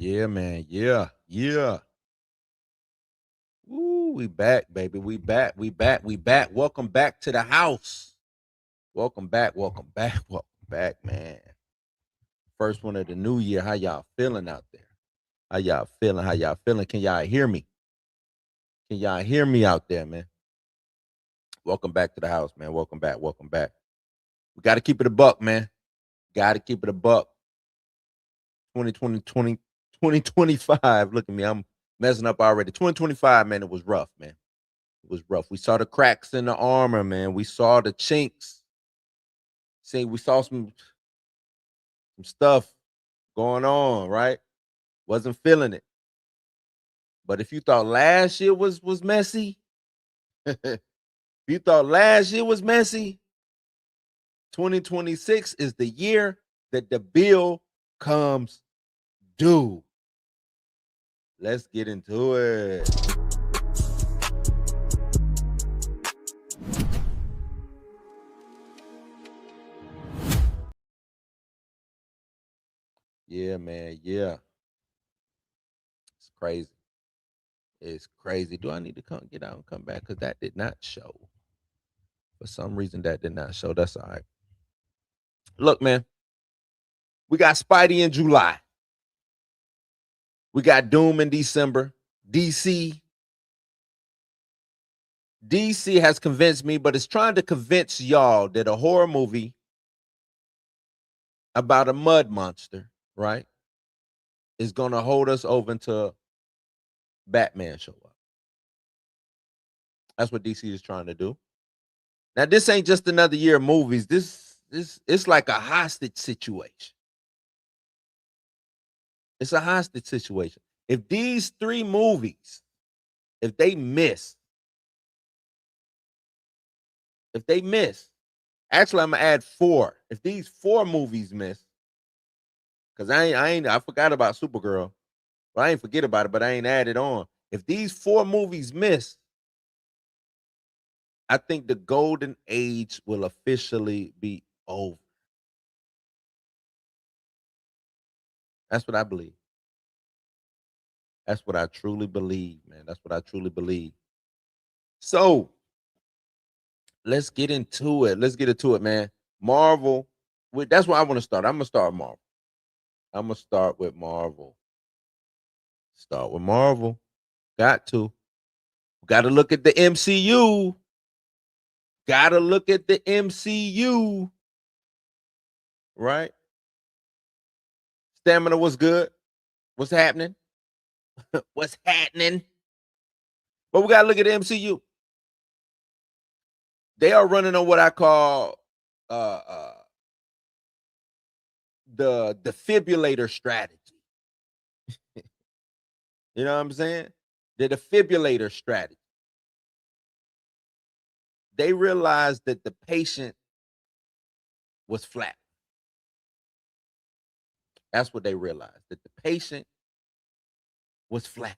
Yeah, man. Yeah. Yeah. Woo, we back, baby. We back. We back. We back. Welcome back to the house. Welcome back. Welcome back. Welcome back, man. First one of the new year. How y'all feeling out there? How y'all feeling? How y'all feeling? Can y'all hear me? Can y'all hear me out there, man? Welcome back to the house, man. Welcome back. Welcome back. We got to keep it a buck, man. Got to keep it a buck. 2025. Look at me. I'm messing up already. 2025, man. It was rough, man. It was rough. We saw the cracks in the armor, man. We saw the chinks. See, we saw some stuff going on, right? Wasn't feeling it. But if you thought last year was messy, if you thought last year was messy, 2026 is the year that the bill comes due. Let's get into it. Yeah, man. Yeah. It's crazy. It's crazy. Do I need to get out and come back? Because that did not show. For some reason, that did not show. That's all right. Look, man, we got Spidey in July. We got Doom in December. DC has convinced me, but it's trying to convince y'all that a horror movie about a mud monster, right, is going to hold us over until Batman show up. That's what DC is trying to do. Now, this ain't just another year of movies. This it's like a hostage situation. It's a hostage situation. If these three movies, if they miss, actually, I'm gonna add four. If these four movies miss, because I forgot about Supergirl. Well, I ain't forget about it, but I ain't added on. If these four movies miss, I think the golden age will officially be over. That's what I believe. That's what I truly believe, man. That's what I truly believe. So let's get into it. Let's get into it, man. Marvel. That's where I want to start. I'm gonna start Marvel. I'm gonna start with Marvel. Start with Marvel. Got to. Got to look at the MCU. Got to look at the MCU. Right? Stamina was good. What's happening? What's happening? But we got to look at the MCU. They are running on what I call uh, uh, the defibrillator strategy. You know what I'm saying? The defibrillator strategy. They realized that the patient was flat. That's what they realized, that the patient was flat.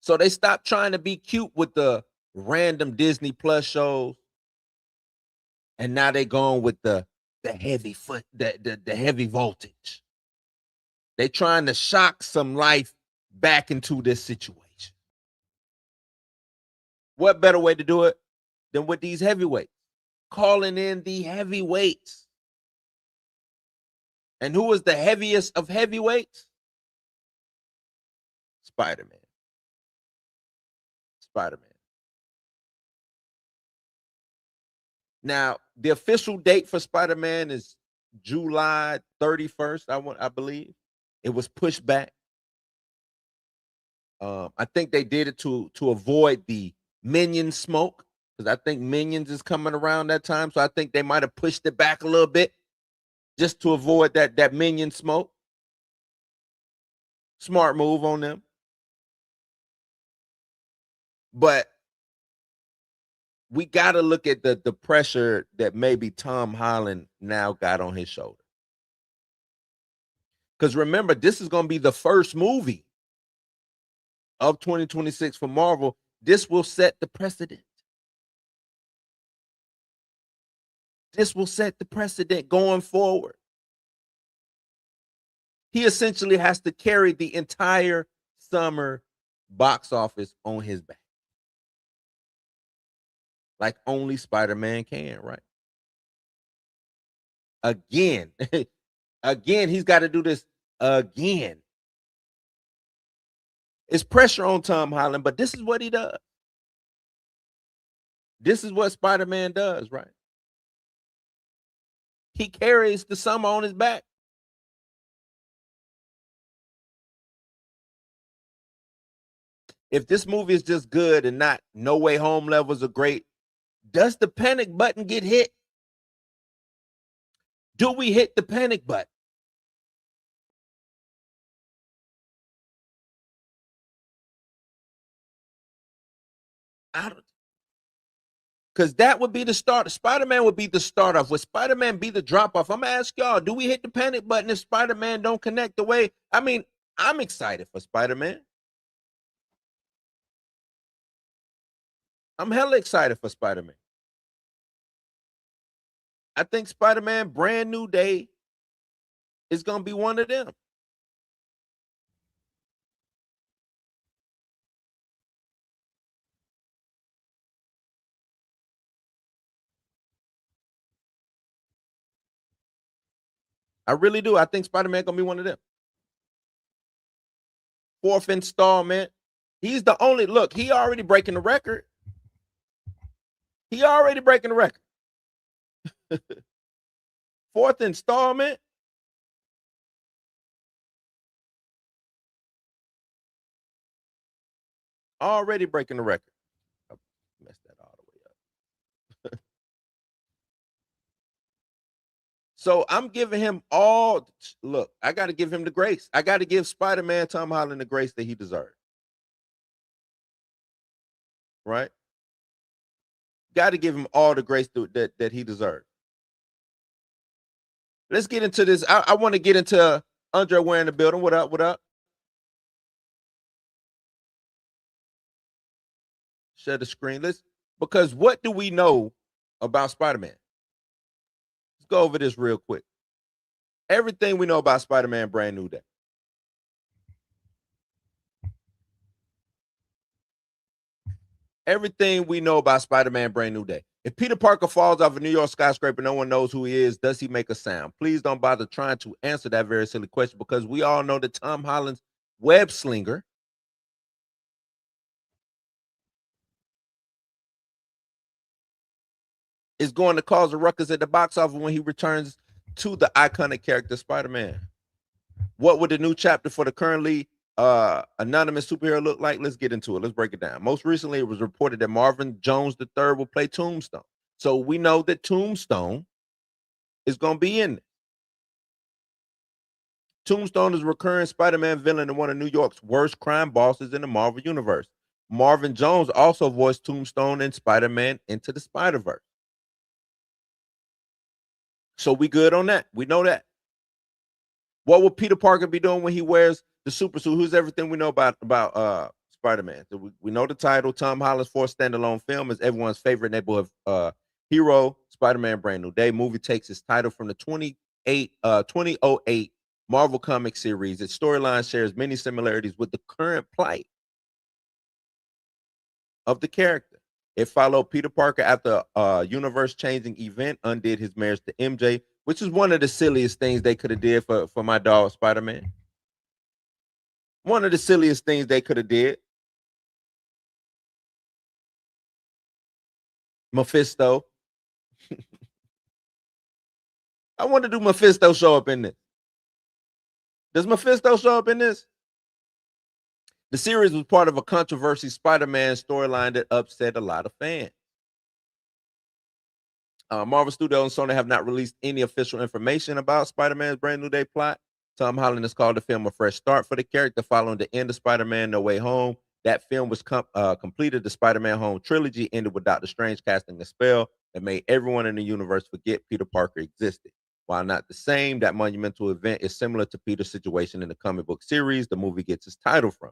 So they stopped trying to be cute with the random Disney Plus shows, and now they going with the heavy foot, the heavy voltage. They trying to shock some life back into this situation. What better way to do it than with these heavyweights? Calling in the heavyweights. And who is the heaviest of heavyweights? Spider-Man. Spider-Man. Now, the official date for Spider-Man is July 31st, I believe. It was pushed back. I think they did it to avoid the Minion smoke, because I think Minions is coming around that time. So I think they might have pushed it back a little bit just to avoid that Minion smoke. Smart move on them. But we got to look at the pressure that maybe Tom Holland now got on his shoulder. Because remember, this is going to be the first movie of 2026 for Marvel. This will set the precedent. This will set the precedent going forward. He essentially has to carry the entire summer box office on his back, like only Spider-Man can, right? Again, again, he's got to do this again. It's pressure on Tom Holland, but this is what he does. This is what Spider-Man does, right? He carries the summer on his back. If this movie is just good and not No Way Home levels are great, does the panic button get hit? Do we hit the panic button? Because that would be the start. Spider-Man would be the start off. Would Spider-Man be the drop off? I'm gonna ask y'all, do we hit the panic button if Spider-Man don't connect the way? I mean, I'm excited for Spider-Man. I'm hella excited for Spider-Man. I think Spider-Man Brand New Day is gonna be one of them. I really do. I think Spider-Man gonna be one of them. Fourth installment. He's the only look. He already breaking the record. He already breaking the record. Fourth installment. Already breaking the record. I messed that all the way up. So I'm giving him all. Look, I got to give him the grace. I got to give Spider-Man Tom Holland the grace that he deserves. Right? Got to give him all the grace that he deserves. Let's get into this. I want to get into Andre Ware in the building. What up? What up? Share the screen. Because what do we know about Spider-Man? Let's go over this real quick. Everything we know about Spider-Man Brand New Day. Everything we know about Spider-Man Brand New Day. If Peter Parker falls off a New York skyscraper, no one knows who he is. Does he make a sound? Please don't bother trying to answer that very silly question because we all know that Tom Holland's web slinger is going to cause a ruckus at the box office when he returns to the iconic character Spider-Man. What would the new chapter for the currently anonymous superhero look like? Let's get into it. Let's break it down. Most recently, it was reported that Marvin Jones III will play Tombstone. So we know that Tombstone is going to be in it. Tombstone is a recurring Spider-Man villain and one of New York's worst crime bosses in the Marvel Universe. Marvin Jones also voiced Tombstone in Spider-Man Into the Spider-Verse. So we good on that. We know that. What will Peter Parker be doing when he wears the super suit? Who's everything we know about Spider-Man? So we know the title. Tom Holland's fourth standalone film is everyone's favorite neighborhood hero, Spider-Man Brand New Day. Movie takes its title from the 2008 Marvel comic series. Its storyline shares many similarities with the current plight of the character. It followed Peter Parker after a universe-changing event undid his marriage to MJ, which is one of the silliest things they could have did for my dog Spider-Man. One of the silliest things they could have did. Mephisto. I wonder, do Mephisto show up in this? Does Mephisto show up in this? The series was part of a controversy Spider-Man storyline that upset a lot of fans. Marvel Studios and Sony have not released any official information about Spider-Man's Brand New Day plot. Tom Holland has called the film a fresh start for the character following the end of Spider-Man No Way Home. That film was completed. The Spider-Man Home trilogy ended with Doctor Strange casting a spell that made everyone in the universe forget Peter Parker existed. While not the same, that monumental event is similar to Peter's situation in the comic book series the movie gets its title from.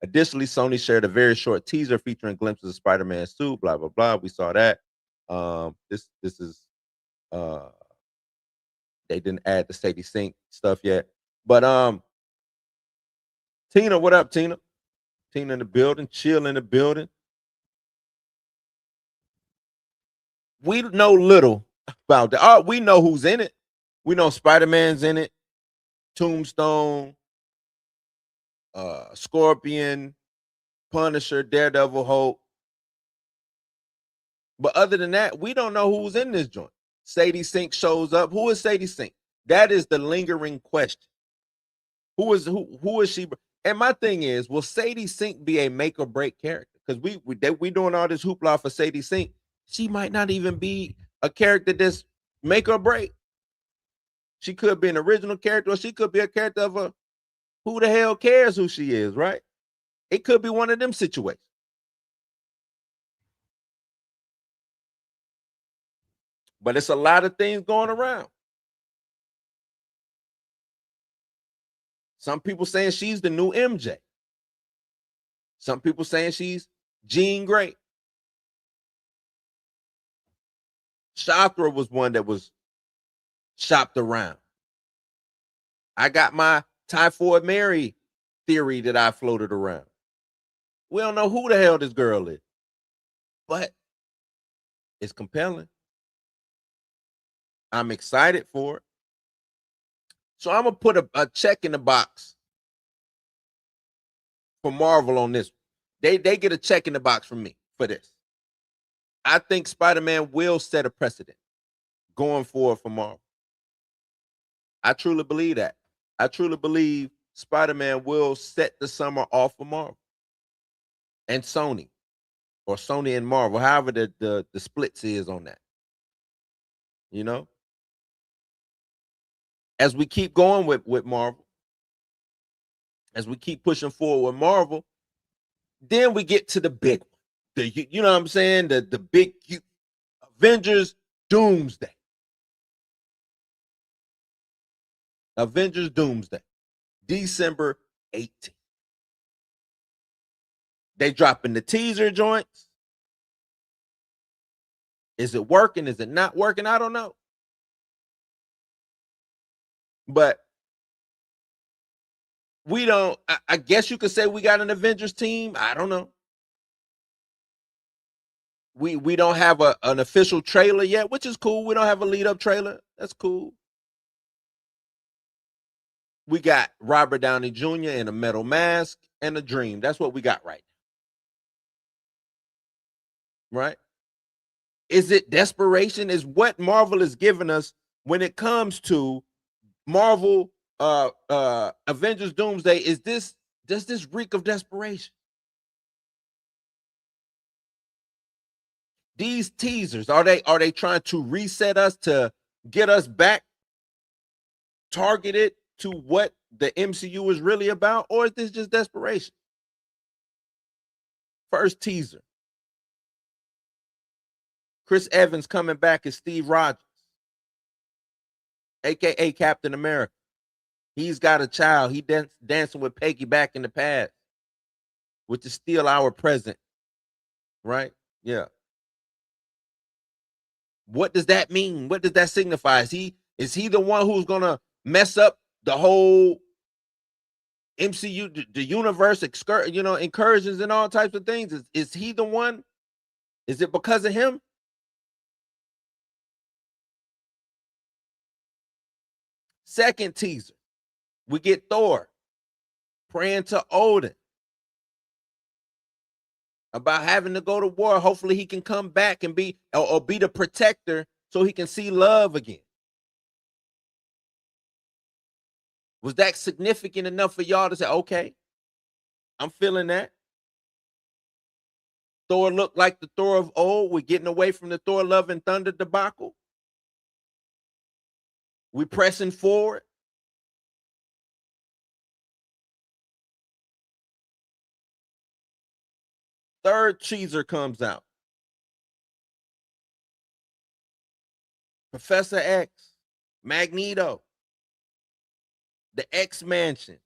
Additionally, Sony shared a very short teaser featuring glimpses of Spider-Man's suit, blah, blah, blah. We saw that. This is they didn't add the Sadie Sink stuff yet. But Tina, what up, Tina? Tina in the building, chill in the building. We know little about that. We know who's in it. We know Spider-Man's in it, Tombstone, Scorpion, Punisher, Daredevil, Hulk. But other than that, we don't know who's in this joint. Sadie Sink shows up. Who is Sadie Sink? That is the lingering question. Who is she? And my thing is, will Sadie Sink be a make or break character? Because we doing all this hoopla for Sadie Sink. She might not even be a character that's make or break. She could be an original character, or she could be a character of a who the hell cares who she is, right? It could be one of them situations. But it's a lot of things going around. Some people saying she's the new MJ. Some people saying she's Jean Grey. Chakra was one that was shopped around. I got my Typhoid Mary theory that I floated around. We don't know who the hell this girl is, but it's compelling. I'm excited for it. So I'm going to put a check in the box for Marvel on this. They get a check in the box from me for this. I think Spider-Man will set a precedent going forward for Marvel. I truly believe that. I truly believe Spider-Man will set the summer off for Marvel and Sony, or Sony and Marvel, however the splits is on that. You know, as we keep going with Marvel, as we keep pushing forward with Marvel, then we get to the big one. You know what I'm saying? The big Avengers Doomsday. Avengers Doomsday. December 18th. They dropping the teaser joints. Is it working? Is it not working? I don't know. But we don't, I guess you could say we got an Avengers team. I don't know. We don't have an official trailer yet, which is cool. We don't have a lead up trailer. That's cool. We got Robert Downey Jr. in a metal mask and a dream. That's what we got right now. Right? Is it desperation? Is what Marvel is giving us when it comes to Marvel Avengers Doomsday? Does this reek of desperation? These teasers, are they trying to reset us to get us back targeted to what the MCU is really about, or is this just desperation? First teaser. Chris Evans coming back as Steve Rogers, aka Captain America. He's got a child. He dancing with Peggy back in the past, which is still our present. Right? Yeah. What does that mean? What does that signify? Is he the one who's gonna mess up the whole MCU, the universe, incursions and all types of things? Is he the one? Is it because of him? Second teaser, we get Thor praying to Odin about having to go to war. Hopefully he can come back and be the protector so he can see love again. Was that significant enough for y'all to say, okay, I'm feeling that? Thor looked like the Thor of old. We're getting away from the Thor Love and Thunder debacle. We pressing forward. Third teaser comes out. Professor X, Magneto, the X Mansion,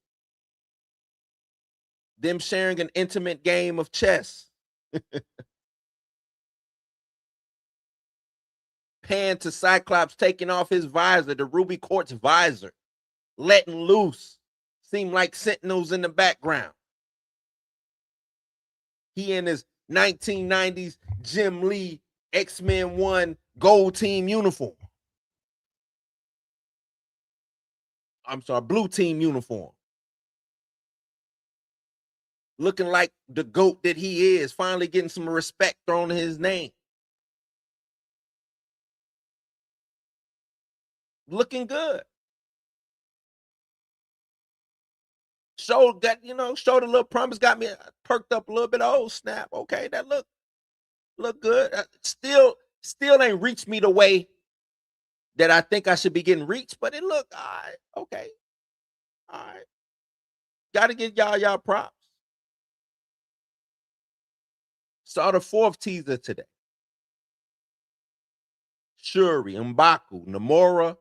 them sharing an intimate game of chess. Pan to Cyclops taking off his visor, the ruby quartz visor, letting loose seem like sentinels in the background. He in his 1990s Jim Lee X-Men 1 gold team uniform. I'm sorry, blue team uniform. Looking like the GOAT that he is, finally getting some respect thrown in his name. Looking good. Showed showed a little promise, got me perked up a little bit. Oh, snap. Okay, that look good. Still ain't reached me the way that I think I should be getting reached, but it looked all right. Okay. All right. Gotta give y'all props. Saw the 4th teaser today. Shuri, M'Baku, Namor,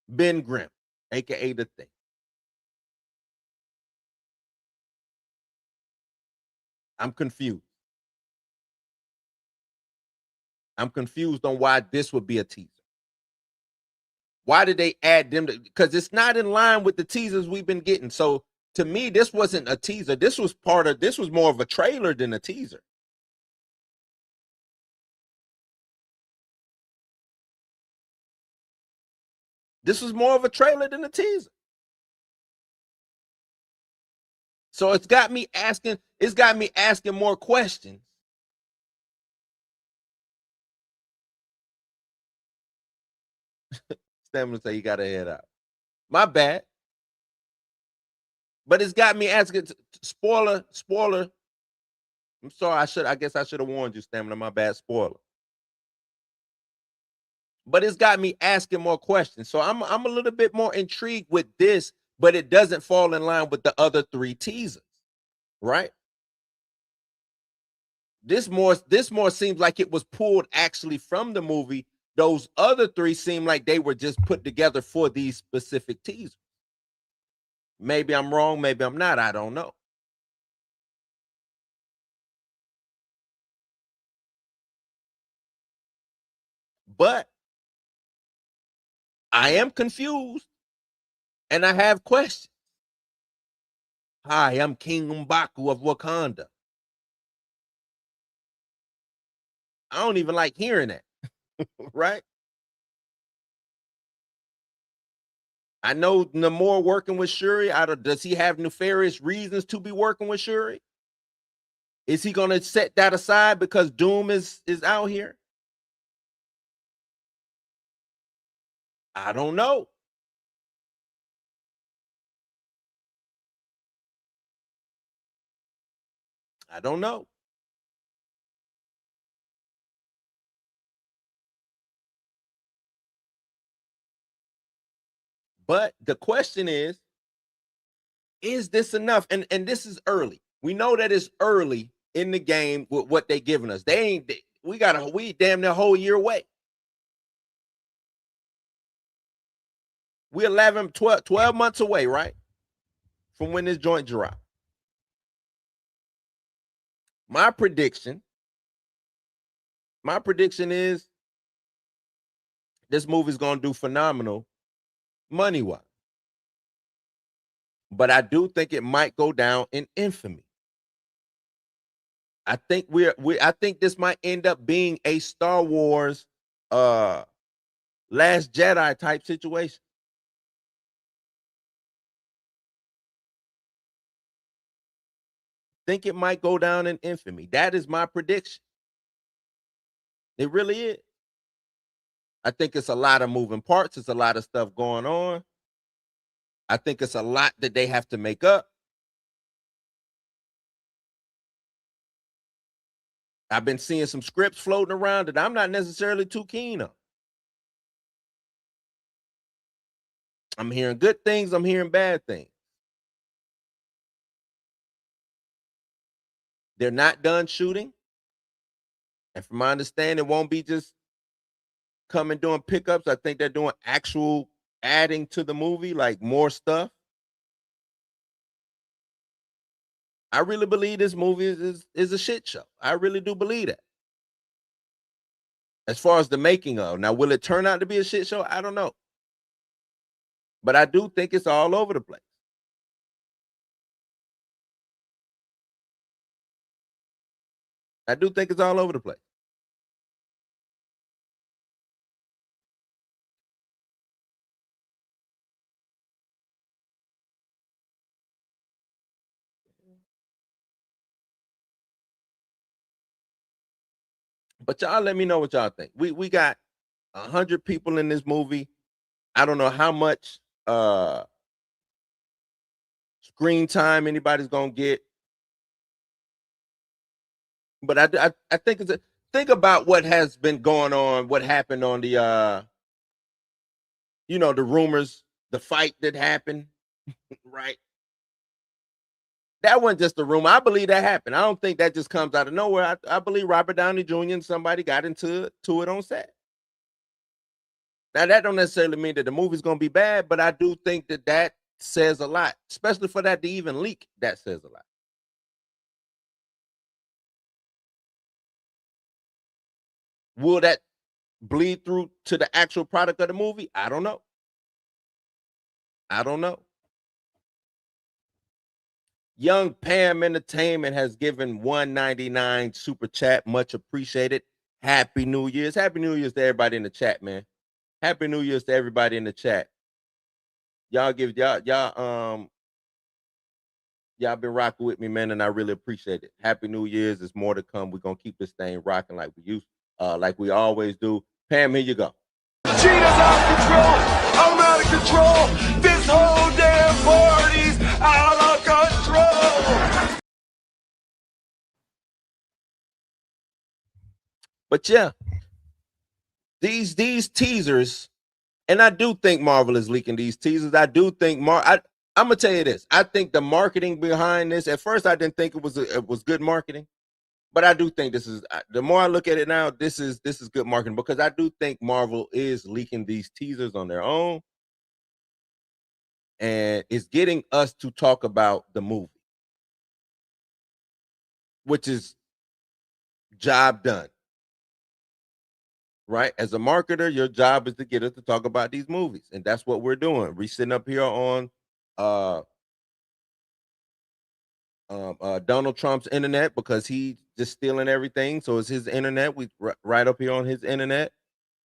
Ben Grimm, aka the Thing. I'm confused. I'm confused on why this would be a teaser. Why did they add them? Because it's not in line with the teasers we've been getting. So to me, this wasn't a teaser. This was more of a trailer than a teaser. This was more of a trailer than a teaser. So it's got me asking more questions. Stamina say you gotta head out. My bad. But it's got me asking spoiler. I'm sorry, I guess I should have warned you, Stamina. My bad, spoiler. But it's got me asking more questions. So I'm a little bit more intrigued with this, but it doesn't fall in line with the other 3 teasers, right? This more seems like it was pulled actually from the movie. Those other 3 seem like they were just put together for these specific teasers. Maybe I'm wrong, maybe I'm not, I don't know. But I am confused and I have questions. Hi, I'm King M'Baku of Wakanda. I don't even like hearing that, right? I know Namor working with Shuri. Does he have nefarious reasons to be working with Shuri? Is he going to set that aside because Doom is out here? I don't know. I don't know. But the question is this enough? And this is early. We know that it's early in the game with what they giving us. We damn near a whole year away. We're 12 months away, right? From when this joint drop. My prediction is this movie's gonna do phenomenal money-wise. But I do think it might go down in infamy. I think I think this might end up being a Star Wars Last Jedi type situation. Think it might go down in infamy. That is my prediction. It really is. I think it's a lot of moving parts. It's a lot of stuff going on. I think it's a lot that they have to make up. I've been seeing some scripts floating around that I'm not necessarily too keen on. I'm hearing good things. I'm hearing bad things. They're not done shooting. And from my understanding, it won't be just coming doing pickups. I think they're doing actual adding to the movie, like more stuff. I really believe this movie is a shit show. I really do believe that. As far as the making of, now will it turn out to be a shit show? I don't know. But I do think it's all over the place. I do think it's all over the place. But y'all let me know what y'all think. We got 100 people in this movie. I don't know how much screen time anybody's gonna get, but I think think about what has been going on, what happened on the the rumors, the fight that happened, right? That wasn't just a rumor. I believe that happened. I don't think that just comes out of nowhere. I believe Robert Downey Jr. and somebody got into it on set. Now that don't necessarily mean that the movie's gonna be bad, but I do think that says a lot, especially for that to even leak. That says a lot. Will that bleed through to the actual product of the movie? I don't know. I don't know. Young Pam Entertainment has given 199 super chat. Much appreciated. Happy New Year's. Happy New Year's to everybody in the chat, man. Happy New Year's to everybody in the chat. Y'all y'all been rocking with me, man, and I really appreciate it. Happy New Year's. There's more to come. We're gonna keep this thing rocking like we always do. Pam, here you go. Cheetah's out of control. I'm out of control. This whole damn party's out of control. But yeah, these teasers, and I do think Marvel is leaking these teasers. I do think I'm gonna tell you this. I think the marketing behind this. At first, I didn't think it was good marketing, but I do think this is. The more I look at it now, this is good marketing because I do think Marvel is leaking these teasers on their own, and it's getting us to talk about the movie, which is job done. Right? As a marketer, your job is to get us to talk about these movies. And that's what we're doing. We're sitting up here on Donald Trump's internet because he's just stealing everything. So it's his internet. We right up here on his internet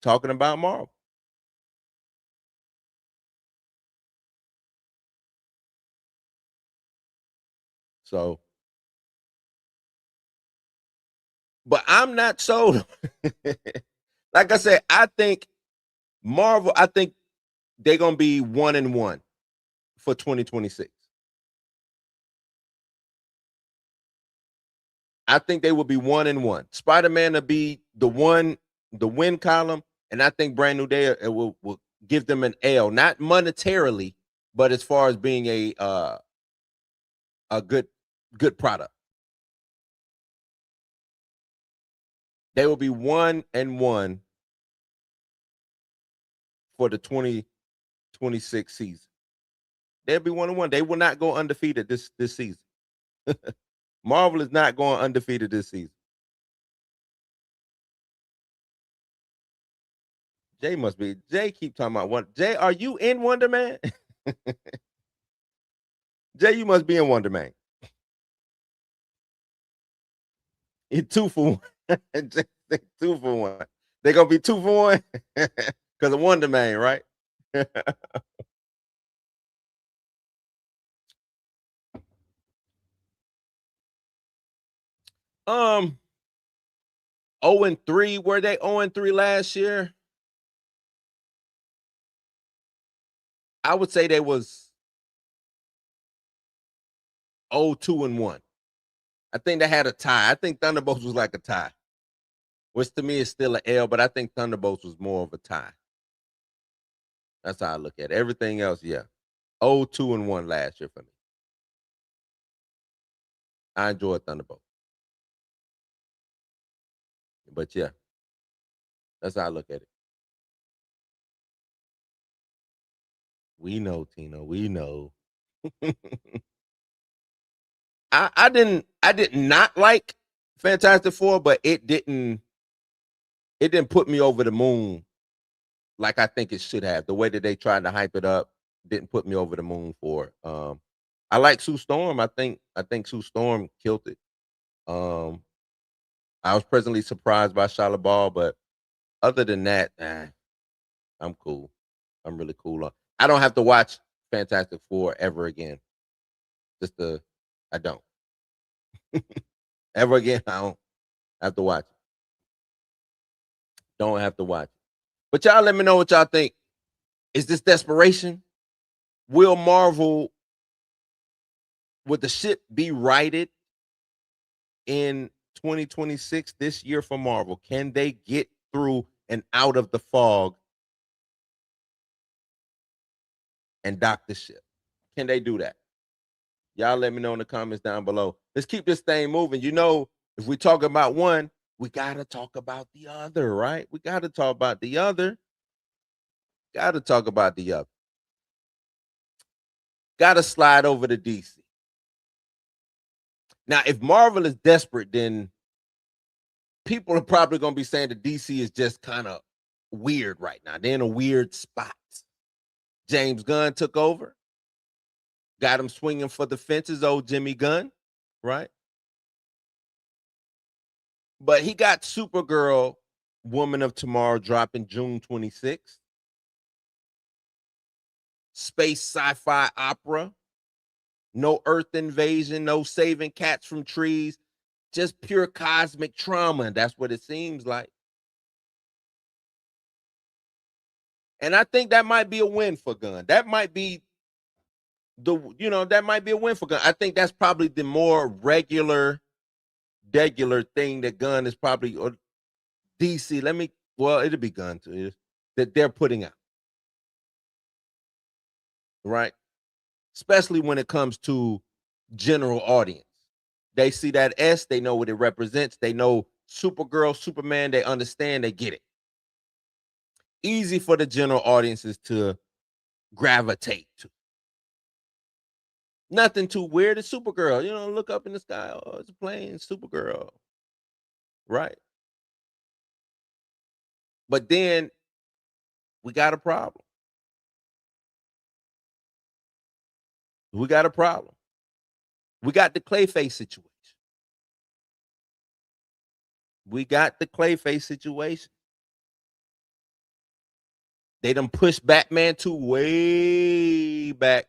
talking about Marvel. So, but I'm not sold. Like I said, I think Marvel, I think they're gonna be 1-1 for 2026. I think they will be 1-1. Spider-Man will be the win column, and I think Brand New Day will give them an L, not monetarily, but as far as being a good product. They will be 1-1 for the 2026 season. They'll be 1-1. They will not go undefeated this season. Marvel is not going undefeated this season. Jay keep talking about one. Jay, are you in Wonder Man? Jay, you must be in Wonder Man. It's 2 for 1. 2 for 1. They're gonna be 2 for 1 because of Wonder Man, right? 0-3. Were they 0-3 last year? I would say they was 0-2-1. I think they had a tie. I think Thunderbolts was like a tie, which to me is still an L, but I think Thunderbolts was more of a tie. That's how I look at it. Everything else, yeah. 0-2-1 last year for me. I enjoyed Thunderbolt. But yeah, that's how I look at it. We know, Tino. We know. I did not like Fantastic Four, but it didn't put me over the moon like I think it should have. The way that they tried to hype it up, didn't put me over the moon for it. I like Sue Storm. I think Sue Storm killed it. Um, I was presently surprised by Shia LaBeouf, but other than that, I'm cool. I'm really cool on. I don't have to watch Fantastic Four ever again. Just the I don't ever again. I don't have to watch it. Don't have to watch it. But y'all let me know what y'all think. Is this desperation? Will Marvel, would the ship be righted in 2026 this year for Marvel? Can they get through and out of the fog and dock the ship? Can they do that? Y'all let me know in the comments down below. Let's keep this thing moving. You know, if we talk about one, we got to talk about the other, right? We got to talk about the other. Got to talk about the other. Got to slide over to DC. Now, if Marvel is desperate, then people are probably going to be saying that DC is just kind of weird right now. They're in a weird spot. James Gunn took over. Got him swinging for the fences, old Jimmy Gunn, right? But he got Supergirl, Woman of Tomorrow, dropping June 26th. Space sci-fi opera. No Earth invasion, no saving cats from trees. Just pure cosmic trauma. And that's what it seems like. And I think that might be a win for Gunn. That might be that might be a win for Gunn. I think that's probably the more regular thing that Gunn is probably, or DC. It'll be Gunn too, that they're putting out. Right? Especially when it comes to general audience. They see that S, they know what it represents. They know Supergirl, Superman, they understand, they get it. Easy for the general audiences to gravitate to. Nothing too weird. It's Supergirl. Look up in the sky. Oh, it's a plane. Supergirl. Right? But then we got a problem. We got a problem. We got the Clayface situation. They done pushed Batman to way back.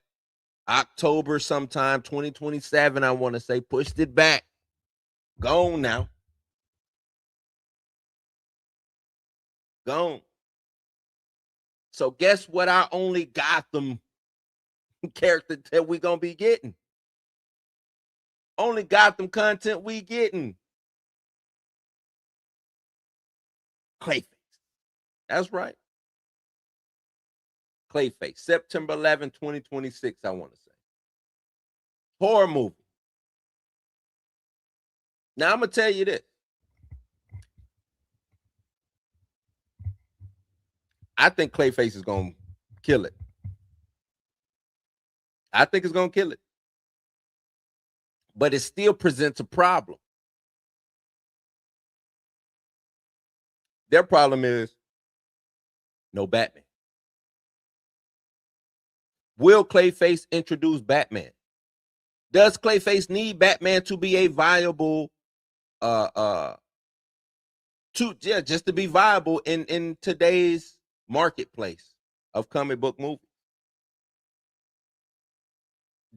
October sometime, 2027, I want to say. Pushed it back. Gone now. Gone. So guess what our only Gotham character that we gonna be getting? Only Gotham content we getting. Clayface. That's right. Clayface. September 11, 2026, I want to say. Horror movie. Now I'm gonna tell you this. I think Clayface is gonna kill it. I think it's gonna kill it. But it still presents a problem. Their problem is no Batman. Will Clayface introduce Batman? Does Clayface need Batman to be a viable just to be viable in today's marketplace of comic book movies?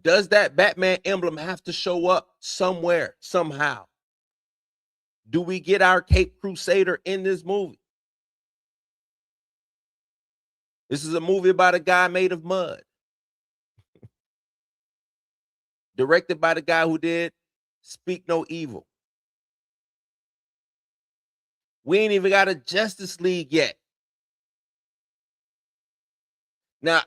Does that Batman emblem have to show up somewhere, somehow? Do we get our Cape Crusader in this movie? This is a movie about a guy made of mud. Directed by the guy who did Speak No Evil. We ain't even got a Justice League yet. Now,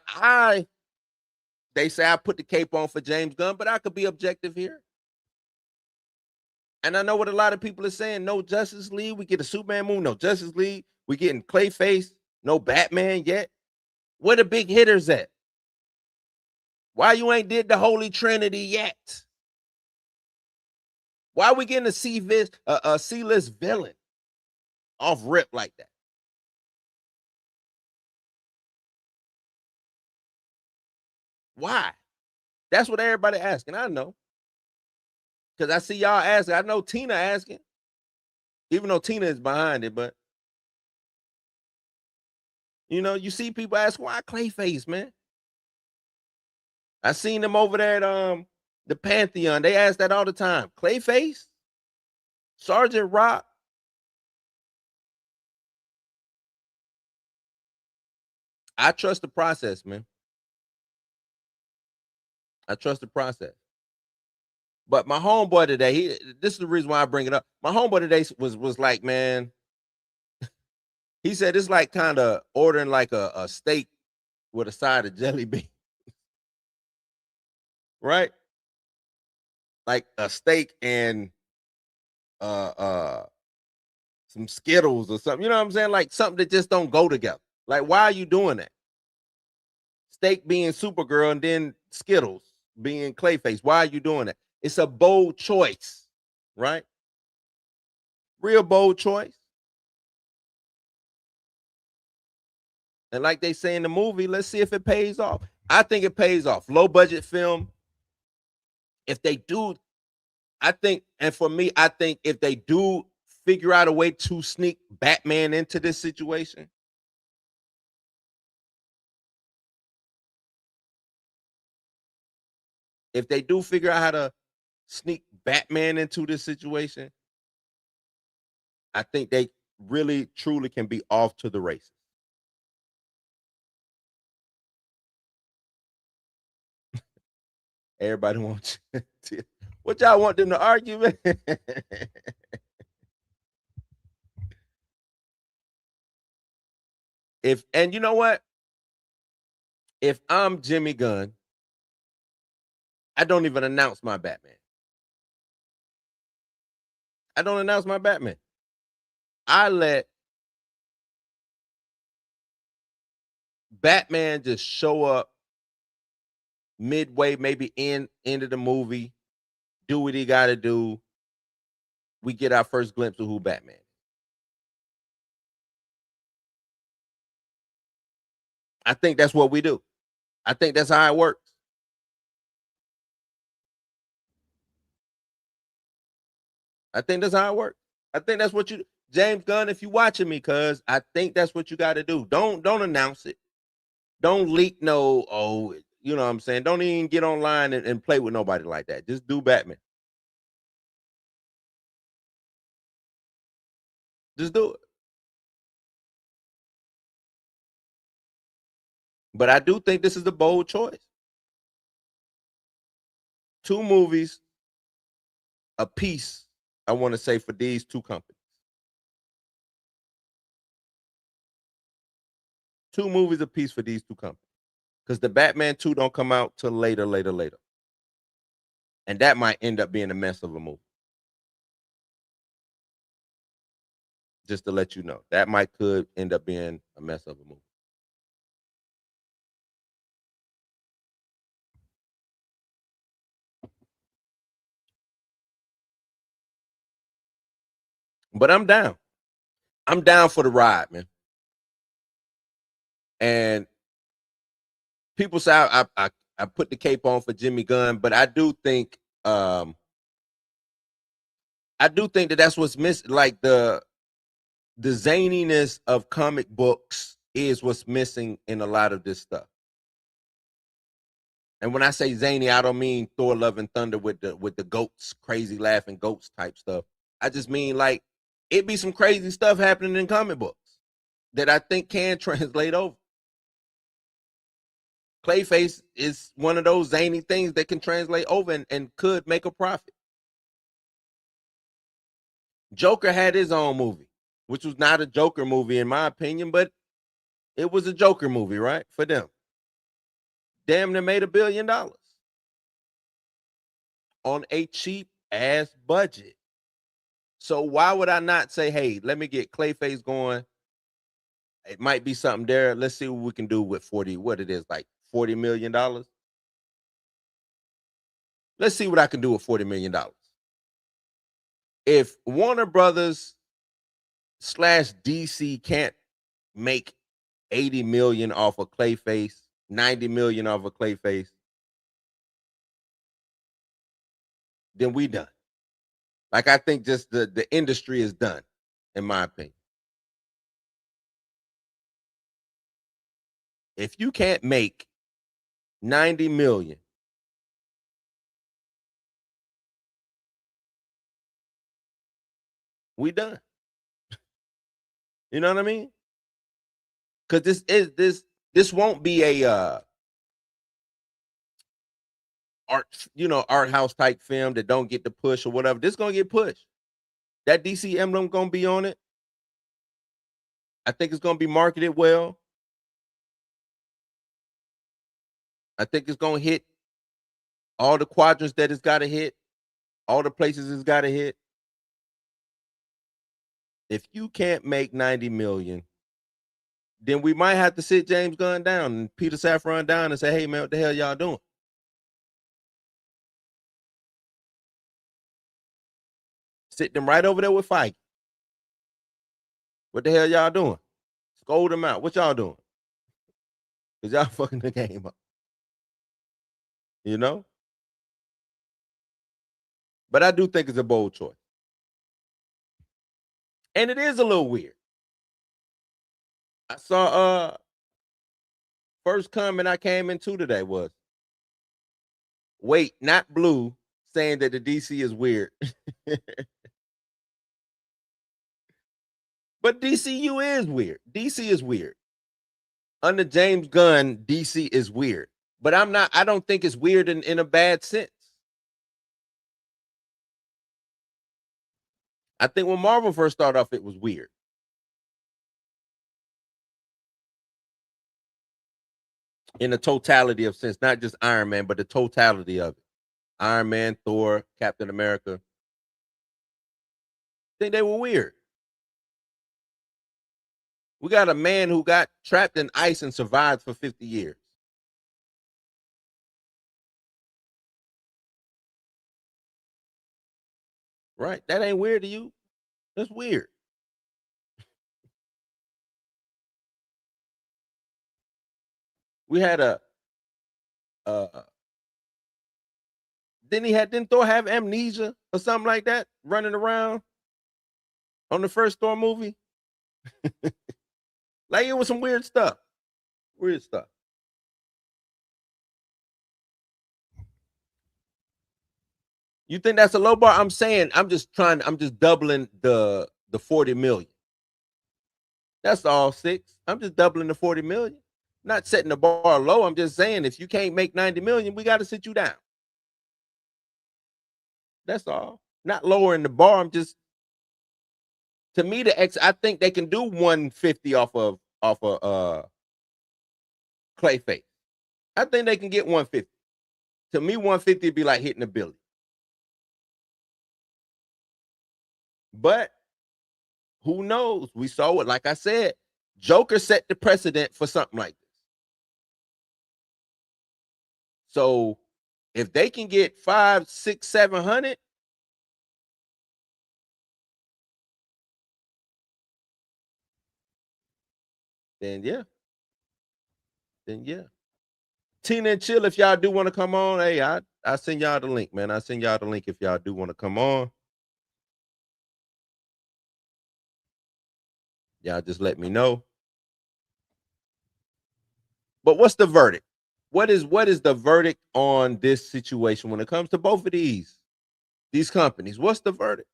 they say I put the cape on for James Gunn, but I could be objective here. And I know what a lot of people are saying. No Justice League. We get a Superman movie. No Justice League. We getting Clayface. No Batman yet. Where the big hitters at? Why you ain't did the Holy Trinity yet? Why we getting a C-list villain off rip like that? Why? That's what everybody asking. I know. Because I see y'all asking. I know Tina asking. Even though Tina is behind it, but you see people ask, why Clayface, man? I seen them over there at the Pantheon. They ask that all the time. Clayface? Sergeant Rock? I trust the process, man. I trust the process. But my homeboy today, this is the reason why I bring it up. My homeboy today was like, man, he said it's like kind of ordering like a steak with a side of jelly bean, right? Like a steak and uh uh some Skittles or something. You know what I'm saying? Like something that just don't go together. Like, why are you doing that? Steak being Supergirl and then Skittles being Clayface. Why are you doing that? It's a bold choice, right? Real bold choice. And like they say in the movie, let's see if it pays off. I think it pays off. Low budget film. If they do, I think, and for me, I think if they do figure out a way to sneak Batman into this situation, if they do figure out how to sneak Batman into this situation, I think they really, truly can be off to the races. Everybody wants to, what y'all want them to argue, man? And you know what? If I'm Jimmy Gunn, I don't even announce my Batman. I don't announce my Batman. I let Batman just show up midway, maybe end of the movie, do what he got to do. We get our first glimpse of who Batman is. I think that's what we do. I think that's how it works. I think that's how it works. I think that's what you, James Gunn, if you watching me, cuz I think that's what you got to do. Don't announce it. Don't leak no, you know what I'm saying? Don't even get online and play with nobody like that. Just do Batman. Just do it. But I do think this is a bold choice. 2 movies a piece, I want to say, for these 2 companies. 2 movies a piece for these 2 companies. Because the Batman 2 don't come out till later. And that might end up being a mess of a movie. Just to let you know. That could end up being a mess of a movie. But I'm down. I'm down for the ride, man. And people say I put the cape on for Jimmy Gunn, but I do think that that's what's missing. Like the zaniness of comic books is what's missing in a lot of this stuff. And when I say zany, I don't mean Thor: Love and Thunder with the goats, crazy laughing goats type stuff. I just mean like it be some crazy stuff happening in comic books that I think can translate over. Clayface is one of those zany things that can translate over and could make a profit. Joker had his own movie, which was not a Joker movie in my opinion, but it was a Joker movie, right? For them. Damn near made $1 billion on a cheap ass budget. So why would I not say, hey, let me get Clayface going? It might be something there. Let's see what we can do with 40, what it is, like $40 million. Let's see what I can do with $40 million. If Warner Brothers / DC can't make 80 million off of Clayface, 90 million off of Clayface, then we done. Like, I think just the industry is done, in my opinion. If you can't make 90 million, we done. You know what I mean? Because this won't be a art house type film that don't get the push or whatever. This gonna get pushed. That DC emblem gonna be on it. I think it's gonna be marketed well. I think it's gonna hit all the quadrants that it's gotta hit, all the places it's gotta hit. If you can't make 90 million, then we might have to sit James Gunn down and Peter Safran down and say, hey man, what the hell y'all doing? Sit them right over there with Feige. What the hell y'all doing? Scold them out. What y'all doing? Because y'all fucking the game up. You know? But I do think it's a bold choice. And it is a little weird. I saw first comment I came into today was, wait, not Blue saying that the DC is weird. But DCU is weird. DC is weird. Under James Gunn, DC is weird. But I don't think it's weird in a bad sense. I think when Marvel first started off, it was weird. In the totality of sense, not just Iron Man, but the totality of it. Iron Man, Thor, Captain America. I think they were weird. We got a man who got trapped in ice and survived for 50 years. Right? That ain't weird to you? That's weird. We had didn't Thor have amnesia or something like that running around on the first Thor movie? Like, it was some weird stuff. Weird stuff. You think that's a low bar? I'm saying I'm just doubling the 40 million. That's all, Six. I'm just doubling the 40 million. Not setting the bar low. I'm just saying if you can't make 90 million, we got to sit you down. That's all. Not lowering the bar. I'm just, to me, I think they can do 150 off of Clayface. I think they can get 150. To me, 150 would be like hitting a billion. But who knows? We saw it. Like I said, Joker set the precedent for something like this. So if they can get 500, 600, 700, then yeah. Tina and Chill, if y'all do want to come on, hey, I send y'all the link, man. I send y'all the link if y'all do want to come on. Y'all just let me know. But what's the verdict? What is the verdict on this situation when it comes to both of these companies? What's the verdict?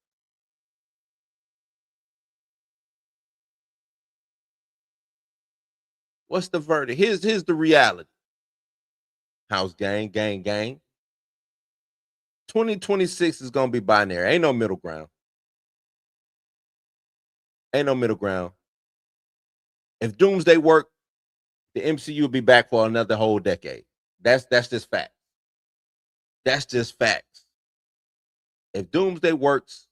What's the verdict? Here's the reality. House gang. 2026 is gonna be binary. Ain't no middle ground. If Doomsday worked, the MCU will be back for another whole decade. That's just fact. That's just facts. If Doomsday works,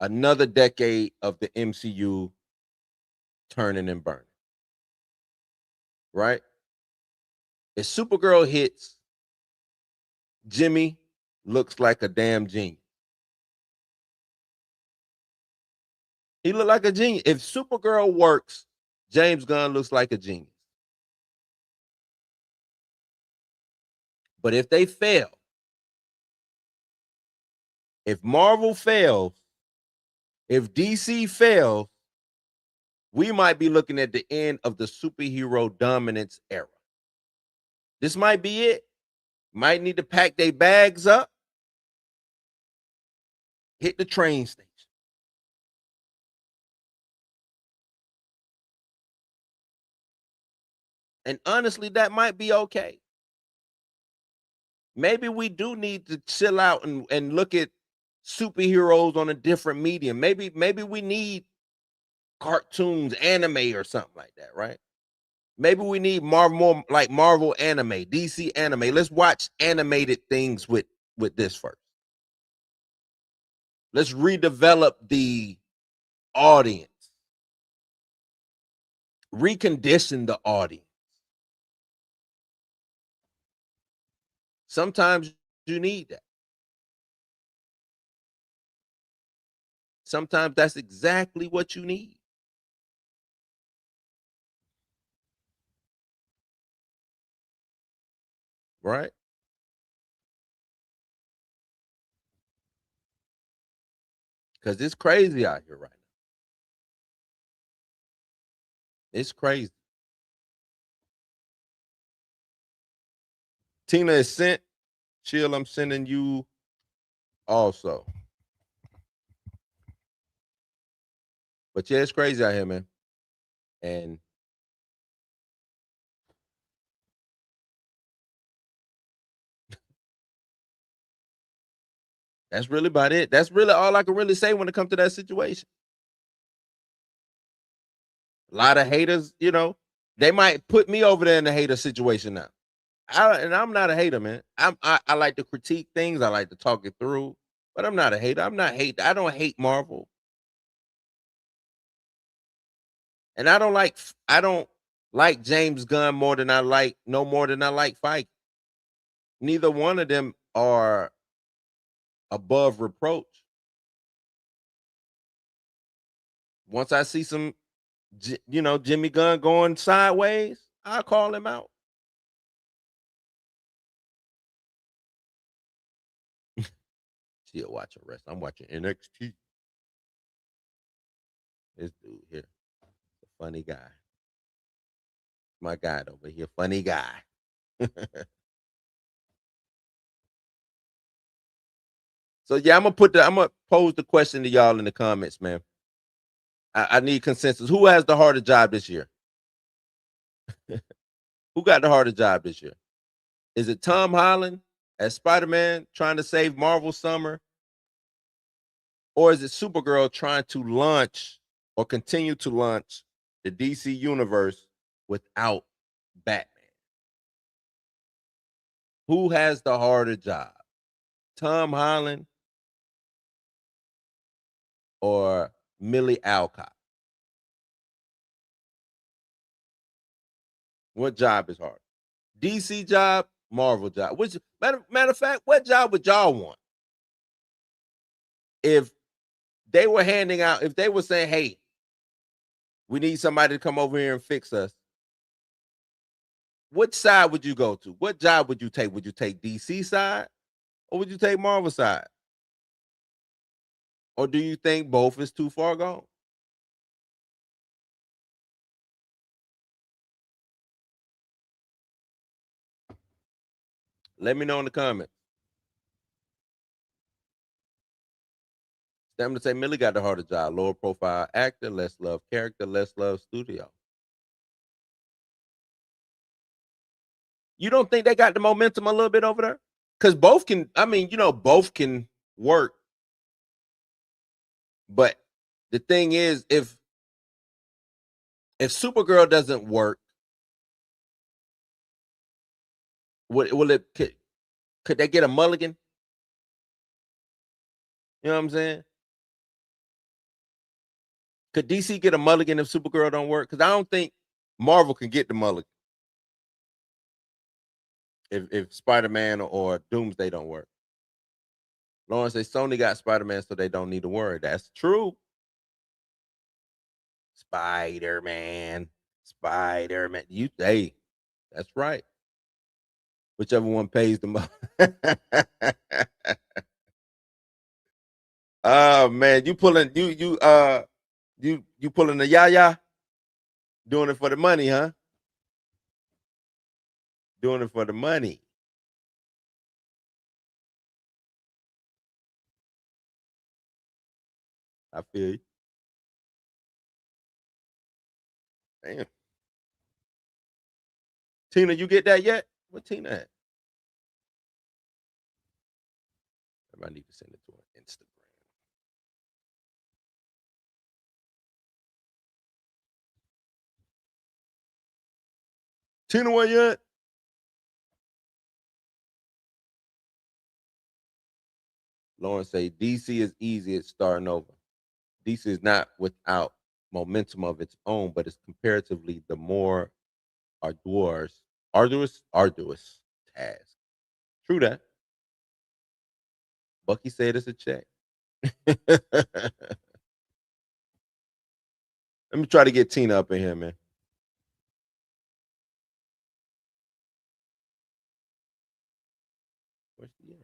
another decade of the MCU turning and burning. Right? If Supergirl hits, Jimmy looks like a damn genius. He looked like a genius. If Supergirl works, James Gunn looks like a genius. But if they fail, If Marvel fails, if DC fails, we might be looking at the end of the superhero dominance era. This might be it. Might need to pack their bags up, hit the train station. And honestly, that might be okay. Maybe we do need to chill out and look at superheroes on a different medium. Maybe we need cartoons, anime, or something like that, right? Maybe we need more like Marvel anime, DC anime. Let's watch animated things with this first. Let's redevelop the audience, recondition the audience. Sometimes you need that. Sometimes that's exactly what you need. Right? Because it's crazy out here right now. It's crazy. Tina is sent. Chill, I'm sending you also. But yeah, it's crazy out here, man. And that's really about it. That's really all I can really say when it comes to that situation. A lot of haters, they might put me over there in the hater situation now. And I'm not a hater, man. I like to critique things. I like to talk it through, but I'm not a hater. I don't hate Marvel. And I don't like James Gunn more than I like Feige. Neither one of them are above reproach. Once I see some, Jimmy Gunn going sideways, I'll call him out. She'll watch the rest. I'm watching NXT. This dude here, a funny guy. My guy over here, funny guy. So yeah, I'm gonna pose the question to y'all in the comments, man. I need consensus. Who has the harder job this year? Who got the harder job this year? Is it Tom Holland as Spider-Man trying to save Marvel Summer? Or is it Supergirl trying to launch or continue to launch the DC universe without Batman? Who has the harder job? Tom Holland or Millie Alcott? What job is harder? DC job, Marvel job. Which matter of fact, what job would y'all want? If they were if they were saying, hey, we need somebody to come over here and fix us, which side would you go to? What job would you take? Would you take DC side or would you take Marvel side? Or do you think both is too far gone? Let me know in the comments. I'm going to say Millie got the harder job. Lower profile actor, less love character, less love studio. You don't think they got the momentum a little bit over there? Because both can, both can work. But the thing is, if Supergirl doesn't work, could they get a mulligan? You know what I'm saying? Could DC get a mulligan if Supergirl don't work? Because I don't think Marvel can get the mulligan if Spider-Man or Doomsday don't work. Lawrence say Sony got Spider-Man, so they don't need to worry. That's true. Spider-Man. Hey, that's right. Whichever one pays the most. Man, you pulling you pulling the yaya, doing it for the money, huh? Doing it for the money. I feel you. Damn. Tina, you get that yet? What Tina at? I need to send it to her Instagram. Tina, where you at? Lauren say DC is easy at starting over. DC is not without momentum of its own, but it's comparatively the more arduous task. True that. Bucky said it's a check. Let me try to get Tina up in here, man. Where's she at?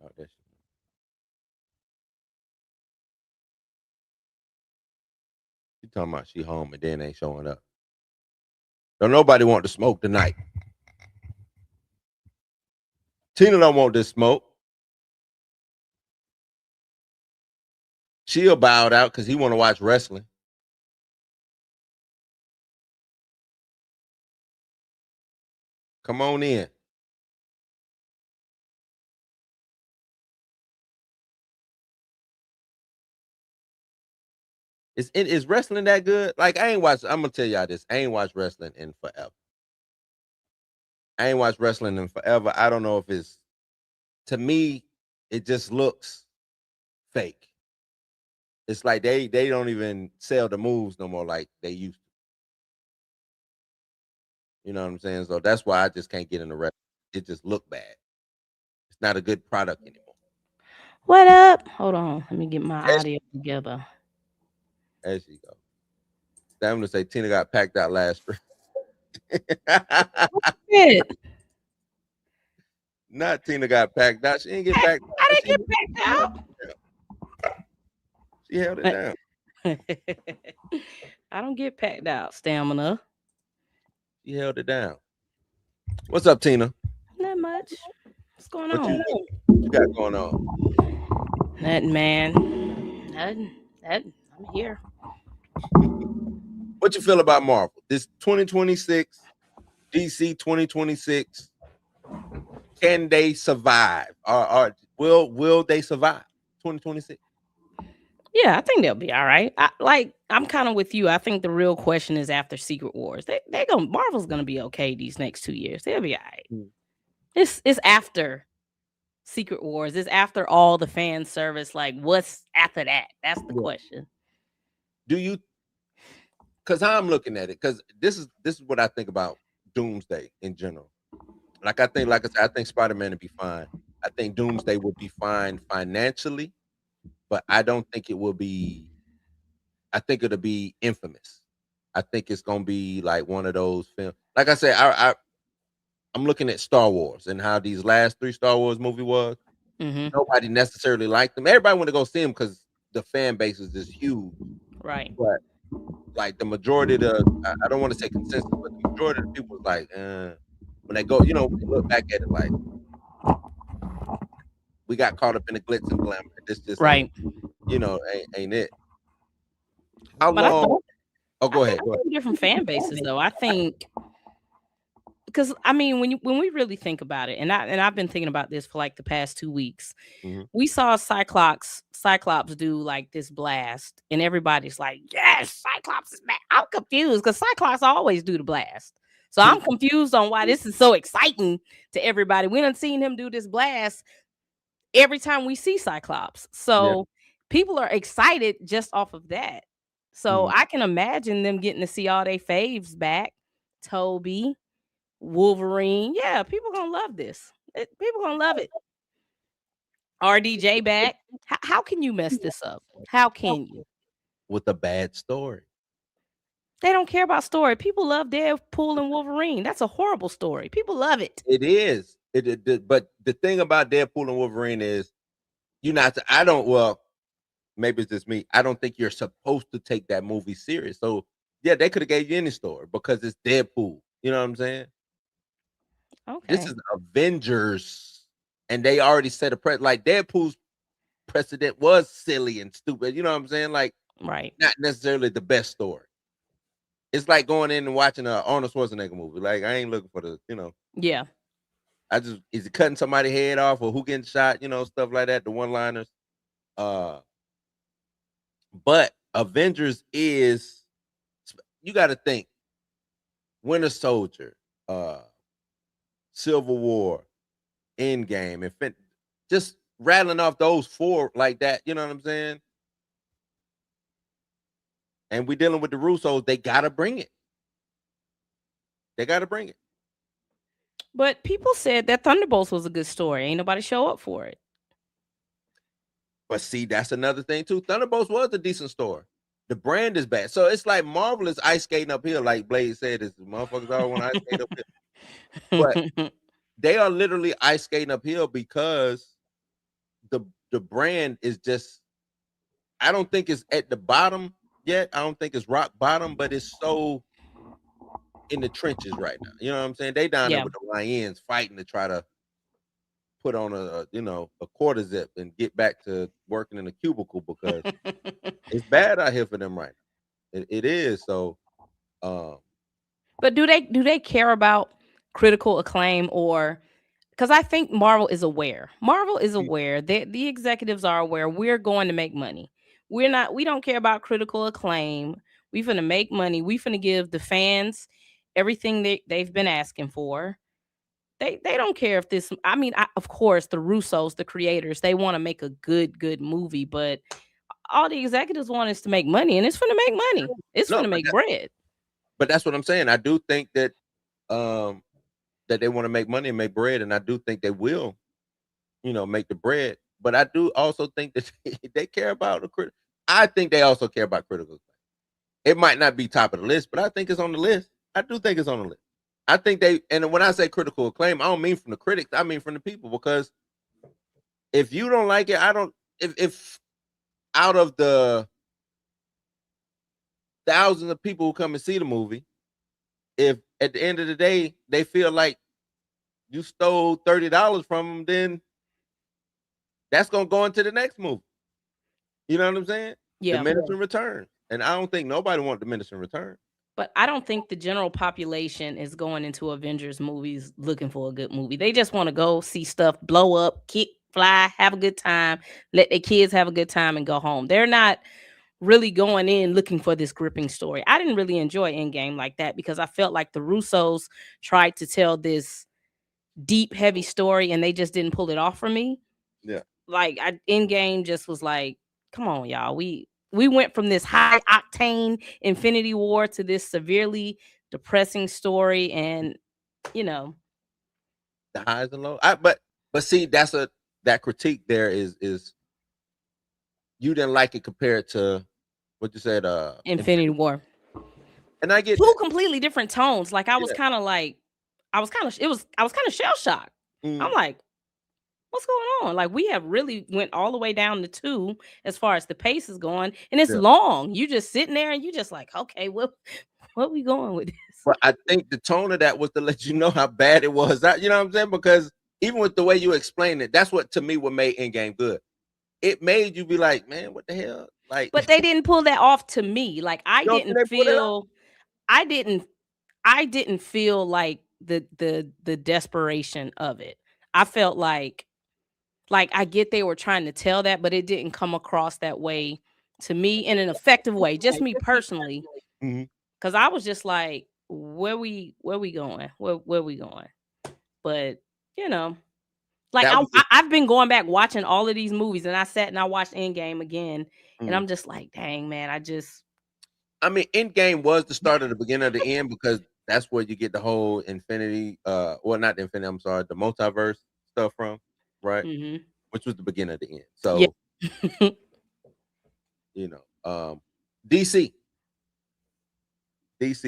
Oh, there she is. She talking about she home and then ain't showing up. Don't nobody want to smoke tonight. Tina don't want this smoke. She'll bow it out because he want to watch wrestling. Come on in. Is wrestling that good? Like I'm gonna tell y'all this. I ain't watched wrestling in forever. I don't know if it's, to me, it just looks fake. It's like they don't even sell the moves no more like they used to. You know what I'm saying? So that's why I just can't get in the wrestling. It just look bad. It's not a good product anymore. What up? Hold on. Let me get my audio together. There she go. I'm gonna say Tina got packed out last year. Shit. Not Tina got packed out. She didn't get packed out. I didn't get packed out. She held it down. I don't get packed out. Stamina. She held it down. What's up, Tina? Not much. What's going What on? you got going on? Nothing, man. Nothing. I'm here. What you feel about Marvel? This 2026, DC 2026. Can they survive? Or will they survive 2026? Yeah, I think they'll be all right. I'm kind of with you. I think the real question is after Secret Wars. Marvel's gonna be okay these next 2 years. They'll be all right. It's after Secret Wars. It's after all the fan service. Like, what's after that? That's the question. Do you? Because how I'm looking at it, because this is what I think about Doomsday in general. Like I said, I think Spider-Man will be fine. I think Doomsday will be fine financially, but I don't think it will be. I think it'll be infamous. I think it's gonna be like one of those films. Like I said, I'm looking at Star Wars and how these last 3 Star Wars movie was. Mm-hmm. Nobody necessarily liked them. Everybody want to go see them because the fan base is just huge. Right. But like the majority of the, I don't want to say consensus, but the majority of the people was like, when they go, when they look back at it, like we got caught up in the glitz and glamour. This just right. Ain't it? How long? Go ahead. Different fan bases, though. I think because I mean, when we really think about it, and I've been thinking about this for like the past 2 weeks. Mm-hmm. We saw Cyclops do like this blast, and everybody's like, "Yes, Cyclops is back." I'm confused because Cyclops always do the blast, so I'm confused on why this is so exciting to everybody. We done seen him do this blast every time we see Cyclops, so people are excited just off of that. So I can imagine them getting to see all their faves back. Toby, Wolverine. Yeah, people gonna love this. People gonna love it. RDJ back. How can you mess this up? How can you? with a bad story. They don't care about story. People love Deadpool and Wolverine. That's a horrible story. People love it. It is. But the thing about Deadpool and Wolverine is you're not. I don't. Well, maybe it's just me. I don't think you're supposed to take that movie serious. So yeah, they could have gave you any story because it's Deadpool. You know what I'm saying? This Okay. is Avengers, and they already set a like Deadpool's precedent was silly and stupid. You know what I'm saying? Like Right. not necessarily the best story. It's like going in and watching a Arnold Schwarzenegger movie. Like I ain't looking for the, Yeah. I just is it cutting somebody's head off or who getting shot, stuff like that. The one liners. Uh, but Avengers is you got to think Winter Soldier, Civil War, Endgame, and just rattling off those four like that. You know what I'm saying? And we dealing with the Russos. They gotta bring it. They gotta bring it. But people said that Thunderbolts was a good story. Ain't nobody show up for it. But see, that's another thing too. Thunderbolts was a decent story. The brand is bad. So it's like Marvel is ice skating uphill, like Blade said. This motherfuckers all want to ice skate uphill. But they are literally ice skating uphill because the brand is just I don't think it's at the bottom yet. I don't think it's rock bottom, but it's so in the trenches right now. You know what I'm saying? They down there Yeah. with the Lions fighting to try to put on a quarter zip and get back to working in a cubicle because it's bad out here for them right now. It is. So But do they care about critical acclaim or because I think Marvel is aware. Marvel is aware that the executives are aware we're going to make money. We don't care about critical acclaim. We finna make money. We finna give the fans everything they've been asking for. They don't care if this I mean, of course, the Russos, the creators, they want to make a good movie, but all the executives want is to make money and it's finna make money. It's no, finna make bread. but that's what I'm saying. I do think that that they want to make money and make bread, and I do think they will, make the bread. But I do also think that they care about the critic. I think they also care about critical acclaim. It might not be top of the list, but I think it's on the list. I do think it's on the list. I think and when I say critical acclaim, I don't mean from the critics. I mean from the people because if you don't like it, I don't. If out of the thousands of people who come and see the movie, if at the end of the day they feel like you stole $30 from them, then that's gonna go into the next movie. You know what I'm saying? Yeah. Diminishing return, and I don't think nobody wants diminishing return. But I don't think the general population is going into Avengers movies looking for a good movie. They just want to go see stuff blow up, kick, fly, have a good time, let their kids have a good time and go home. They're not really going in looking for this gripping story. I didn't really enjoy Endgame like that because I felt like the Russos tried to tell this deep, heavy story and they just didn't pull it off for me. Yeah. Like Endgame just was like, come on, y'all. We went from this high octane Infinity War to this severely depressing story, and the highs and lows. But see, that critique there is you didn't like it compared to what you said, Infinity War. And I get two that. completely different tones. Like I was Yeah. kind of like, I was kind of shell shocked. Mm. I'm like, what's going on? Like we have really went all the way down to 2 as far as the pace is going, and it's Yeah. long. You just sitting there and you just like, okay, what we going with this? But I think the tone of that was to let you know how bad it was. You know what I'm saying? Because even with the way you explained it, that's what to me what made Endgame good. It made you be like, man, what the hell? Like, But they didn't pull that off to me. Like I You don't think they pulled it off? I didn't feel like the desperation of it. I felt like I get they were trying to tell that, but it didn't come across that way to me in an effective way. Just me personally, Mhm. because I was just like, where we going? Where we going? But like That was the- I've been going back watching all of these movies, and I sat and I watched Endgame again, and Mhm. I'm just like, dang man, I mean, Endgame was the start of the beginning of the end because that's where you get the whole infinity, well, not the infinity, I'm sorry, the multiverse stuff from, right? Mhm. which was the beginning of the end. Yeah. So DC,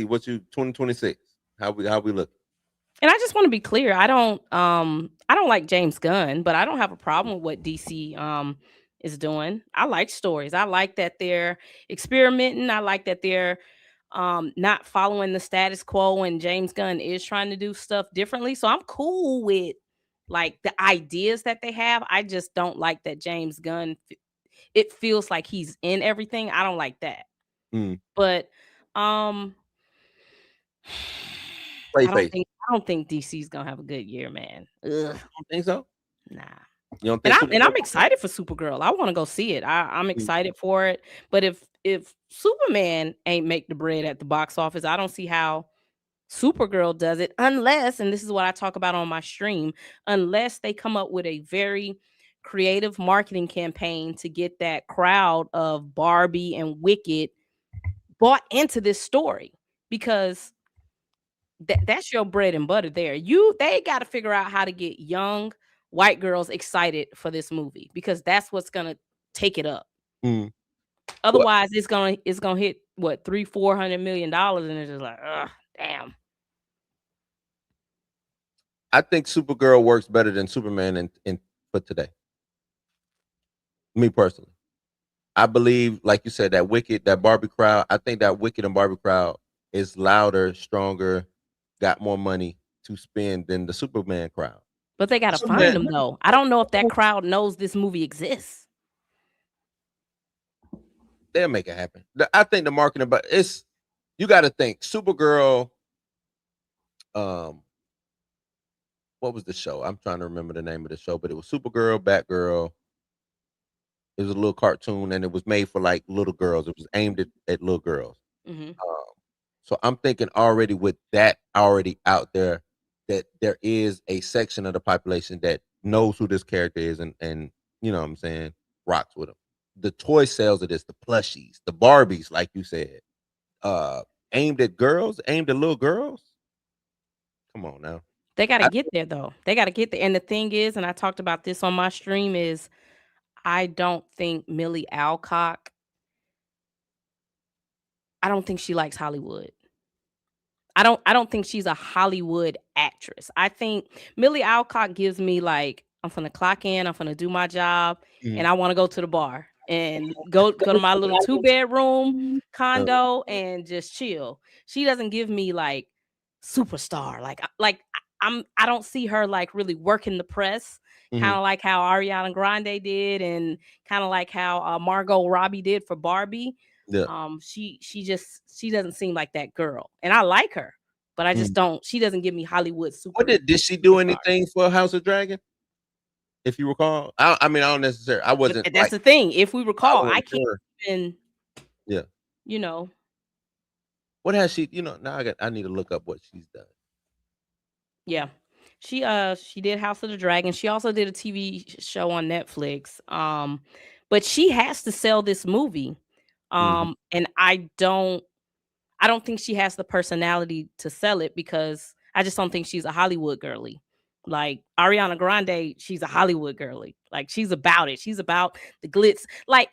what you 2026? How we look? And I just want to be clear. I don't like James Gunn, but I don't have a problem with what DC is doing. I like stories. I like that they're experimenting. I like that they're not following the status quo, and James Gunn is trying to do stuff differently. So I'm cool with like the ideas that they have. I just don't like that James Gunn it feels like he's in everything. I don't like that. But I Clayface. don't think DC's gonna have a good year, man. Ugh. You don't think so? Nah. You don't think And I'm excited for Supergirl. I want to go see it. I'm excited for it. But if Superman ain't make the bread at the box office, I don't see how Supergirl does it unless, and this is what I talk about on my stream, unless they come up with a very creative marketing campaign to get that crowd of Barbie and Wicked bought into this story, because that's your bread and butter there. They got to figure out how to get young white girls excited for this movie, because that's what's gonna take it up. Otherwise, it's gonna hit what $300-400 million, and it's just like, damn. I think Supergirl works better than Superman for today. Me personally, I believe, like you said, that Barbie crowd. I think that Wicked and Barbie crowd is louder, stronger, got more money to spend than the Superman crowd. But they got to find them, though. I don't know if that crowd knows this movie exists. They'll make it happen. I think the marketing, but you got to think Supergirl. What was the show? I'm trying to remember the name of the show, but it was Supergirl, Batgirl. It was a little cartoon, and it was made for like little girls. It was aimed at little girls. So I'm thinking already with that already out there, that there is a section of the population that knows who this character is, and you know what I'm saying, rocks with them. The toy sales of this, the plushies, the Barbies, like you said, aimed at little girls. Come on now. They got to get there, though. They got to get there. And the thing is, and I talked about this on my stream, is I don't think Millie Alcock, I don't think she likes Hollywood. I don't think she's a Hollywood actress. I think Millie Alcock gives me like, I'm finna clock in, I'm finna do my job, and I want to go to the bar and go to my little 2-bedroom condo and just chill. She doesn't give me like superstar. I don't see her like really working the press, kind of like how Ariana Grande did, and kind of like how Margot Robbie did for Barbie. Yeah. She doesn't seem like that girl, and I like her, but I just don't. She doesn't give me Hollywood super. Did she do anything for House of Dragon? If you recall, I mean, I don't necessarily. I wasn't. That's the thing. If we recall, I can't even. Yeah. You know. What has she? Now I need to look up what she's done. Yeah, she did House of the Dragon. She also did a TV show on Netflix. But she has to sell this movie. And I don't think she has the personality to sell it, because I just don't think she's a Hollywood girly. Like Ariana Grande, she's a Hollywood girly. Like she's about it. She's about the glitz. Like,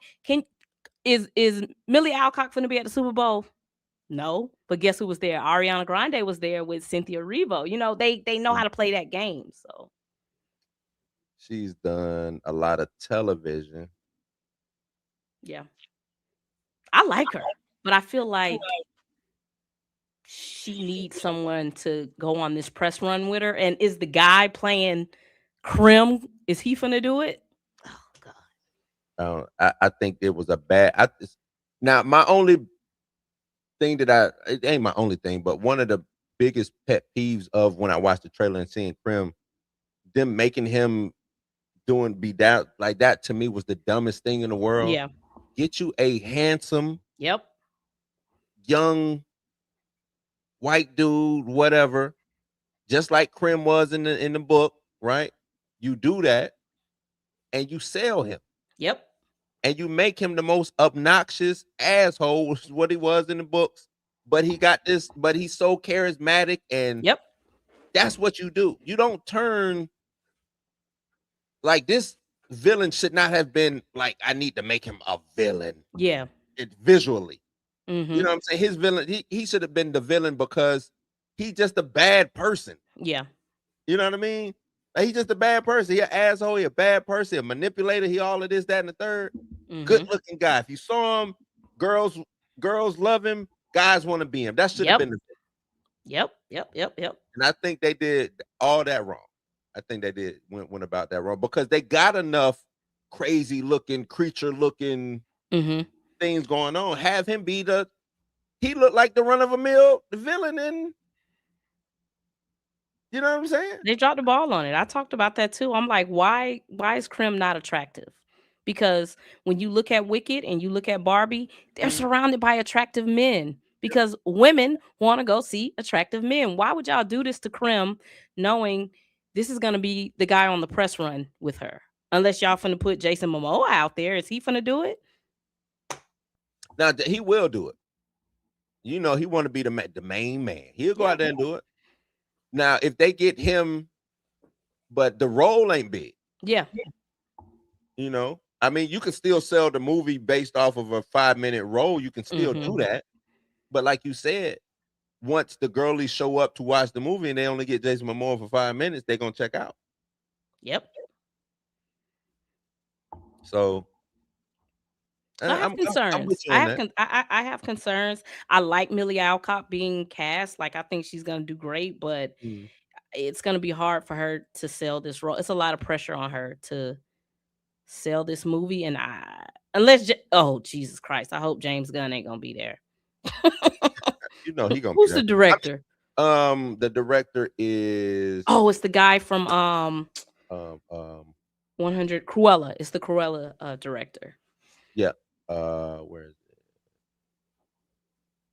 is Millie Alcock going to be at the Super Bowl? No, but guess who was there? Ariana Grande was there with Cynthia Erivo. They know how to play that game. So she's done a lot of television. Yeah. I like her, but I feel like she needs someone to go on this press run with her. And is the guy playing Krim, is he finna do it? Oh God. I think it was a bad. Now my only thing it ain't my only thing, but one of the biggest pet peeves of when I watched the trailer and seeing Krim, them making him be that like that, to me was the dumbest thing in the world. Yeah. Get you a handsome, young white dude, whatever, just like Krim was in the book, right? You do that, and you sell him. Yep. And you make him the most obnoxious asshole, which is what he was in the books. But he got this, but he's so charismatic, and that's what you do. You don't turn like this. villain should not have been like, I need to make him a villain. Yeah. It visually. You Mm-hmm. know what I'm saying? His villain, he should have been the villain because he's just a bad person. Yeah. You know what I mean? Like, he's just a bad person. He an asshole, he a bad person, a manipulator, he all of this, that, and the third. Mm-hmm. Good looking guy. If you saw him, girls love him, guys want to be him. That should have been the Yep. and I think they did all that wrong. I think they did went about that wrong because they got enough crazy looking, creature looking Mm-hmm. things going on. Have him be he looked like the run of a mill, the villain, and you know what I'm saying? They dropped the ball on it. I talked about that too. I'm like, why is Krim not attractive? Because when you look at Wicked and you look at Barbie, they're surrounded by attractive men because women want to go see attractive men. Why would y'all do this to Krim knowing this is going to be the guy on the press run with her? Unless y'all finna put Jason Momoa out there. Is he finna do it? Now he will do it. You know, he want to be the main man. He'll go out there and do it. Now, if they get him, but the role ain't big. Yeah. You know, I mean, you can still sell the movie based off of a 5-minute role. You can still do that. But like you said, once the girlies show up to watch the movie and they only get Jason Momoa for 5 minutes, they're gonna check out. Yep. So I have concerns. I have concerns. I like Millie Alcott being cast. Like, I think she's gonna do great, but it's gonna be hard for her to sell this role. It's a lot of pressure on her to sell this movie, and oh Jesus Christ, I hope James Gunn ain't gonna be there. You know he gonna. Who's the director? The director is. Oh, it's the guy from 100 Cruella. It's the Cruella director. Yeah. Where is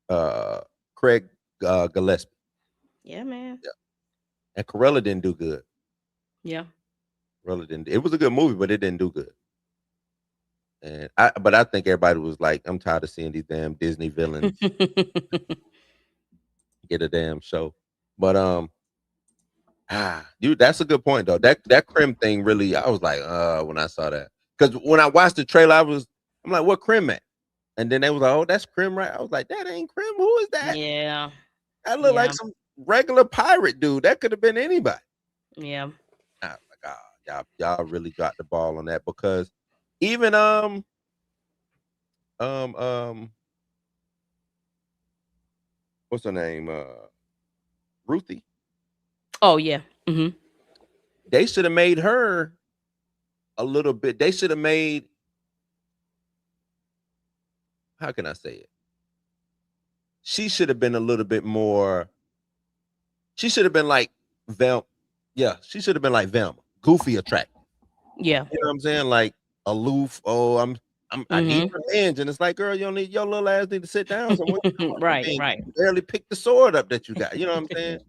it? Craig Gillespie. Yeah, man. Yeah. And Cruella didn't do good. Yeah. Cruella didn't. It was a good movie, but it didn't do good. And I think everybody was like, I'm tired of seeing these damn Disney villains get a damn show. But dude, that's a good point though. That Krim thing really, I was like, when I saw that. Because when I watched the trailer, I'm like, what Krim at? And then they was like, oh, that's Krim, right? I was like, that ain't Krim. Who is that? Yeah. That looked like some regular pirate dude. That could have been anybody. Yeah. Oh my God. Y'all really dropped the ball on that because even what's her name? Ruthie. Oh yeah. Mm-hmm. They should have made her a little bit. They should have made. How can I say it? She should have been a little bit more. She should have been like Velma. Yeah, she should have been like Velma. Goofy, attractive. Yeah. You know what I'm saying? Like aloof. Oh, I need revenge, and it's like, girl, you don't need your little ass need to sit down somewhere. Right. You barely pick the sword up that you got. You know what I'm saying?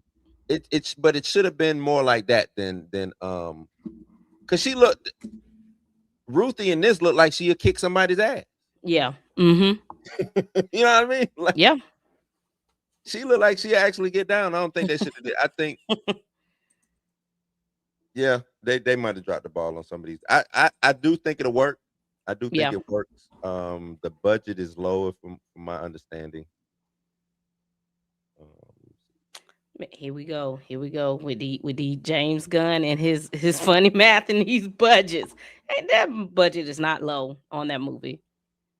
But it should have been more like that than because she looked. Ruthie in this looked like she'll kick somebody's ass. Yeah. Mm-hmm. You know what I mean? Like, yeah. She looked like she actually get down. I don't think they should have did. I think, yeah, they might have dropped the ball on some of these. I do think it'll work. I do think it works. The budget is lower from my understanding. Here we go with the James Gunn and his funny math and these budgets. And that budget is not low on that movie.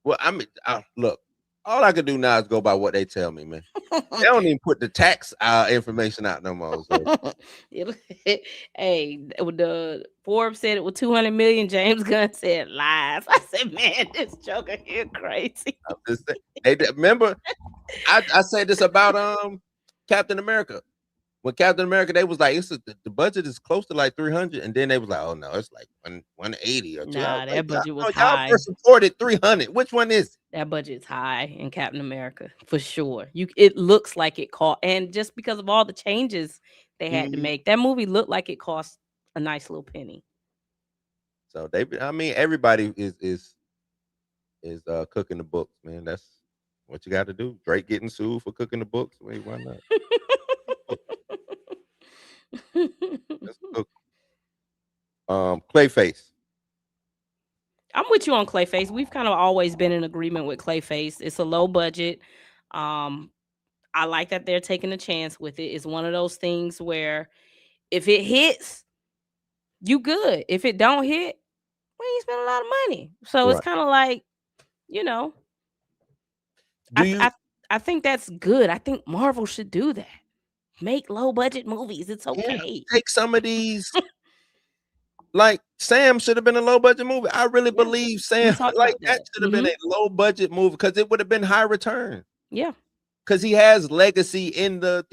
Well, I mean, look, all I can do now is go by what they tell me, man. They don't even put the tax information out no more. So. Hey, the Forbes said it was 200 million. James Gunn said lies. I said, man, this joker here crazy. Remember, I said this about Captain America. When Captain America, they was like, the budget is close to like 300, and then they was like, oh no, it's like 180 or 200. Nah, that budget was y'all high. first reported 300. Which one is it? That budget's high in Captain America for sure. It looks like it cost, and just because of all the changes they had to make, that movie looked like it cost a nice little penny. So everybody is cooking the books, man. That's what you got to do. Drake getting sued for cooking the books. Wait, why not? Let's cook. Clayface. with you on Clayface. We've kind of always been in agreement with Clayface. It's a low budget. I like that they're taking a chance with it. It's one of those things where if it hits, you good. If it don't hit, we ain't spend a lot of money. So it's Right. kind of like, you know, Do I, you I think that's good. I think Marvel should do that. Make low budget movies. It's yeah, okay. take some of these? Like Sam should have been a low budget movie. I really Yeah, believe we Sam talked like about that that. should have been a low budget movie because it would have been high return. Yeah. Because he has legacy in the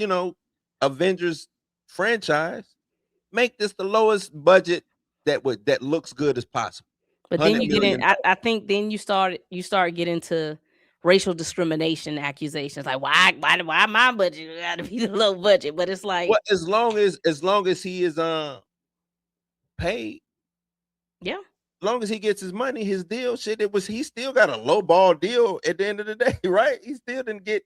Avengers franchise. Make this the lowest budget that looks good as possible. But then 100 you get in. million. I think then you start getting to racial discrimination accusations. Like why my budget got to be the low budget? But it's like Well, as long as he is paid, yeah. as long as he gets his money, his deal, he still got a low ball deal at the end of the day, right? He still didn't get.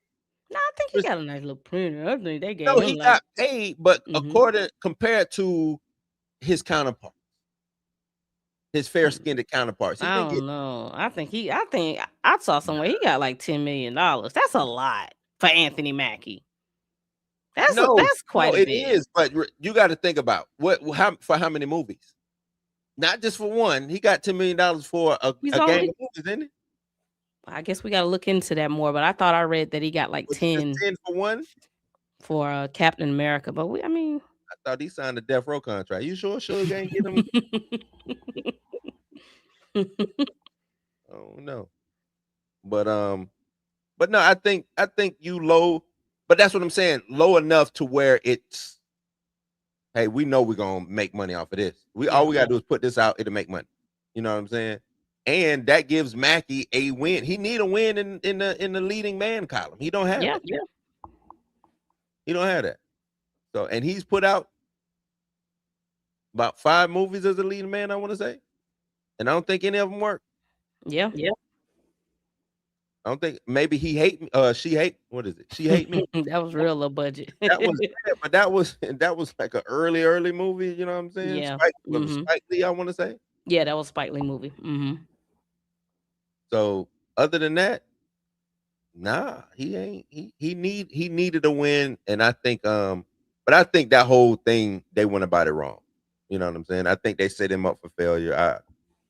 No, I think he got a nice little printer. I think they gave No, him he like got paid, but Mhm. compared to his counterpart, his fair-skinned counterparts, he I didn't get. don't know. I think I saw somewhere he got like $10 million. That's a lot for Anthony Mackie. That's No, quite a it bit. is, but you got to think about how many movies? Not just for one. He got $10 million for a He's gang only of movies, didn't he? I guess we got to look into that more, but I thought I read that he got like Was it just 10 10 for one? for Captain America, but I mean I thought he signed a death row contract. You sure Suge ain't get him? Oh no. But no, I think you low, but that's what I'm saying. Low enough to where it's, hey, we know we're gonna make money off of this. All we gotta do is put this out, it'll make money. You know what I'm saying? And that gives Mackie a win. He need a win in the leading man column. He don't have that. yeah. He don't have that. So, and he's put out about 5 movies as a leading man, I want to say. And I don't think any of them work. Yeah. I don't think, maybe she hate me. She hate me. That was real low budget. That was but that was like an early movie, you know what I'm saying? Yeah. Spike Lee, I want to say. Yeah, that was Spike Lee movie. So other than that, nah, he ain't. He needed a win, and I think but I think that whole thing they went about it wrong. You know what I'm saying? I think they set him up for failure. I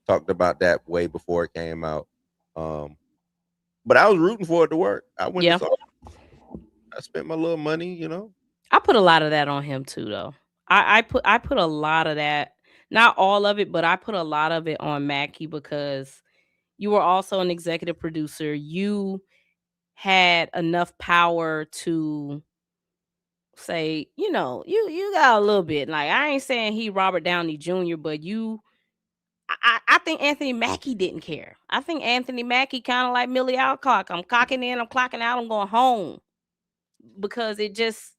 talked about that way before it came out. But I was rooting for it to work. I went and saw it. I spent my little money, you know. I put a lot of that on him too, though. I put a lot of that, not all of it, but I put a lot of it on Mackie because you were also an executive producer. You had enough power to say, you got a little bit. Like I ain't saying he Robert Downey Jr., but I think Anthony Mackie didn't care. I think Anthony Mackie kind of like Millie Alcock. I'm clocking in, I'm clocking out, I'm going home because it just.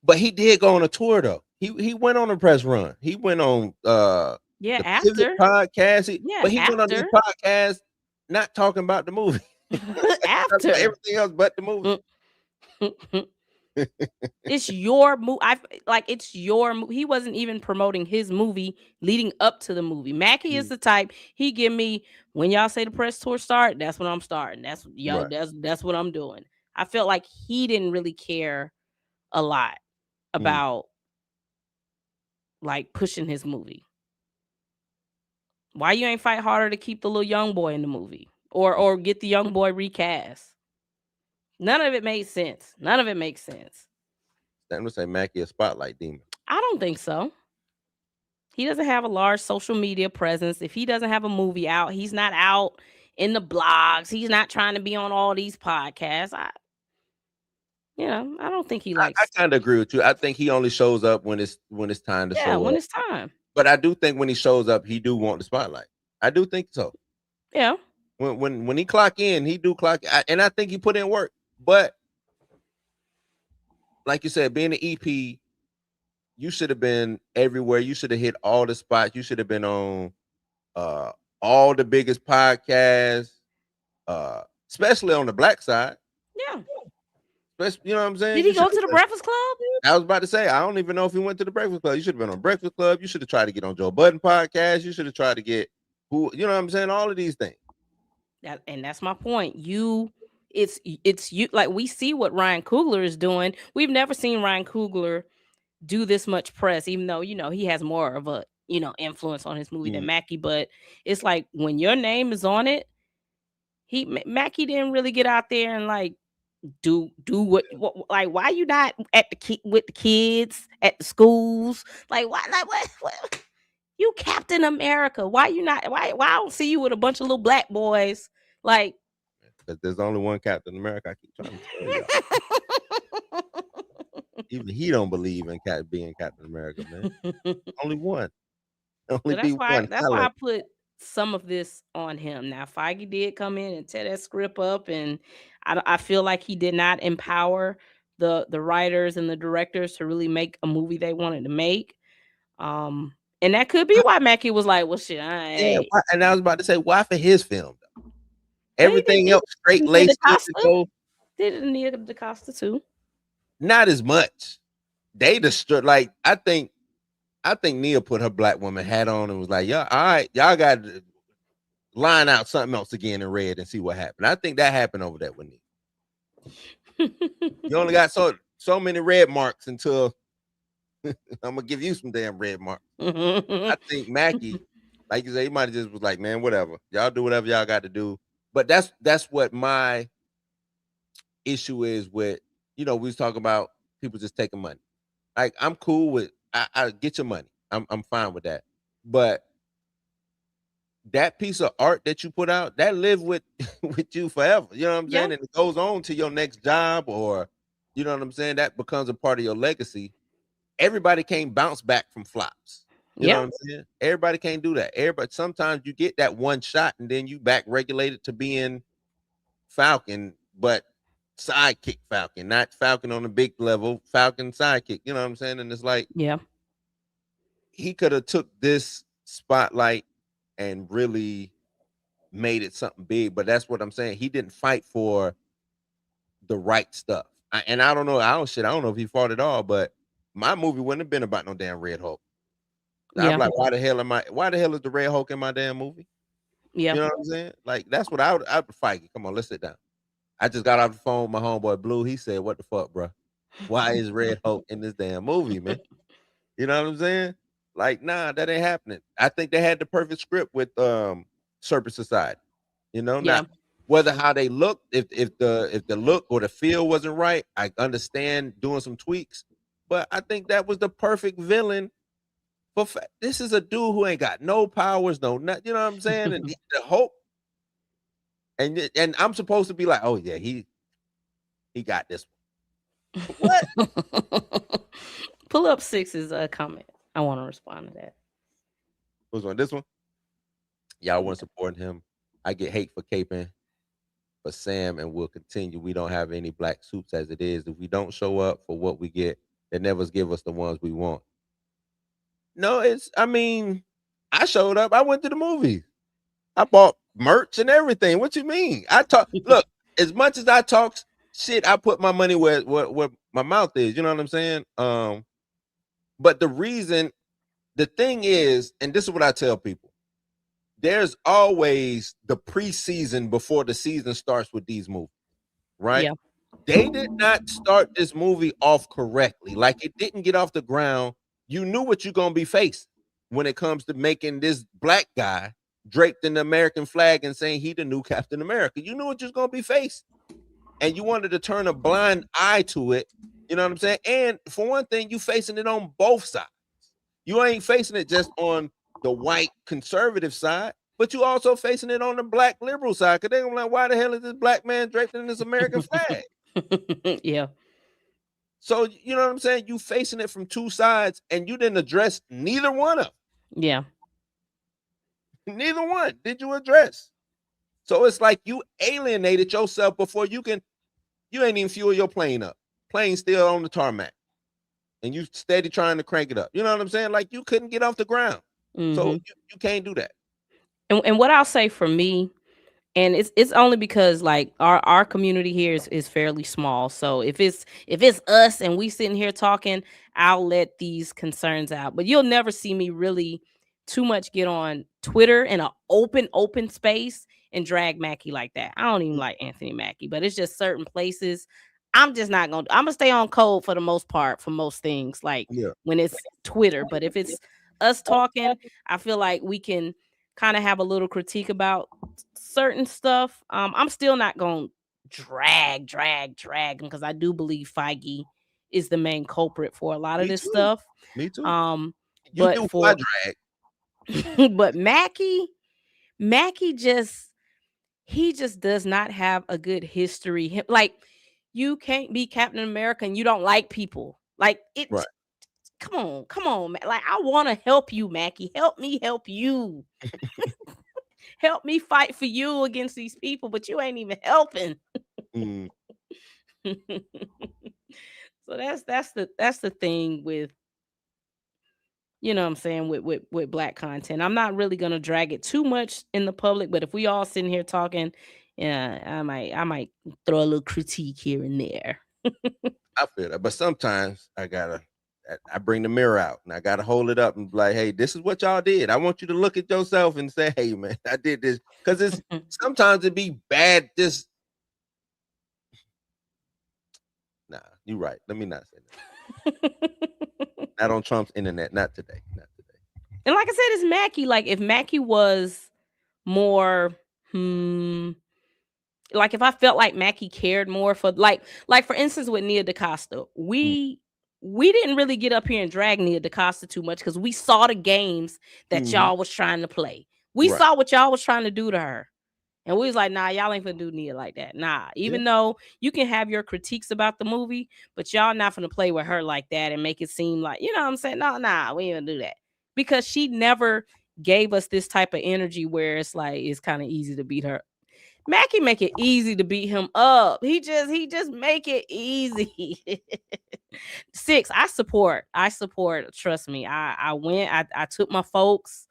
But he did go on a tour though. He went on a press run. He went on the after podcast. But he went on this after podcast not talking about the movie. after everything else but the movie. It's your movie. It's your movie. He wasn't even promoting his movie leading up to the movie. Mackie is the type, he give me, when y'all say the press tour start, that's when I'm starting. That's Right. that's what I'm doing. I felt like he didn't really care a lot about like pushing his movie. Why you ain't fight harder to keep the little young boy in the movie or get the young boy recast? None of it made sense. None of it makes sense. I'm gonna say Mackie a spotlight demon. I don't think so. He doesn't have a large social media presence. If he doesn't have a movie out, he's not out in the blogs. He's not trying to be on all these podcasts. I don't think he likes. I kind of agree with you. I think he only shows up when it's time to show up. Yeah, when it's time. But I do think when he shows up, he do want the spotlight. I do think so. Yeah. When he clock in, he do clock, and I think he put in work. But like you said, being an EP, you should have been everywhere. You should have hit all the spots. You should have been on all the biggest podcasts, especially on the black side. Yeah. You know what I'm saying? Did he go to the Breakfast Club? I was about to say, I don't even know if he went to the Breakfast Club. You should have been on Breakfast Club. You should have tried to get on Joe Budden podcast. You should have tried to get Who, you know what I'm saying? All of these things. And that's my point. It's you, like, we see what Ryan Coogler is doing. We've never seen Ryan Coogler do this much press, even though, he has more of a, influence on his movie than Mm. Mackie. But it's like, when your name is on it, Mackie didn't really get out there and like do what like, why you not at with the kids at the schools? Like, why, like, what you Captain America? Why you not, why I don't see you with a bunch of little black boys? Like, Because there's only one Captain America. I keep trying to tell y'all. Even he don't believe in being Captain America, man. Only one. So Only be one. that's why Helen. I put some of this on him. Now, Feige did come in and tear that script up, and I feel like he did not empower the writers and the directors to really make a movie they wanted to make. And that could be why Mackie was like, "Well, shit, Yeah, and I was about to say, why for his film? Well, he Everything did else straight Nia laced. DaCosta. Did Nia DaCosta too? Not as much. They destroyed. Like, I think Nia put her black woman hat on and was like, "Yeah, all right, y'all got to line out something else again in red and see what happened." I think that happened over there with Nia. You only got so many red marks until I'm gonna give you some damn red marks. I think Mackie, like you say, he might have just was like, "Man, whatever, y'all do whatever y'all got to do." But that's what my issue is with, we was talking about people just taking money. Like, I'm cool with, I get your money. I'm fine with that. But that piece of art that you put out, that live with with you forever. You know what I'm Yeah. saying? And it goes on to your next job, or you know what I'm saying? That becomes a part of your legacy. Everybody can't bounce back from flops. You know Yeah. what I'm saying? Everybody can't do that. Everybody, sometimes you get that one shot and then you back regulated to being Falcon, but sidekick Falcon, not Falcon on the big level, Falcon sidekick. You know what I'm saying? And it's like, Yeah. he could have took this spotlight and really made it something big. But that's what I'm saying. He didn't fight for the right stuff. And I don't know. I don't know if he fought at all. But my movie wouldn't have been about no damn Red Hulk. I'm Yeah. like, why the hell is the Red Hulk in my damn movie? Yeah. You know what I'm saying? Like, that's what I would fight. Come on, let's sit down. I just got off the phone with my homeboy Blue. He said, "What the fuck, bro? Why is Red Hulk in this damn movie, man?" You know what I'm saying? Like, nah, that ain't happening. I think they had the perfect script with Serpent Society. Yeah. Not whether how they look, if the look or the feel wasn't right, I understand doing some tweaks. But I think that was the perfect villain. But this is a dude who ain't got no powers, no nothing. You know what I'm saying? And the hope, and I'm supposed to be like, oh yeah, he got this one. What? Pull up Six's comment. I want to respond to that. Who's on this one? Y'all weren't supporting him. I get hate for caping for Sam, and we'll continue. We don't have any black suits as it is. If we don't show up for what we get, they never give us the ones we want. No, I showed up. I went to the movies. I bought merch and everything. What you mean? Look, as much as I talk shit, I put my money where my mouth is. You know what I'm saying? But the thing is, and this is what I tell people, there's always the preseason before the season starts with these movies, right? Yeah. They did not start this movie off correctly. Like, it didn't get off the ground. You knew what you're gonna be facing when it comes to making this black guy draped in the American flag and saying he the new Captain America. You knew what you was gonna be facing, and you wanted to turn a blind eye to it. You know what I'm saying? And for one thing, you facing it on both sides. You ain't facing it just on the white conservative side, but you also facing it on the black liberal side. Because they're like, why the hell is this black man draped in this American flag? Yeah. So, you know what I'm saying? You facing it from two sides, and you didn't address neither one of them. Yeah. Neither one did you address. So it's like you alienated yourself before you ain't even fuel your plane up. Plane still on the tarmac. And you steady trying to crank it up. You know what I'm saying? Like, you couldn't get off the ground. So you can't do that. And what I'll say for me, and it's only because like our community here is fairly small. So if it's us and we sitting here talking, I'll let these concerns out. But you'll never see me really too much get on Twitter in an open space and drag Mackie like that. I don't even like Anthony Mackie, but it's just certain places. I'm just not gonna. I'm gonna stay on code for the most part for most things, like Yeah. when it's Twitter. But if it's us talking, I feel like we can kind of have a little critique about certain stuff. I'm still not gonna drag him because I do believe Feige is the main culprit for a lot of Me this too. stuff. Me too. You But do for drag. but Mackie just he just does not have a good history. Like you can't be Captain America and you don't like people. Like it. Right. Come on, like I want to help you, Mackie. Help me help you. Help me fight for you against these people, but you ain't even helping. Mm. So that's the thing with, you know what I'm saying, with black content. I'm not really gonna drag it too much in the public, but if we all sitting here talking, yeah, I might throw a little critique here and there. I feel that, but sometimes I bring the mirror out and I gotta hold it up and be like, hey, this is what y'all did. I want you to look at yourself and say, hey, man, I did this because it's sometimes it be bad. Just nah, you're right. Let me not say that. Not on Trump's internet. Not today. Not today. And like I said, it's Mackie. Like if Mackie was more, like if I felt like Mackie cared more for like for instance with Nia DaCosta, we didn't really get up here and drag Nia DaCosta too much because we saw the games that y'all was trying to play. We Right. saw what y'all was trying to do to her. And we was like, nah, y'all ain't gonna do Nia like that. Nah, even though you can have your critiques about the movie, but y'all not gonna play with her like that and make it seem like, you know what I'm saying? No, nah, we ain't gonna do that. Because she never gave us this type of energy where it's like it's kind of easy to beat her. Mackie make it easy to beat him up. He just make it easy. 6, I support. Trust me. I went, I took my folks.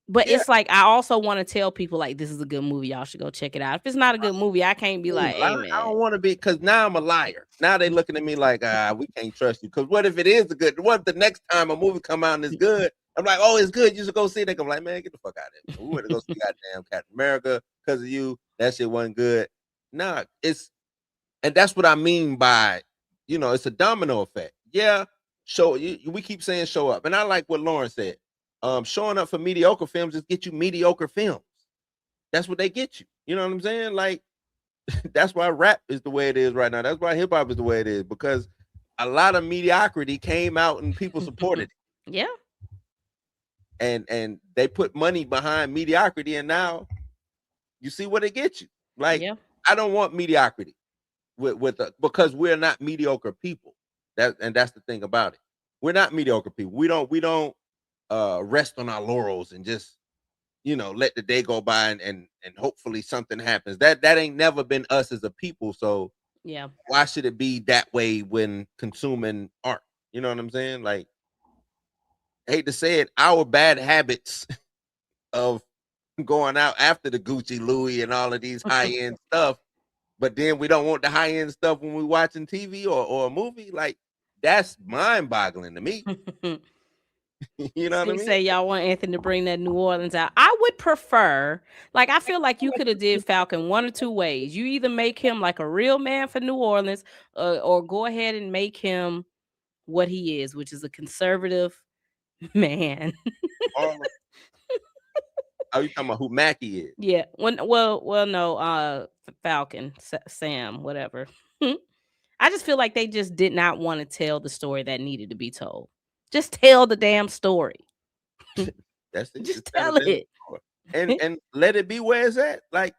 But it's like I also want to tell people like this is a good movie. Y'all should go check it out. If it's not a good movie, I can't be like, hey man. I don't want to be because now I'm a liar. Now they looking at me like, we can't trust you. Because what if it is a good? What if the next time a movie come out and it's good? I'm like, oh, it's good. You should go see it. They come like, man, get the fuck out of here. We went to go see goddamn Captain America because of you. That shit wasn't good. Nah, and that's what I mean by, it's a domino effect. Yeah, we keep saying show up, and I like what Lauren said. Showing up for mediocre films just get you mediocre films. That's what they get you. You know what I'm saying? Like, that's why rap is the way it is right now. That's why hip hop is the way it is, because a lot of mediocrity came out and people supported it. Yeah. And they put money behind mediocrity, and now you see what it gets you. Like, I don't want mediocrity because we're not mediocre people. That's the thing about it. We're not mediocre people. We don't rest on our laurels and just let the day go by and hopefully something happens. That ain't never been us as a people. So yeah, why should it be that way when consuming art? You know what I'm saying? Like, I hate to say it, our bad habits of going out after the Gucci, Louis, and all of these high-end stuff, but then we don't want the high-end stuff when we're watching TV or a movie. Like, that's mind-boggling to me. You know what I mean? Say y'all want Anthony to bring that New Orleans out. I would prefer, like, I feel like you could have did Falcon one or two ways. You either make him like a real man for New Orleans, or go ahead and make him what he is, which is a conservative man. Are you talking about who Mackie is? Yeah. Well, no. Falcon, Sam, whatever. I just feel like they just did not want to tell the story that needed to be told. Just tell the damn story. That's it. Just tell it. And let it be where it's at. Like,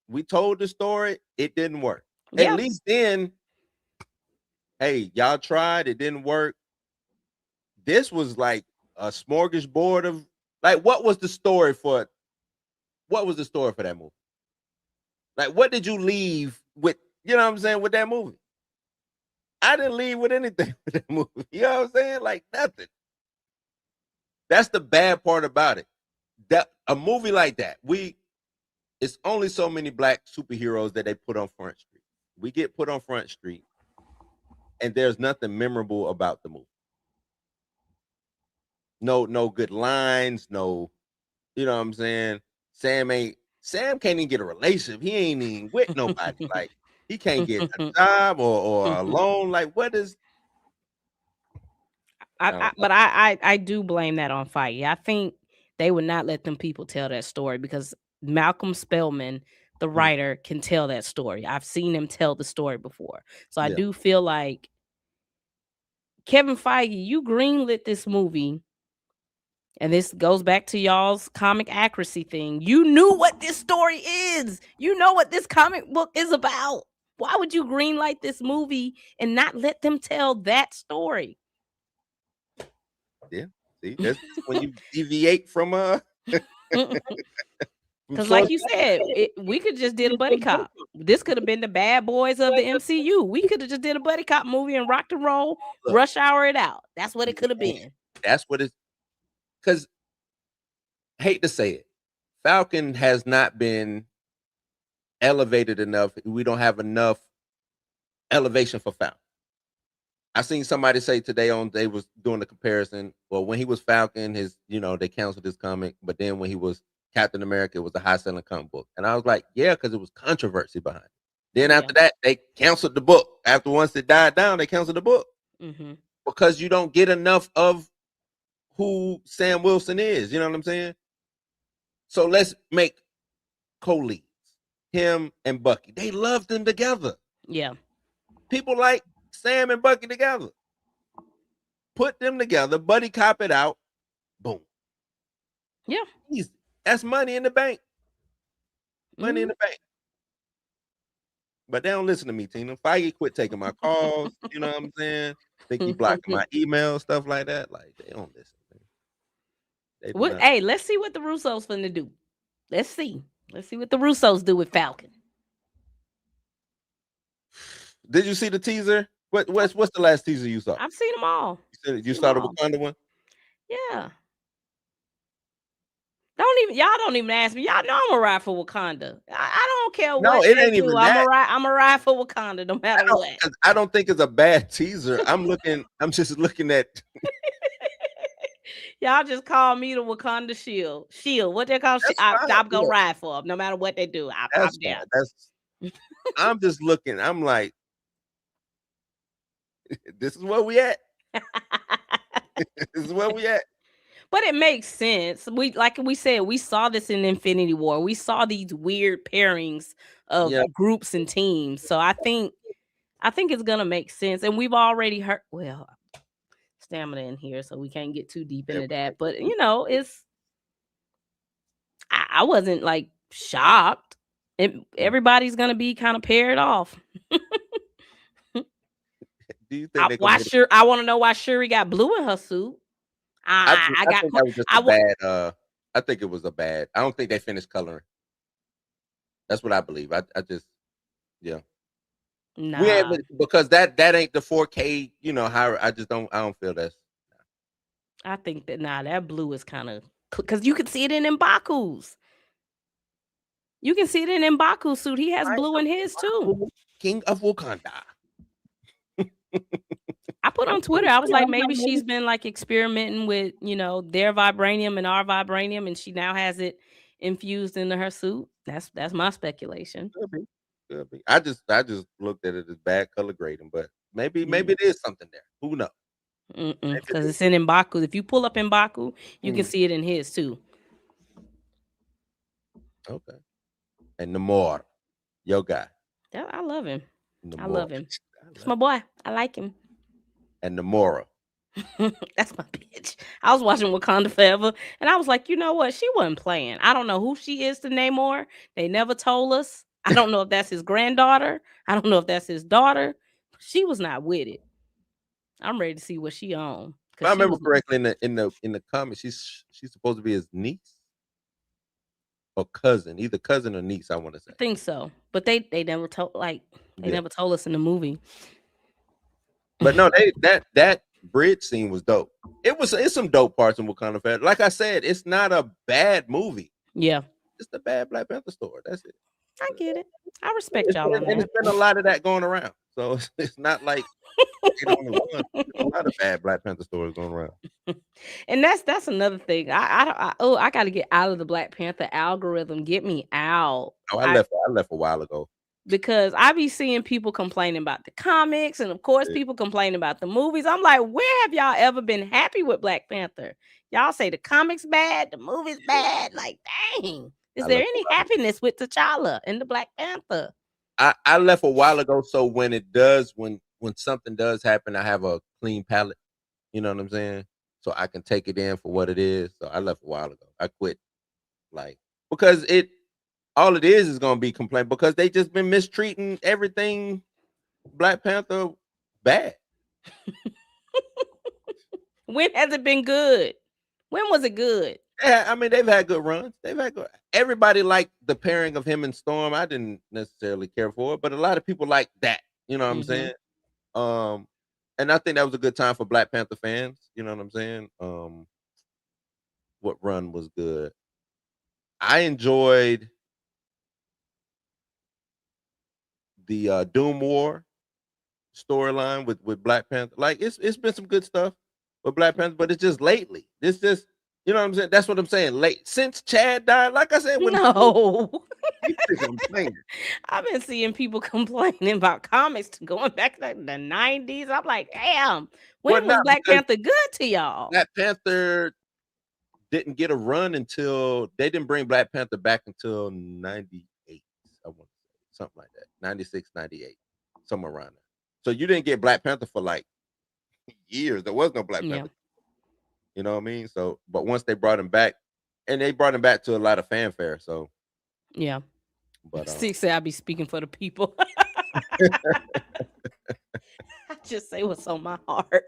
we told the story, it didn't work. Yeah. At least then, hey, y'all tried, it didn't work. This was like a smorgasbord of, like, what was the story for that movie? Like, what did you leave with, you know what I'm saying, with that movie? I didn't leave with anything with that movie. You know what I'm saying? Like, nothing. That's the bad part about it. That a movie like that, it's only so many black superheroes that they put on Front Street. We get put on Front Street, and there's nothing memorable about the movie. no good lines, no, you know what I'm saying? Sam can't even get a relationship. He ain't even with nobody. Like he can't get a job or a loan. Like what is I do blame that on Feige. I think they would not let them people tell that story because Malcolm Spellman, the writer, can tell that story. I've seen him tell the story before. So I do feel like Kevin Feige, you greenlit this movie. And this goes back to y'all's comic accuracy thing. You knew what this story is. You know what this comic book is about. Why would you greenlight this movie and not let them tell that story? Yeah. See, that's when you deviate from because like you said, we could just did a buddy cop. This could have been the bad boys of the MCU. We could have just did a buddy cop movie and rocked and roll, rush hour it out. That's what it could have been. That's what it's because hate to say it, Falcon has not been elevated enough. We don't have enough elevation for Falcon. I seen somebody say today they was doing the comparison. Well, when he was Falcon, they canceled his comic, but then when he was Captain America, it was a high-selling comic book. And I was like, yeah, because it was controversy behind it. Then after that, they canceled the book. After once it died down, they canceled the book. Because you don't get enough of who Sam Wilson is. You know what I'm saying? So let's make co-leads. Him and Bucky. They love them together. Yeah. People like Sam and Bucky together. Put them together, buddy cop it out. Boom. Yeah. Easy. That's money in the bank. Money in the bank. But they don't listen to me, Tina. Feige quit taking my calls. You know what I'm saying? Think he blocking my emails, stuff like that. Like, they don't listen. Hey, let's see what the Russos finna do. Let's see. Let's see what the Russos do with Falcon. Did you see the teaser? What's the last teaser you saw? I've seen them all. You saw the Wakanda one? Yeah. Y'all don't even ask me. Y'all know I'm a ride for Wakanda. I don't care what it ain't even that. I'm a ride for Wakanda no matter what. I don't think it's a bad teaser. I'm just looking at y'all just call me the Wakanda Shield. What they call I'm gonna ride for them no matter what they do. I'm down. I'm just looking. I'm like, this is where we at. This is where we at. But it makes sense. Like we said, we saw this in Infinity War. We saw these weird pairings of groups and teams. So I think it's gonna make sense. And we've already heard stamina in here, so we can't get too deep into that. But I wasn't like shocked. Everybody's gonna be kind of paired off. Do you think I want to know why Shuri got blue in her suit. I think that was just a bad. I think it was a bad. I don't think they finished coloring. That's what I believe. I just, nah. Because that ain't the 4K. How I don't feel that. I think that blue is kind of because you can see it in M'Baku's. You can see it in M'Baku's suit. He has blue in his too. King of Wakanda. I put on Twitter, I was like, maybe she's been like experimenting with, their vibranium and our vibranium, and she now has it infused into her suit. That's my speculation. Could be. I just looked at it as bad color grading, but maybe it is something there. Who knows? Because it's in M'Baku. If you pull up M'Baku, you can see it in his too. Okay. And Namor, your guy. Yeah, I love him. I love him. It's my boy. I like him. And Namora. That's my bitch. I was watching Wakanda Forever, and I was like, you know what? She wasn't playing. I don't know who she is to Namor. They never told us. I don't know if that's his granddaughter. I don't know if that's his daughter. She was not with it. I'm ready to see what she on. If I remember correctly, in the comics, she's supposed to be his niece or cousin, either cousin or niece. I want to say. I think so, but they never told never told us in the movie. But no, that bridge scene was dope. It's some dope parts in Wakanda Forever. Like I said, it's not a bad movie. Yeah, it's the bad Black Panther story. That's it. I get it. I respect y'all on And that. it's been a lot of that going around. So it's not like they the only one. There's a lot of bad Black Panther stories going around. And that's another thing. I got to get out of the Black Panther algorithm. Get me out. Oh, I left a while ago. Because I be seeing people complaining about the comics, and of course, Yeah. people complaining about the movies. I'm like, where have y'all ever been happy with Black Panther? Y'all say the comics bad, the movies bad. Like, dang, is I there left any happiness with T'Challa and the Black Panther? I left a while ago, so when it does, when something does happen, I have a clean palette. You know what I'm saying? So I can take it in for what it is. So I left a while ago. I quit, like, because all it is gonna be complaint because they just been mistreating everything Black Panther bad. When has it been good? When was it good? Yeah, I mean they've had good runs. They've had good. Everybody liked the pairing of him and Storm. I didn't necessarily care for it, but a lot of people like that. You know what I'm saying? And I think that was a good time for Black Panther fans. You know what I'm saying? What run was good? I enjoyed the Doom War storyline with Black Panther. Like it's been some good stuff with Black Panther, but it's just lately. It's just you know what I'm saying. That's what I'm saying. Late since Chad died. Like I said, when No. complaining. I've been seeing people complaining about comics going back to the 90s. I'm like, damn, when was Black Panther good to y'all? Black Panther didn't get a run until they didn't bring Black Panther back until 98. I want to say something like that. 96, 98, somewhere around there. So you didn't get Black Panther for like years. There was no Black Panther. You know what I mean? So, but once they brought him back, and they brought him back to a lot of fanfare. So, yeah. But Steve said I be speaking for the people. I just say what's on my heart.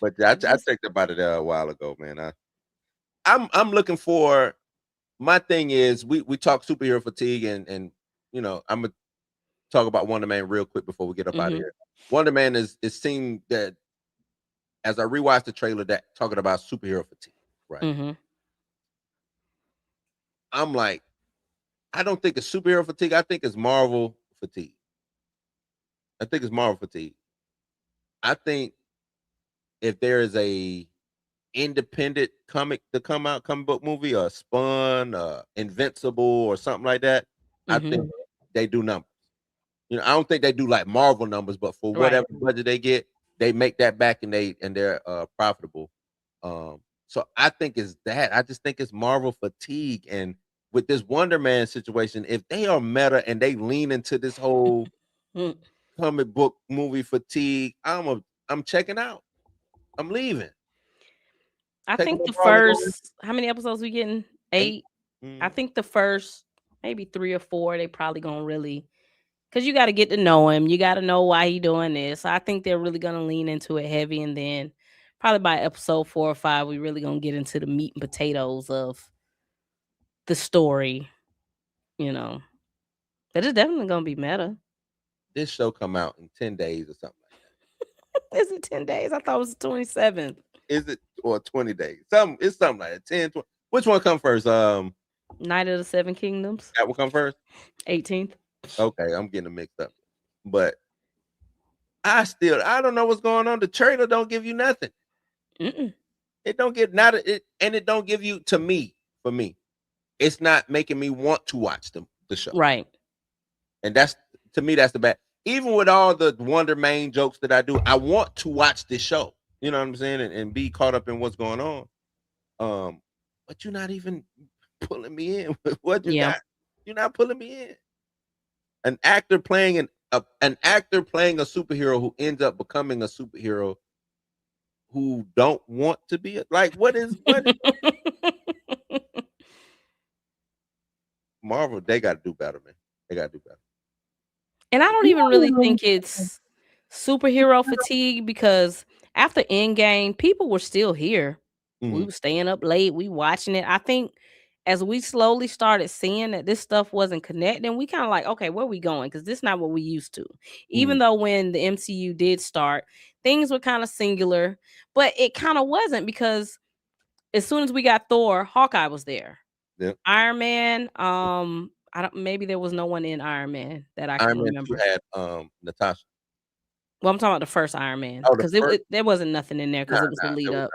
But yeah, I checked about it a while ago, man. I'm looking for. My thing is we talk superhero fatigue and you know I'm gonna talk about Wonder Man real quick before we get up out of here. Wonder Man is seemed that as I rewatched the trailer that talking about superhero fatigue, right? I'm like, I don't think it's superhero fatigue. I think it's Marvel fatigue. I think it's Marvel fatigue. I think if there is a independent comic to come out, comic book movie, or Spun, Invincible, or something like that, I think they do numbers. You know, I don't think they do like Marvel numbers, but for whatever budget they get, they make that back and they're profitable. So I think it's that. I just think it's Marvel fatigue. And with this Wonder Man situation, if they are meta and they lean into this whole comic book movie fatigue, I'm checking out. I'm leaving. I think the first, how many episodes we getting? 8. I think the first maybe 3 or 4, they probably gonna really, because you got to get to know him. You got to know why he doing this. I think they're really gonna lean into it heavy, and then probably by episode 4 or 5, we really gonna get into the meat and potatoes of the story. You know, but it's definitely gonna be meta. This show come out in 10 days or something like that. Is it 10 days? I thought it was 27th. Is it or 20 days? It's something like that. 10, 20. Which one come first? Night of the Seven Kingdoms. That will come first. 18th. Okay, I'm getting them mixed up. But I don't know what's going on. The trailer don't give you nothing. It don't get and it don't give you for me. It's not making me want to watch the show. Right. And that's to me, that's the bad. Even with all the Wonder Man jokes that I do, I want to watch this show. You know what I'm saying? And be caught up in what's going on. But you're not even pulling me in with what you got. You're not pulling me in. An actor playing a superhero who ends up becoming a superhero who don't want to be like what Marvel, they got to do better, man. They got to do better. And I don't even really think it's superhero fatigue because after Endgame, people were still here. We were staying up late. We watching it. I think as we slowly started seeing that this stuff wasn't connecting, we kind of like, okay, where are we going? Because this is not what we used to. Even though when the MCU did start, things were kind of singular, but it kind of wasn't because as soon as we got Thor, Hawkeye was there. Yeah. Iron Man. I don't. Maybe there was no one in Iron Man that I can Iron Man 2 remember. had Natasha. Well, I'm talking about the first Iron Man Oh, the because first. there wasn't nothing in there Nah, because it was the nah, lead there was up.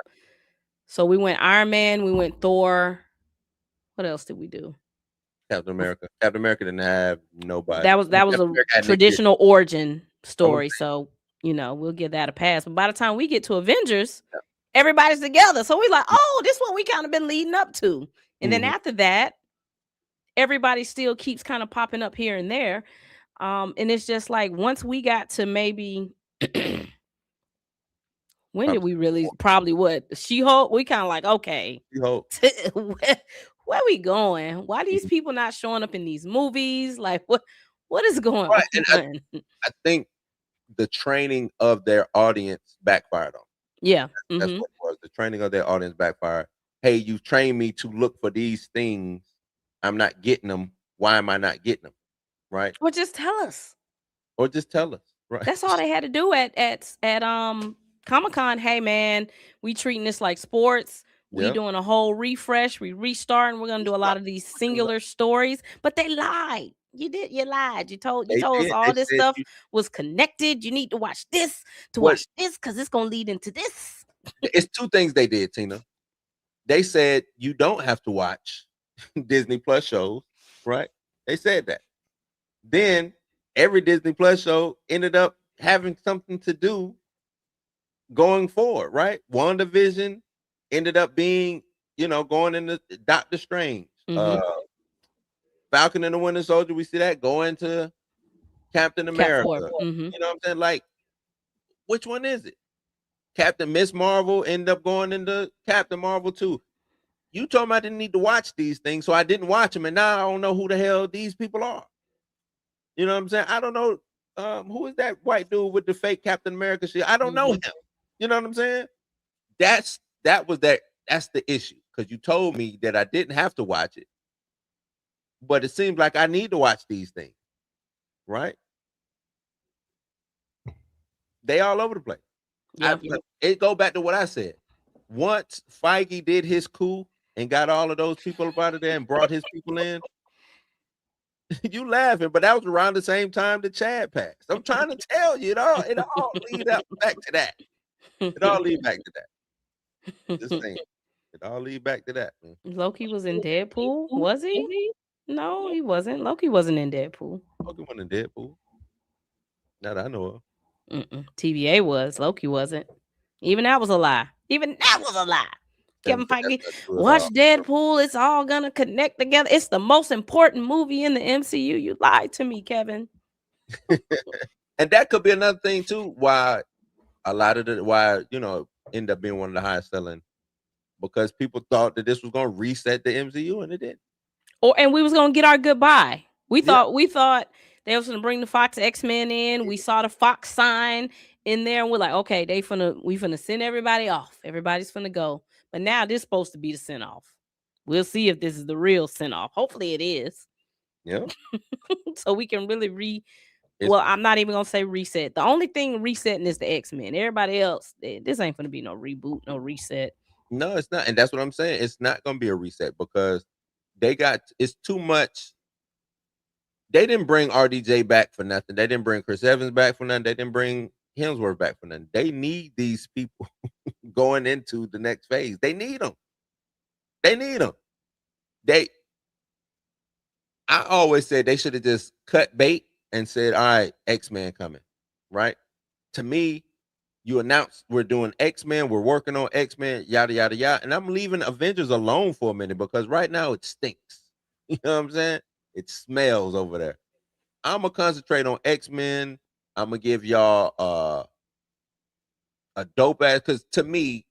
So we went Iron Man. We went Thor. What else did we do? Captain America. Captain America didn't have nobody. That was Captain a America had Nick Fury. traditional origin I'm gonna story. say So we'll give that a pass. But by the time we get to Avengers, that. everybody's together. So we're like, oh, this is what we kind of been leading up to. And then Mhm. after that, everybody still keeps kind of popping up here and there. And it's just like once we got to maybe when did Probably we really probably what She-Hulk? We kind of like, okay, She-Hulk. where we going? Why these Mhm. people not showing up in these movies? Like what is going Right, and on? I think the training of their audience backfired on 'em. Yeah. That's Hmm. what it was. The training of their audience backfired. Hey, you trained me to look for these things. I'm not getting them. Why am I not getting them? Right? Or just tell us. Or just tell us. Right? That's all they had to do at Comic-Con. Hey man, we treating this like sports. We Yeah. doing a whole refresh. We restarting. We're gonna do a lot of these singular stories. But they lied. You lied. You They told us did. They all this said stuff you was connected. You need to watch this what because it's gonna lead into this. it's two things they did, Tina. They said you don't have to watch Disney Plus shows, right? They said that. Then every Disney Plus show ended up having something to do going forward, right? WandaVision ended up being, going into Doctor Strange. Mm-hmm. Falcon and the Winter Soldier, we see that going to Captain Cap 4. America. Mm-hmm. You know what I'm saying? Like, which one is it? Captain Miss Marvel ended up going into Captain Marvel too. You told me I didn't need to watch these things, so I didn't watch them, and now I don't know who the hell these people are. You know what I'm saying? I don't know who is that white dude with the fake Captain America shit. I don't know him. You know what I'm saying? That's the issue because you told me that I didn't have to watch it, but it seems like I need to watch these things, right? They all over the place. Yep. It go back to what I said. Once Feige did his coup and got all of those people up out of there and brought his people in, you laughing, but that was around the same time that Chad passed. I'm trying to tell you, it all lead up back to that. It all lead back to that. Just saying. It all lead back to that, man. Loki was in Deadpool, was he? No, he wasn't. Loki wasn't in Deadpool. Loki wasn't in Deadpool. Not that I know of. TVA was. Loki wasn't. Even that was a lie. Even that was a lie. Kevin That's Feige, not true at watch all. Deadpool. It's all gonna connect together. It's the most important movie in the MCU. You lied to me, Kevin. And that could be another thing too. Why end up being one of the highest selling because people thought that this was going to reset the MCU and it didn't. And we was gonna get our goodbye. We Yeah. thought they was gonna bring the Fox X-Men in. We saw the Fox sign in there, and we're like, okay, we finna send everybody off. Everybody's finna go. But now this supposed to be the send off. We'll see if this is the real send off. Hopefully it is. Yeah. So we can really It's- well, I'm not even gonna say reset. The only thing resetting is the X-Men. Everybody else, this ain't gonna be no reboot, no reset. No, it's not. And that's what I'm saying. It's not going to be a reset because it's too much. They didn't bring RDJ back for nothing. They didn't bring Chris Evans back for nothing. They didn't bring Hemsworth back for nothing. They need these people going into the next phase. They need them. I always said they should have just cut bait and said, all right, X-Men coming, right? To me, you announced we're doing X-Men, we're working on X-Men, yada, yada, yada. And I'm leaving Avengers alone for a minute because right now it stinks. You know what I'm saying? It smells over there. I'm going to concentrate on X-Men. I'm going to give y'all a dope ass, because to me,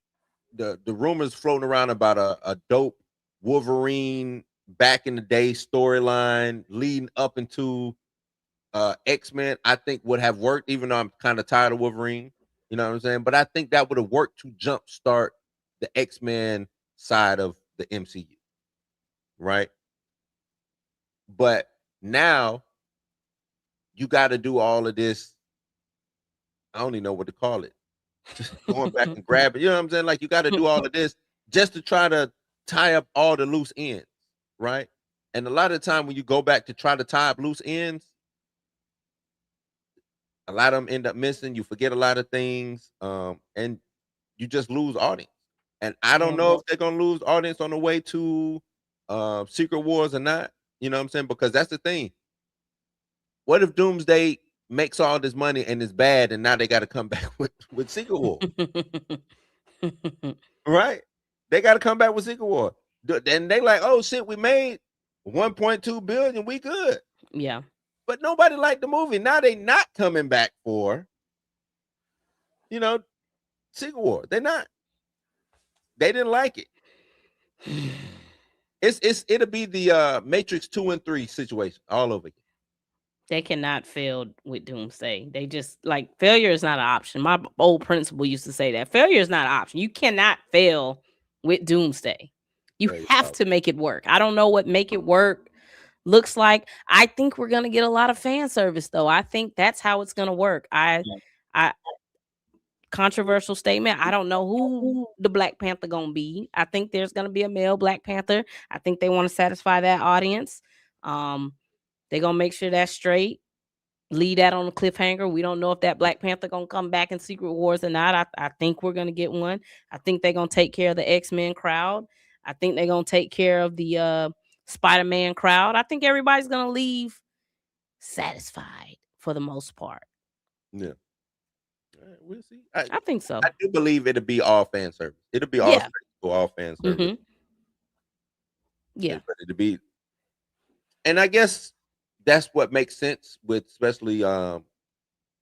the rumors floating around about a dope Wolverine back in the day storyline leading up into X-Men, I think would have worked, even though I'm kind of tired of Wolverine. You know what I'm saying? But I think that would have worked to jumpstart the X-Men side of the MCU. Right? But now you got to do all of this. I don't even know what to call it. Just going back and grabbing. You know what I'm saying? Like you got to do all of this just to try to tie up all the loose ends. right? And a lot of the time when you go back to try to tie up loose ends, a lot of them end up missing. You forget a lot of things, and you just lose audience. And I don't know Mhm. if they're gonna lose audience on the way to Secret Wars or not. You know what I'm saying? Because that's the thing. What if Doomsday makes all this money and it's bad, and now they got to come back with Secret War, right? They got to come back with Secret War, and they like, oh shit, we made 1.2 billion, we good. Yeah. But nobody liked the movie. Now they not coming back for, you know, Secret War. They're not. They didn't like it. It'll be the Matrix 2 and 3 situation all over again. They cannot fail with Doomsday. They just like failure is not an option. My old principal used to say that failure is not an option. You cannot fail with Doomsday. You Very have solid. to make it work. I don't know what make it work looks like. I think we're gonna get a lot of fan service though. I think that's how it's gonna work. I controversial statement. I don't know who the Black Panther gonna be. I think there's gonna be a male Black Panther. I think they want to satisfy that audience. They're gonna make sure that's straight. Leave that on a cliffhanger. We don't know if that Black Panther gonna come back in Secret Wars or not. I think we're gonna get one. I think they're gonna take care of the X-Men crowd. I think they're gonna take care of the Spider-Man crowd. I think everybody's gonna leave satisfied for the most part. Yeah. All right, we'll see. I think so. I do believe it'll be all fan service. It'll be all Yeah. straight to all fan service. Mhm. Yeah. It's ready to be. And I guess that's what makes sense with especially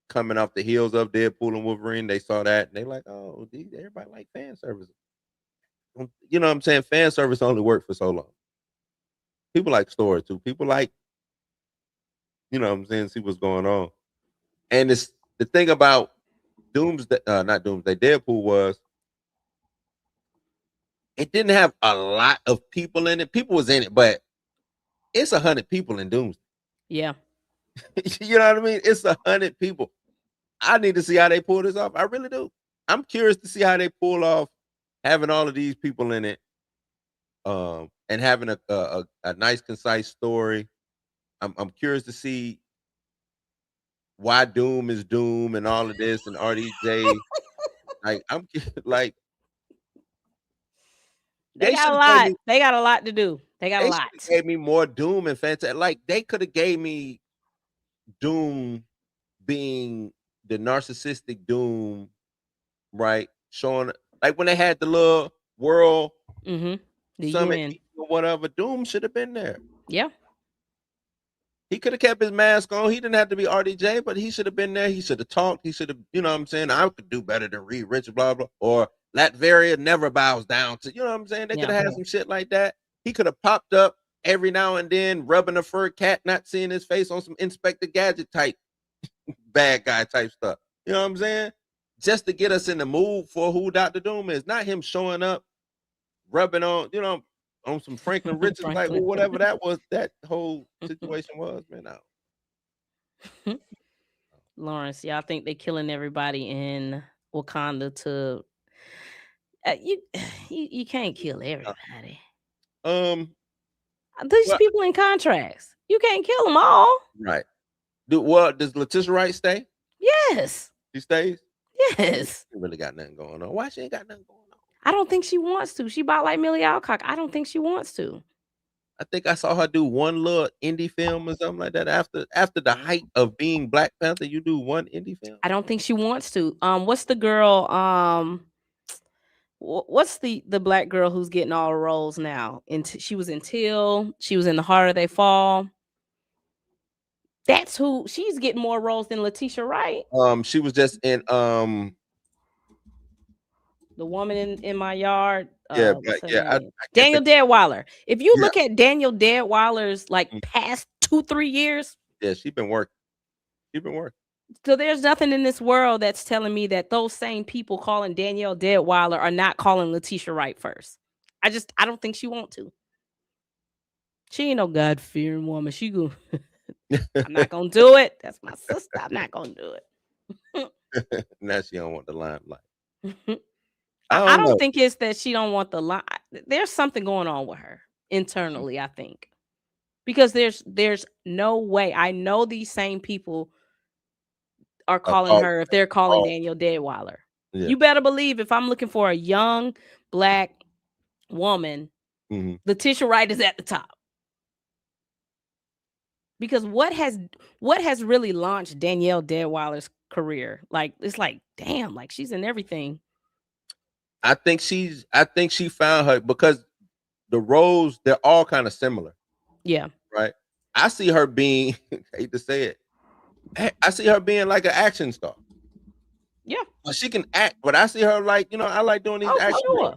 coming off the heels of Deadpool and Wolverine. They saw that and they like, oh, everybody like fan service. You know what I'm saying? Fan service only worked for so long. People like story too. People like, you know what I'm saying, see what's going on. And it's the thing about Doomsday, not Doomsday, Deadpool was it didn't have a lot of people in it. People was in it, but it's 100 people in Doomsday. Yeah. You know what I mean? It's 100 people. I need to see how they pull this off. I really do. I'm curious to see how they pull off having all of these people in it, and having a nice, concise story. I'm curious to see why Doom is Doom and all of this and RDJ. Like like They got a should've lot. gave me- They got a lot to do. They got a They lot. should've gave me more Doom and Fantastic. Like they could have gave me Doom being the narcissistic Doom, right? Showing like when they had the little world The summit UN. or whatever, Doom should have been there. Yeah. He could have kept his mask on. He didn't have to be RDJ, but he should have been there. He should have talked. He should have, you know what I'm saying? I could do better than Reed Richards, blah, blah. Or Latveria never bows down to, you know what I'm saying? They could have had some shit like that. He could have popped up every now and then, rubbing a fur cat, not seeing his face on some Inspector Gadget type, bad guy type stuff. You know what I'm saying? Just to get us in the mood for who Dr. Doom is. Not him showing up, rubbing on, you know, on some Franklin Richards, like Franklin. whatever that was, that whole situation was, man. Lawrence, y'all think they killing everybody in Wakanda to you can't kill everybody. These Well- people in contracts. You can't kill them all. Right. Does Letitia Wright stay? Yes. She stays? Yes. She really got nothing going on. Why she ain't got nothing going on? I don't think she wants to. She bought like Millie Alcock. I don't think she wants to. I think I saw her do one little indie film or something like that. After the height of being Black Panther, you do one indie film. I don't think she wants to. What's the girl? What's the Black girl who's getting all the roles now? She was in Till. She was in The Harder They Fall. That's who she's getting more roles than Letitia Wright. She was just in The Woman in My Yard. Daniel Deadweiler. If you look at Daniel Deadweiler's like past 2-3 years, yeah, she's been working. So there's nothing in this world that's telling me that those same people calling Danielle Deadweiler are not calling Letitia Wright first. I don't think she want to. She ain't no God-fearing woman. She go, I'm not gonna do it. That's my sister. I'm not gonna do it. Now she don't want the limelight. I don't think it's that she don't want the line. There's something going on with her. internally, I think. Because there's no way. I know these same people are calling her if they're calling Danielle Deadweiler. Yeah. You better believe if I'm looking for a young black woman, Letitia Wright is at the top. Because what has really launched Danielle Deadweiler's career? Like, it's like, damn, like she's in everything. I think she found her because the roles, they're all kind of similar. Yeah. Right. I see her being, I hate to say it, I see her being like an action star. Yeah. Well, she can act, but I see her like, I like doing these action roles.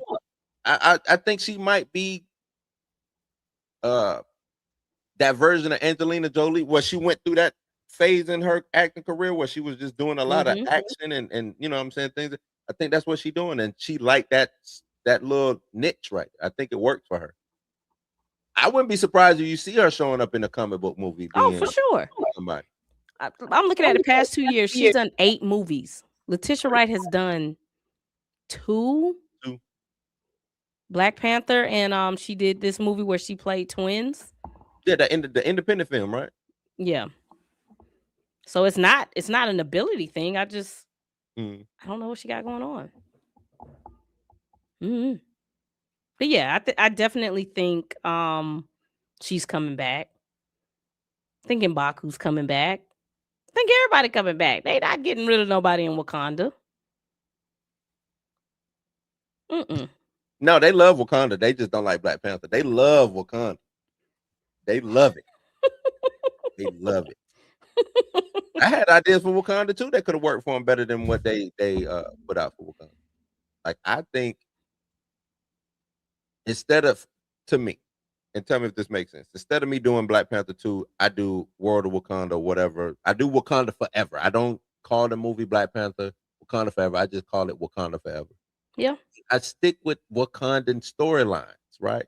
I think she might be that version of Angelina Jolie, where she went through that phase in her acting career where she was just doing a lot of action and you know what I'm saying, things. I think that's what she's doing, and she liked that little niche, right? I think it worked for her. I wouldn't be surprised if you see her showing up in a comic book movie. Oh, for sure. Somebody. I'm looking at the past 2 years. She's done 8 movies. Letitia Wright has done 2. Black Panther, and she did this movie where she played twins. Yeah, the independent film, right? Yeah. So it's not an ability thing. I just I don't know what she got going on. But yeah, I definitely think she's coming back. Thinking Baku's coming back. I think everybody coming back. They not getting rid of nobody in Wakanda. No, they love Wakanda. They just don't like Black Panther. They love Wakanda. They love it. They love it. I had ideas for Wakanda too that could have worked for them better than what they put out for Wakanda. Like, I think instead of, to me, and tell me if this makes sense, instead of me doing Black Panther 2, I do World of Wakanda or whatever. I do Wakanda Forever. I don't call the movie Black Panther Wakanda Forever. I just call it Wakanda Forever. Yeah. I stick with Wakandan storylines, right?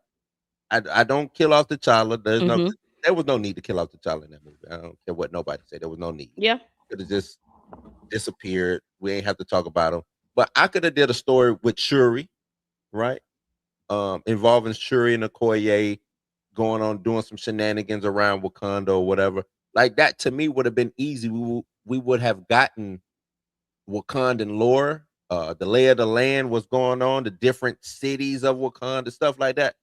I don't kill off T'Challa. There was no need to kill off T'Challa in that movie. I don't care what nobody said. There was no need. Yeah. Could have just disappeared. We ain't have to talk about him. But I could have did a story with Shuri, right? Involving Shuri and Okoye going on doing some shenanigans around Wakanda or whatever. Like, that to me would have been easy. We would have gotten Wakandan lore. The lay of the land was going on, the different cities of Wakanda, stuff like that.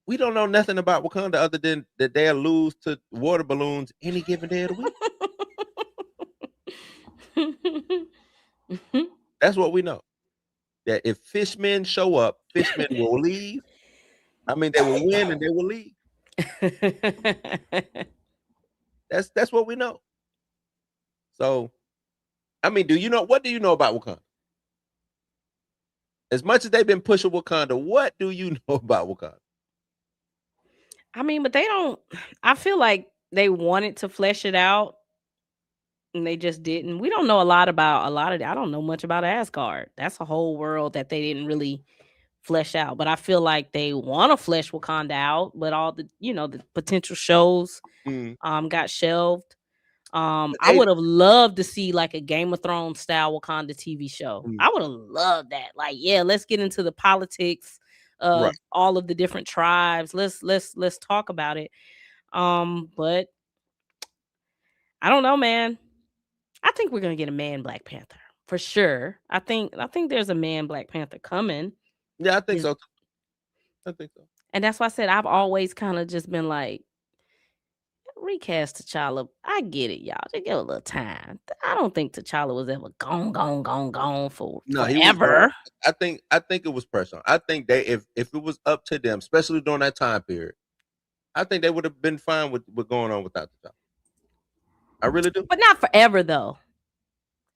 We don't know nothing about Wakanda other than that they'll lose to water balloons any given day of the week. That's what we know. That if fishmen show up, fishmen will leave. I mean, they will win and they will leave. That's what we know. So, I mean, what do you know about Wakanda? As much as they've been pushing Wakanda, what do you know about Wakanda? I mean, but they don't. I feel like they wanted to flesh it out, and they just didn't. We don't know a lot about I don't know much about Asgard. That's a whole world that they didn't really flesh out. But I feel like they want to flesh Wakanda out, but all the the potential shows got shelved. I would have loved to see like a Game of Thrones style Wakanda TV show. I would have loved that. Like, yeah, let's get into the politics of all of the different tribes. Let's talk about it. But I don't know, man. I think we're gonna get a man Black Panther for sure. I think there's a man Black Panther coming. Yeah, I think so. I think so. And that's why I said I've always kind of just been like, recast T'Challa. I get it, y'all. Just give a little time. I don't think T'Challa was ever gone for forever. I think it was personal. I think if it was up to them, especially during that time period, I think they would have been fine with going on without T'Challa. I really do. But not forever though.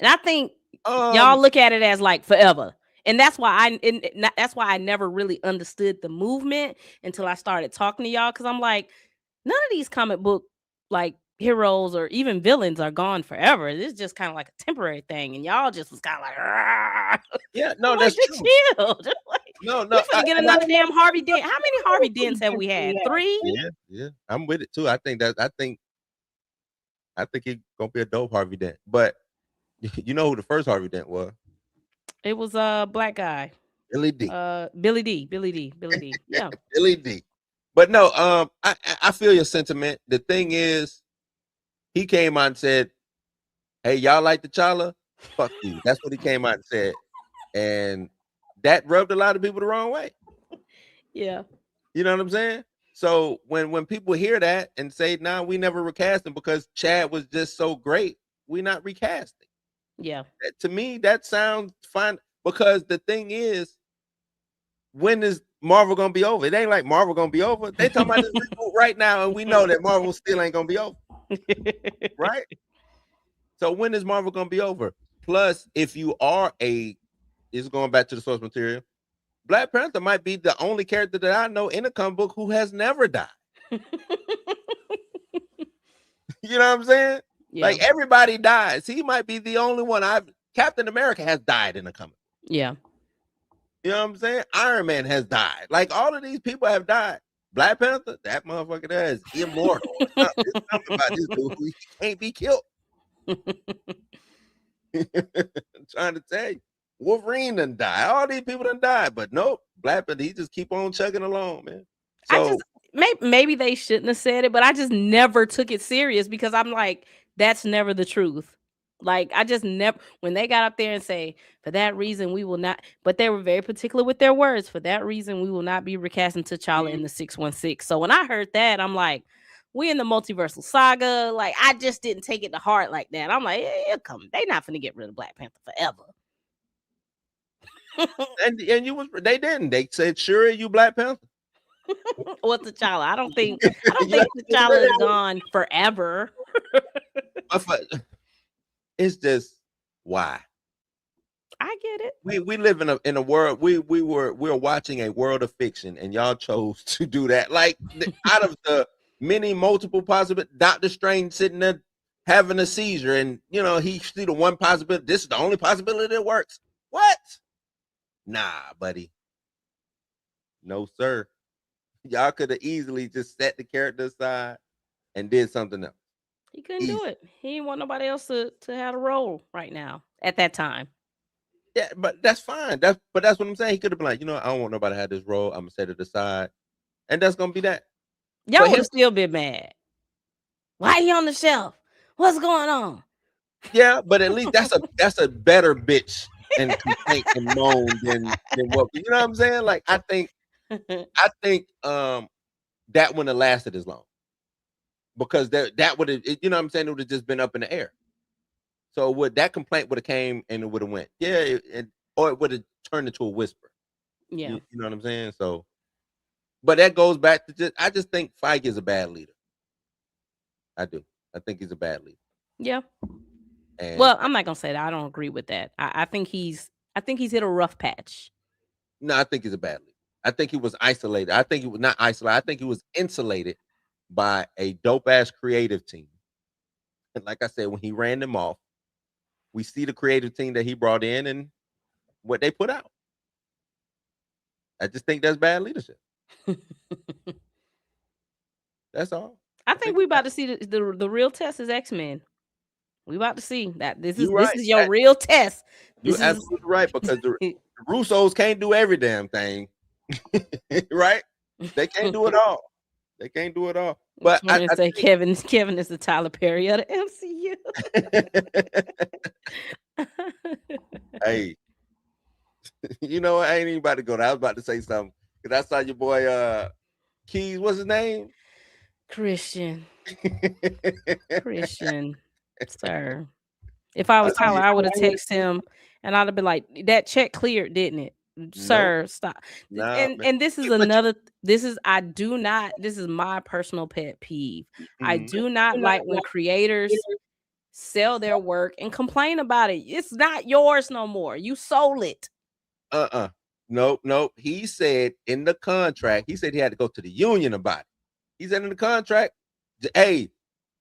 And I think y'all look at it as like forever. And that's why I never really understood the movement until I started talking to y'all, because I'm like, none of these comic book like heroes or even villains are gone forever. This is just kind of like a temporary thing, and y'all just was kind of like, yeah, no, like, that's true. Chill. Like, no, we finna get another damn Harvey Dent. How many Harvey Dents have we had? 3? Yeah, I'm with it too. I think he's gonna be a dope Harvey Dent. But you know who the first Harvey Dent was? It was black guy. Billy D. Billy D. Yeah. Billy D. But no, I feel your sentiment. The thing is, he came out and said, "Hey, y'all like T'Challa? Fuck you." That's what he came out and said, and that rubbed a lot of people the wrong way. Yeah. You know what I'm saying? So when people hear that and say, "Nah, we never recast him because Chad was just so great," we not recasting. Yeah. To me, that sounds fine because the thing is, when is Marvel gonna be over? It ain't like Marvel gonna be over. They talking about this reboot right now, and we know that Marvel still ain't gonna be over, right? So when is Marvel gonna be over? Plus, if you are it's going back to the source material. Black Panther might be the only character that I know in a comic book who has never died. You know what I'm saying? Yeah. Like everybody dies. He might be the only one. Captain America has died in a comic. Yeah. You know what I'm saying? Iron Man has died. Like all of these people have died. Black Panther, that motherfucker there is immortal. It's something about this dude. He can't be killed. I'm trying to tell you. Wolverine done die. All these people done died, but nope. Black Panther, he just keep on chugging along, man. So maybe they shouldn't have said it, but I just never took it serious because I'm like, that's never the truth. Like I just never, when they got up there and say, for that reason we will not, but they were very particular with their words. For that reason, we will not be recasting T'Challa in the 616. So when I heard that, I'm like, we in the multiversal saga. Like I just didn't take it to heart like that. I'm like, yeah, come, they not finna get rid of Black Panther forever. and they didn't. They said, sure, you Black Panther. What T'Challa? I don't think T'Challa is gone forever. It's just why. I get it. We live in a world. We're watching a world of fiction, and y'all chose to do that. Like out of the many multiple possibilities, Doctor Strange sitting there having a seizure, and he see the one possibility. This is the only possibility that works. What? Nah, buddy. No, sir. Y'all could have easily just set the character aside and did something else. He couldn't do it. He didn't want nobody else to have a role right now at that time. Yeah, but that's fine. That's what I'm saying. He could have been like, I don't want nobody to have this role. I'm gonna set it aside, and that's gonna be that. Y'all would have still been mad. Why he on the shelf? What's going on? Yeah, but at least that's a better bitch and complaint and moan than what you know what I'm saying. Like I think that wouldn't have lasted as long because that would have what I'm saying, it would have just been up in the air. So that complaint would have came and it would have went or it would have turned into a whisper. Yeah, you know what I'm saying. So, but that goes back to I just think Feige is a bad leader. I do. I think he's a bad leader. Yeah. Well, I'm not gonna say that. I don't agree with that. I think he's hit a rough patch. No, I think he's a bad leader. I think he was isolated. I think he was not isolated. I think he was insulated by a dope ass creative team. And like I said, when he ran them off, we see the creative team that he brought in and what they put out. I just think that's bad leadership. That's all. I think we about to see the real test is X-Men. We about to see that this is your real test. You're absolutely right, because the Russos can't do every damn thing. Right? They can't do it all. They can't do it all. But I say Kevin is the Tyler Perry of the MCU. Hey, I ain't even about to go there. I was about to say something because I saw your boy Keys. What's his name? Christian. Sir. If I was Tyler, I would have texted him and I'd have been like, that check cleared, didn't it? Sir, stop. Nah, and this is another, this is my personal pet peeve. I do not like when creators sell their work and complain about it. It's not yours no more. You sold it. Nope. He said in the contract, he said he had to go to the union about it. He said in the contract, hey,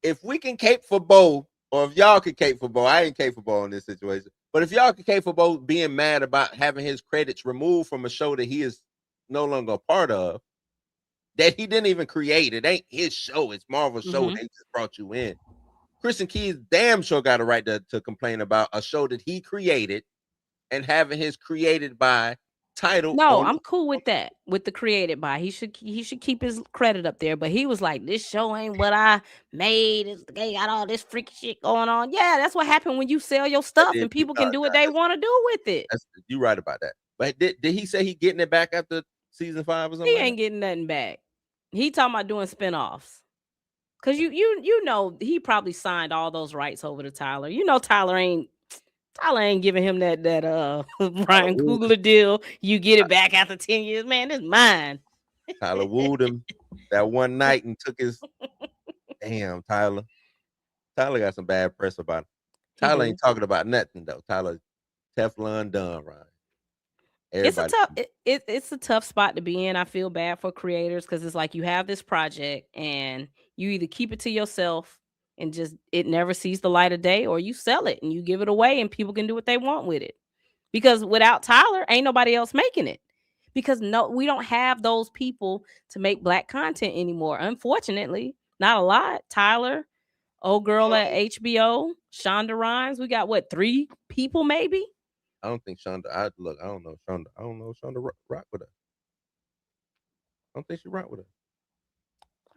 if we can cape for Bo, or if y'all can cape for Bo, I ain't cape for Bo in this situation. But if y'all can cape for Bo being mad about having his credits removed from a show that he is no longer a part of, that he didn't even create, it ain't his show, it's Marvel's show. They just brought you in. Christian Keys damn sure got a right to complain about a show that he created and having his created by title. No, on I'm cool with that. With the created by, he should keep his credit up there. But he was like, "This show ain't what I made. They got all this freaky shit going on." Yeah, that's what happened when you sell your stuff and people can do what they want to do with it. You right about that. But did he say he getting it back after season 5 or something? He like ain't that? getting nothing back. He talking about doing spinoffs. Cause you know he probably signed all those rights over to Tyler. You know Tyler ain't giving him that Ryan Coogler deal. You get it back after 10 years, man. It's mine. Tyler wooed him that one night and took his. Damn, Tyler. Tyler got some bad press about it. Tyler ain't talking about nothing though. Tyler Teflon done, right? Everybody. It's a tough spot to be in. I feel bad for creators because it's like you have this project and you either keep it to yourself and just it never sees the light of day, or you sell it and you give it away and people can do what they want with it. Because without Tyler, ain't nobody else making it. Because we don't have those people to make black content anymore. Unfortunately, not a lot. Tyler, old girl at HBO, Shonda Rhimes. We got what, 3 people maybe? I don't think Shonda. I don't know Shonda. I don't know if Shonda rock with her. I don't think she rock with her.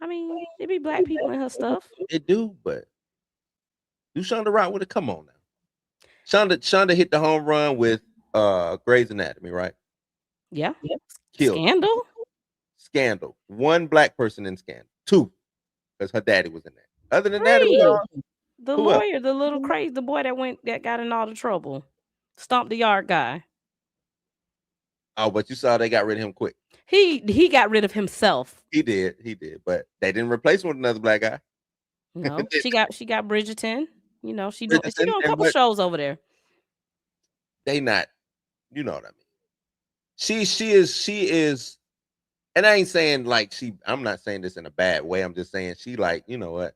I mean, it be black people in her stuff. It do, but do Shonda rock with it? Come on now. Shonda hit the home run with Grey's Anatomy, right? Yeah. Killed. Scandal. 1 black person in Scandal. 2, because her daddy was in there. Other than that, it was the lawyer, the little crazy, the boy that got in all the trouble. Stomped the yard guy. Oh, but you saw they got rid of him quick. He got rid of himself. He did, but they didn't replace him with another black guy. No, she got Bridgerton. You know, she doing a couple shows over there. They not, you know what I mean. She is, and I ain't saying like I'm not saying this in a bad way. I'm just saying she like, you know what?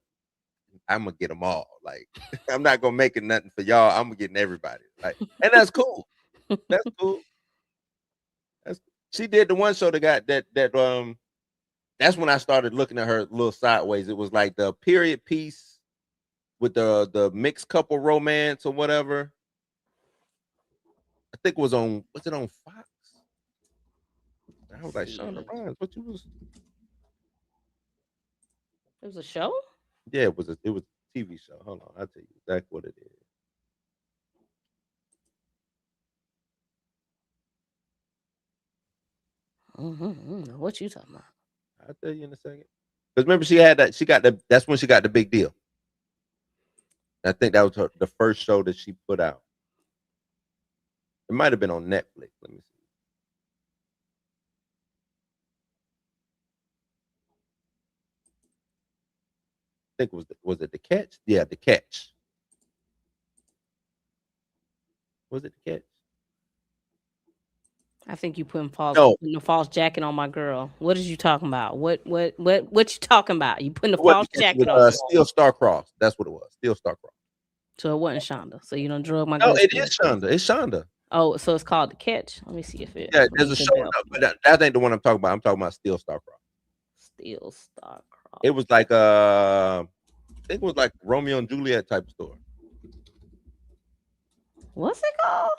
I'm gonna get them all. Like, I'm not gonna make it nothing for y'all. I'm gonna get everybody. Like, and that's cool. That's cool. She did the one show that got that that's when I started looking at her a little sideways. It was like the period piece with the mixed couple romance or whatever. I think it was on Fox? I was like, Shonda Rhimes, what you was? It was a show? Yeah, it was a TV show. Hold on, I'll tell you exactly what it is. What you talking about? I'll tell you in a second. Because remember, she had that. That's when she got the big deal. I think that was the first show that she put out. It might have been on Netflix. Let me see. I think it was it The Catch? Yeah, The Catch. Was it The Catch? I think you putting a false jacket on my girl. What is you talking about? What you talking about? You putting a false jacket on? Steel Star Cross. That's what it was. Steel Star Cross. So it wasn't Shonda. So you don't drug my girl. No, it is Shonda. It's Shonda. Oh, so it's called The Catch. Let me see if it. Yeah, there's a show, but that ain't the one I'm talking about. I'm talking about Steel Star Cross. Steel Star Cross. It was like I think it was like Romeo and Juliet type of story. What's it called?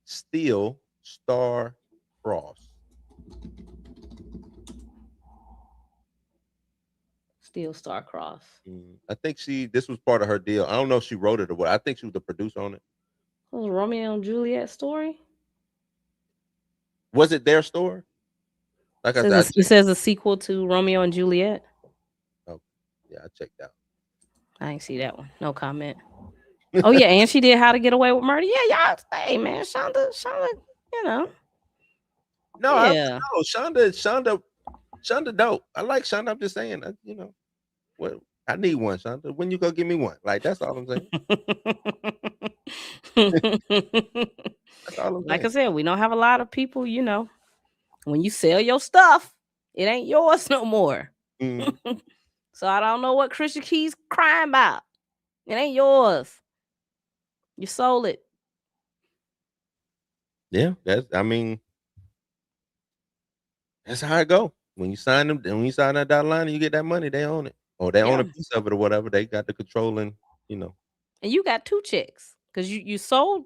Steel Star Cross. Steel Star Cross. I think this was part of her deal. I don't know if she wrote it or what. I think she was the producer on it. It was Romeo and Juliet story. Was it their story? Like I said, it says a sequel to Romeo and Juliet. Oh, yeah, I checked out. I ain't see that one. No comment. Oh yeah, and she did How to Get Away with Murder. Yeah, y'all. Hey man, Shonda, you know. No, yeah. Shonda dope. I like Shonda. I'm just saying, you know, what I need one, Shonda. When you go give me one? Like that's all I'm saying. That's all I'm like saying. I said, we don't have a lot of people. You know, when you sell your stuff, it ain't yours no more. So I don't know what Christian Key's crying about. It ain't yours. You sold it. Yeah, that's how it go. When you sign them, when you sign that dotted line and you get that money, they own it. Or they own a piece of it or whatever. They got the control and, you know. And you got 2 checks because you sold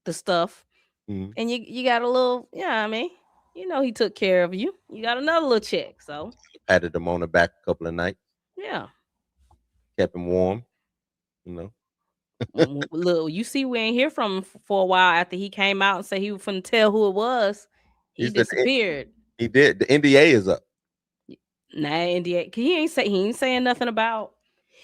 the stuff Mhm. and you got a little, yeah, I mean, he took care of you. You got another little check, so Patted him on the back a couple of nights, yeah. kept him warm. You know, Look, you see, we ain't hear from him for a while after he came out and said he was finna tell who it was. he He said disappeared. he did. The NDA is up. Nah, India, he ain't saying nothing about.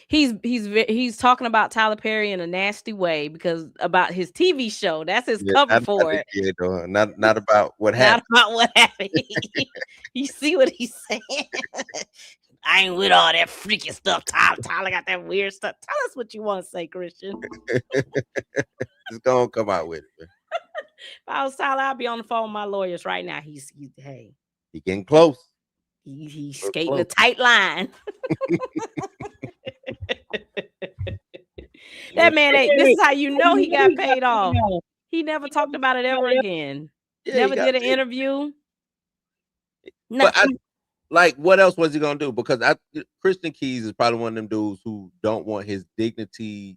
He's talking about Tyler Perry in a nasty way because about his TV show. That's his Yeah, cover not for the it, NDA though. Not about what not happened. about what happened. You see what he's saying? I ain't with all that freaky stuff. Tyler got that weird stuff. Tell us what you want to say, Christian. Just gonna come out with it. Man. If I was Tyler, I'd be on the phone with my lawyers right now. Hey, He getting close. he's Real skating a close. tight line. That man ain't. This is how you know he got paid off. He never talked about it ever again. Yeah, he Never got did an paid. interview. But Nothing. like, what else was he gonna do? Because Christian Keys is probably one of them dudes who don't want his dignity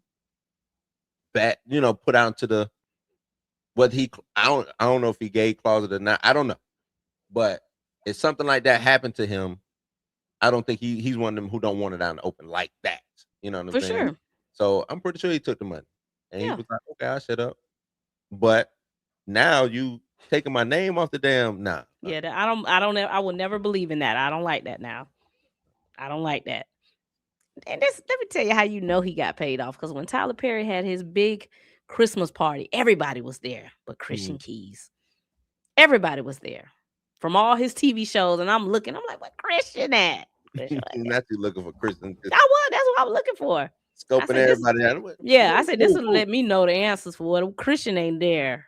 back. Put out to the what he. I don't know if he gay closet or not. I don't know. But if something like that happened to him, I don't think he's one of them who don't want it out in the open like that. You know what I'm For saying? sure. So I'm pretty sure he took the money, and he Yeah. was like, "Okay, I'll shut up." But now you taking my name off the damn Yeah. I will never believe in that. I don't like that now. I don't like that. And let me tell you how you know he got paid off. Because when Tyler Perry had his big Christmas party, everybody was there but Christian Keys. Everybody was there from all his TV shows. And I'm like, what Christian at? Christian like that. Not you looking for Christian. That's what I was looking for. Scoping said, everybody out. Yeah, I said this will let me know the answers for what Christian ain't there.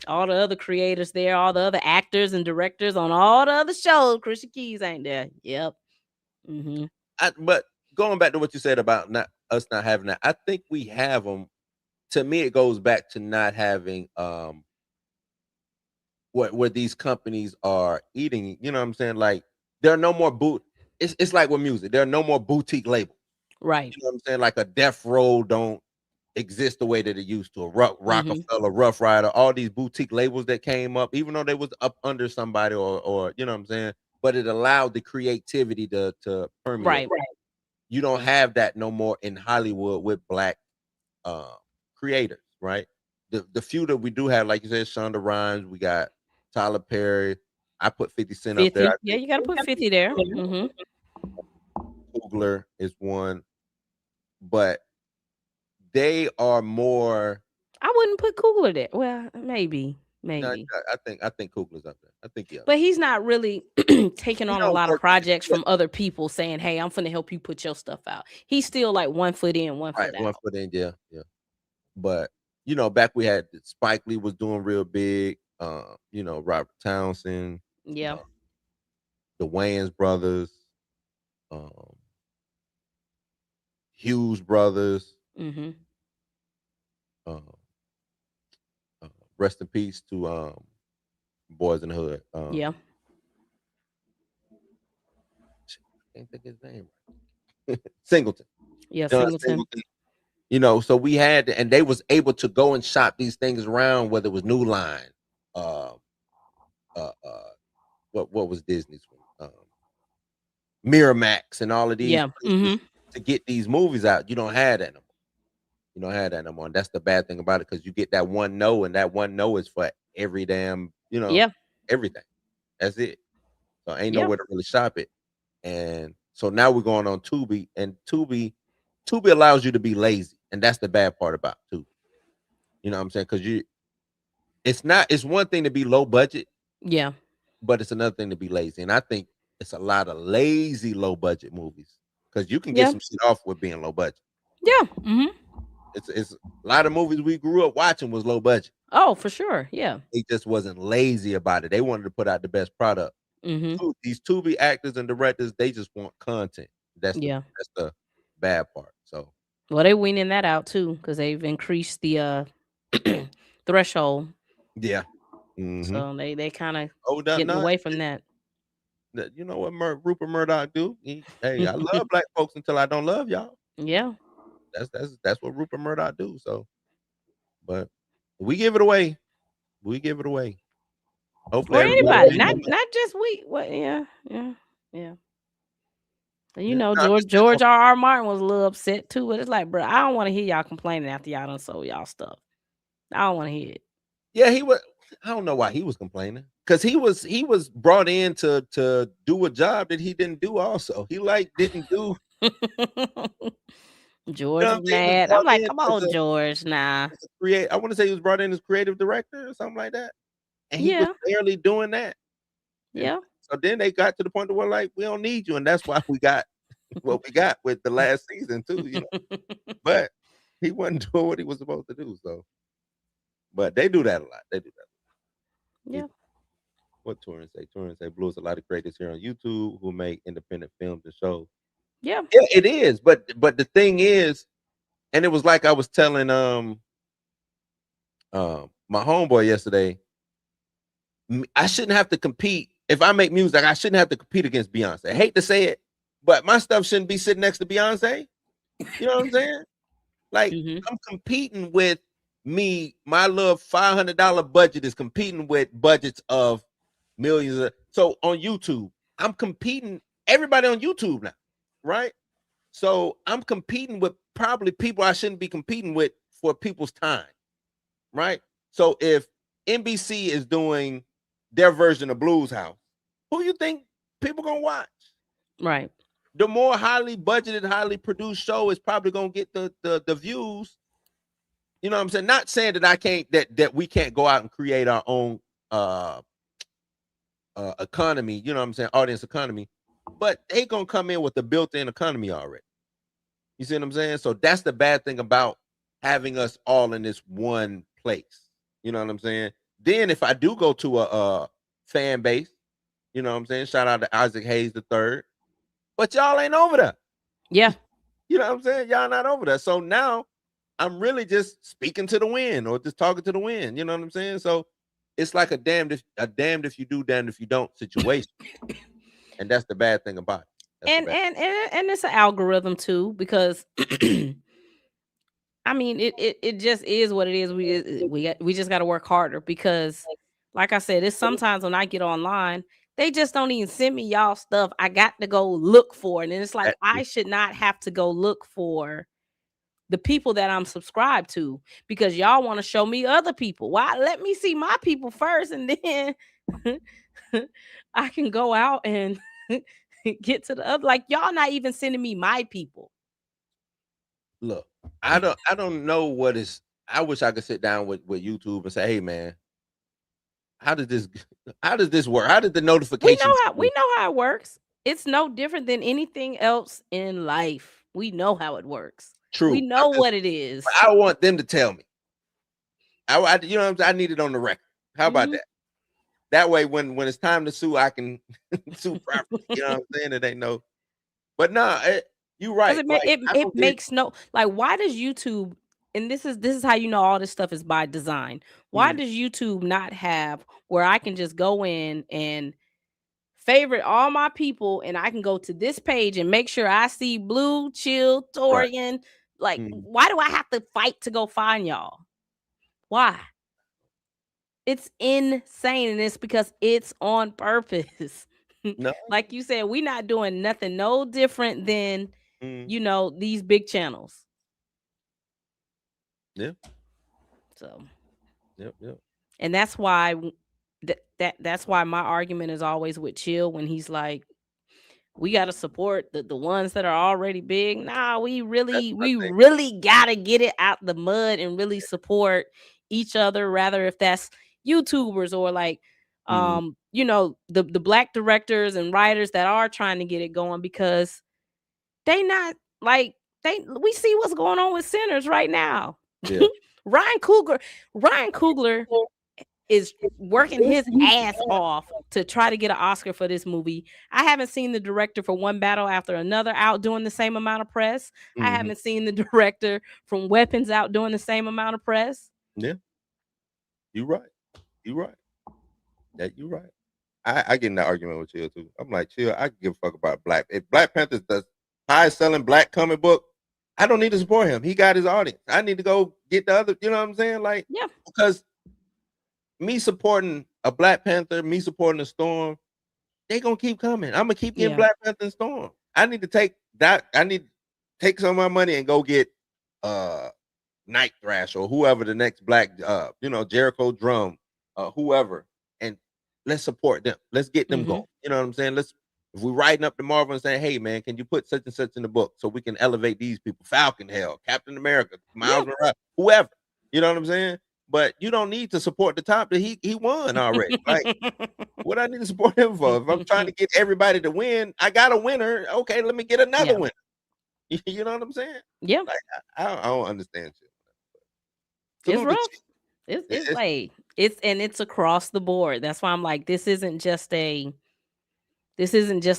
All the other creators there, all the other actors and directors on all the other shows, Christian Keys ain't there. Yep. Mm-hmm. But going back to what you said about not having that, I think we have them. To me, it goes back to not having what these companies are eating. You know what I'm saying? Like there are no more It's like with music. There are no more boutique labels. Right. You know what I'm saying? Like a Death Row don't exist the way that it used to. A Rockefeller, Rough Rider, all these boutique labels that came up, even though they was up under somebody or you know what I'm saying. But it allowed the creativity to permeate. Right. You don't have that no more in Hollywood with black creators, right? The few that we do have, like you said, Shonda Rhimes, we got Tyler Perry. I put 50 Cent 50. up there. Yeah, you got to put 50 there. Mm-hmm. Coogler is one, but they are more. I wouldn't put Coogler there. Well, maybe. I think Coogler's up there. I think But he's not really taking on a lot of projects from other people saying, hey, I'm finna help you put your stuff out. He's still like 1 foot in, 1 foot out. 1 foot in, yeah. But back we had Spike Lee was doing real big. Robert Townsend. Yeah. The Wayans brothers. Hughes brothers. Mm-hmm. Rest in peace to Boys in the Hood. Yeah. Can't think his name. Singleton. Yeah, Singleton. So we had, and they was able to go and shop these things around, whether it was New Line, what was Disney's one? Miramax and all of these places to get these movies out. You don't have that no more. You don't have that no more. And that's the bad thing about it, because you get that one no, and that one no is for every damn, everything. That's it. So ain't nowhere to really shop it. And so now we're going on Tubi, and Tubi allows you to be lazy, and that's the bad part about Tubi. You know what I'm saying? Because it's one thing to be low budget, but it's another thing to be lazy. And I think it's a lot of lazy low budget movies, because you can get some shit off with being low budget. Yeah. Mm-hmm. It's a lot of movies we grew up watching was low budget. Oh, for sure. Yeah. They just wasn't lazy about it. They wanted to put out the best product. Mm-hmm. These Tubi actors and directors, they just want content. That's the bad part. So, well, they're weaning that out too, because they've increased the threshold. Yeah. Mm-hmm. So they kind of getting away from that. You know what Rupert Murdoch do? Hey, I love black folks until I don't love y'all. Yeah. That's what Rupert Murdoch do. So, but We give it away. We give it away. Hopefully Or everybody. anybody, not just we. What? Yeah. And you Yeah. know, No, I'm just saying, George R. Martin was a little upset too. But it's like, bro, I don't want to hear y'all complaining after y'all done sold y'all stuff. I don't want to hear it. yeah, he was. I don't know why he was complaining because he was brought in to do a job that he didn't do. Also, he didn't do. You George know what was I'm saying? He was mad. I'm brought like, in come on, George. Nah. as a create. I want to say he was brought in as creative director or something like that, and he was Yeah. barely doing that. And Yeah. so then they got to the point where like we don't need you, and that's why we got what we got with the last season too. But he wasn't doing what he was supposed to do. So, but they do that a lot. They do that. Yeah. What Turin say? Turin say Blues a lot of creators here on YouTube who make independent films and shows. Yeah. Yeah, it is. But the thing is, and it was like I was telling my homeboy yesterday, I shouldn't have to compete. If I make music, I shouldn't have to compete against Beyonce. I hate to say it, but my stuff shouldn't be sitting next to Beyonce. You know what I'm saying? Like I'm competing with my little $500 budget is competing with budgets of millions. So on YouTube, I'm competing. Everybody on YouTube now, right? So I'm competing with probably people I shouldn't be competing with for people's time, right? So if NBC is doing their version of Blues House, who you think people gonna watch? Right. The more highly budgeted, highly produced show is probably gonna get the views. You know what I'm saying? Not saying that I can't that we can't go out and create our own economy, you know what I'm saying, audience economy, but they gonna come in with the built-in economy already. You see what I'm saying? So that's the bad thing about having us all in this one place. You know what I'm saying? Then if I do go to a fan base, you know what I'm saying? Shout out to Isaac Hayes the third, but y'all ain't over there. Yeah. You know what I'm saying? Y'all not over there. So now I'm really just speaking to the wind or just talking to the wind. You know what I'm saying? So it's like a damned if you do, damned if you don't situation. And that's the bad thing about it. And it's an algorithm too, because I mean it just is what it is. We just got to work harder, because like I said, it's sometimes when I get online, they just don't even send me y'all stuff. I got to go look for it. And it's like, I should not have to go look for the people that I'm subscribed to, because y'all want to show me other people. Why? Let me see my people first, and then I can go out and get to the other. Like, y'all not even sending me my people. Look, I don't know what is. I wish I could sit down with YouTube and say, hey man, how does this work? How did the notification? We know how it works. It's no different than anything else in life. We know how it works. True. We know what it is. I want them to tell me. I you know what I'm saying? I need it on the record. How about that? That way, when it's time to sue, I can sue properly. You know what I'm saying? It ain't no. But no, you're right. It makes no, like, why does YouTube, and this is how you know all this stuff is by design. Why does YouTube not have where I can just go in and favorite all my people, and I can go to this page and make sure I see Blue, Chill, Torian? Right. Like, why do I have to fight to go find y'all? Why? It's insane, and it's because it's on purpose. No. Like you said, we're not doing nothing no different than these big channels. Yeah. So. Yep. And that's why that's why my argument is always with Chill when he's like, we got to support the ones that are already big. Nah, we really got to get it out the mud and really support each other, rather if that's YouTubers or like the black directors and writers that are trying to get it going, because they not like we see what's going on with Sinners right now. Yeah. Ryan Coogler is working his ass off to try to get an Oscar for this movie. I haven't seen the director for One Battle After Another out doing the same amount of press. I haven't seen the director from Weapons out doing the same amount of press. Yeah. You're right. Yeah, you're right. I get in that argument with Chill too. I'm like, Chill, I give a fuck about Black. If Black Panther's the highest selling black comic book, I don't need to support him. He got his audience. I need to go get the other. You know what I'm saying? Like, Yeah. Because me supporting a Black Panther, me supporting a Storm, they gonna keep coming. I'm gonna keep getting Black Panther and Storm. I need to take that. I need to take some of my money and go get Night Thrash or whoever the next Black Jericho Drum, whoever, and let's support them. Let's get them going. You know what I'm saying? If we're writing up to Marvel and saying, hey man, can you put such and such in the book so we can elevate these people? Falcon, hell, Captain America, Miles Morales, whoever. You know what I'm saying? But you don't need to support the top that he won already. Like, what I need to support him for? If I'm trying to get everybody to win, I got a winner. Okay, let me get another winner. You know what I'm saying? Yeah. Like, I don't understand you. It's rough. It's across the board. That's why I'm like, this isn't just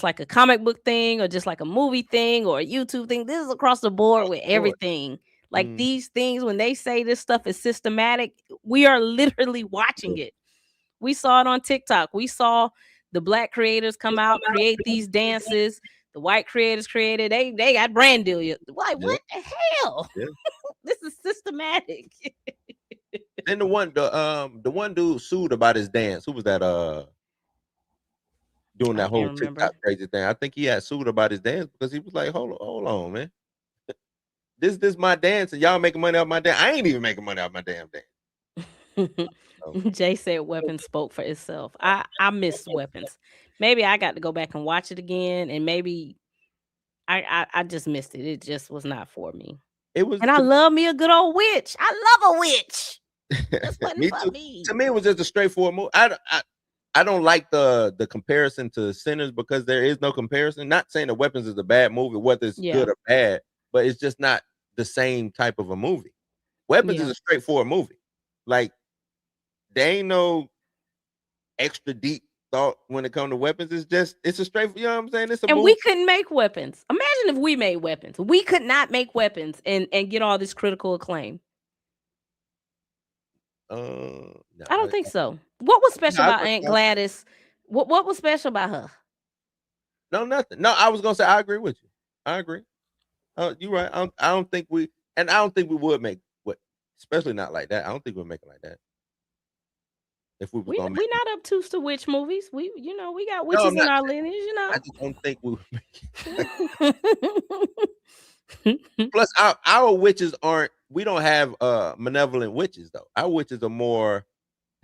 like a comic book thing or just like a movie thing or a YouTube thing. This is across the board with everything. Like these things, when they say this stuff is systematic, we are literally watching it. We saw it on TikTok. We saw the Black creators come out, create these dances. The white creators created. They got brand deal. Like, what the hell? Yeah. This is systematic. Then the one dude sued about his dance. Who was that? Doing that whole TikTok crazy thing. I think he had sued about his dance because he was like, hold on, man. This my dance, and y'all making money off my dance. I ain't even making money off my damn dance. Jay said Weapons spoke for itself. I missed Weapons. Maybe I got to go back and watch it again, and maybe I just missed it. It just was not for me. It was, and I love me a good old witch. I love a witch. That's me too. To me, it was just a straightforward movie. I don't like the comparison to Sinners because there is no comparison. Not saying that Weapons is a bad movie, whether it's good or bad, but it's just not the same type of a movie. Weapons is a straightforward movie. Like, there ain't no extra deep thought when it comes to Weapons. It's a straight, you know what I'm saying? It's a movie. We couldn't make Weapons. Imagine if we made Weapons. We could not make Weapons and get all this critical acclaim. No, I don't think so. What was special about Aunt Gladys? What was special about her? No, nothing. No, I was gonna say I agree with you. I agree. You're right. I don't think we would make what, especially not like that. I don't think we'd make it like that. If we're not obtuse to witch movies. We got witches in our lineage. I just don't think we would make it. Plus, our witches aren't. We don't have malevolent witches though. Our witches are more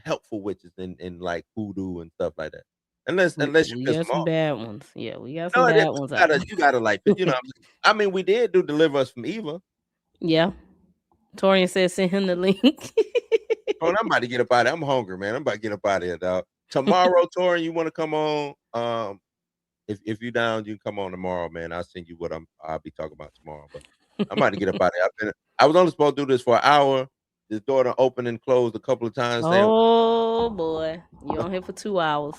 helpful witches in like voodoo and stuff like that. Unless you got some bad ones. Yeah, we got some bad ones. You gotta like, I mean, we did do Deliver Us from Evil. Yeah. Torian said send him the link. I'm about to get up out of here. I'm hungry, man. I'm about to get up out of here, dog. Tomorrow, Torian, you want to come on? If you down, you can come on tomorrow, man. I'll send you what I'll be talking about tomorrow. But I'm about to get up out of here. I was only supposed to do this for an hour. This door done opened and closed a couple of times. Oh boy, you on here for 2 hours.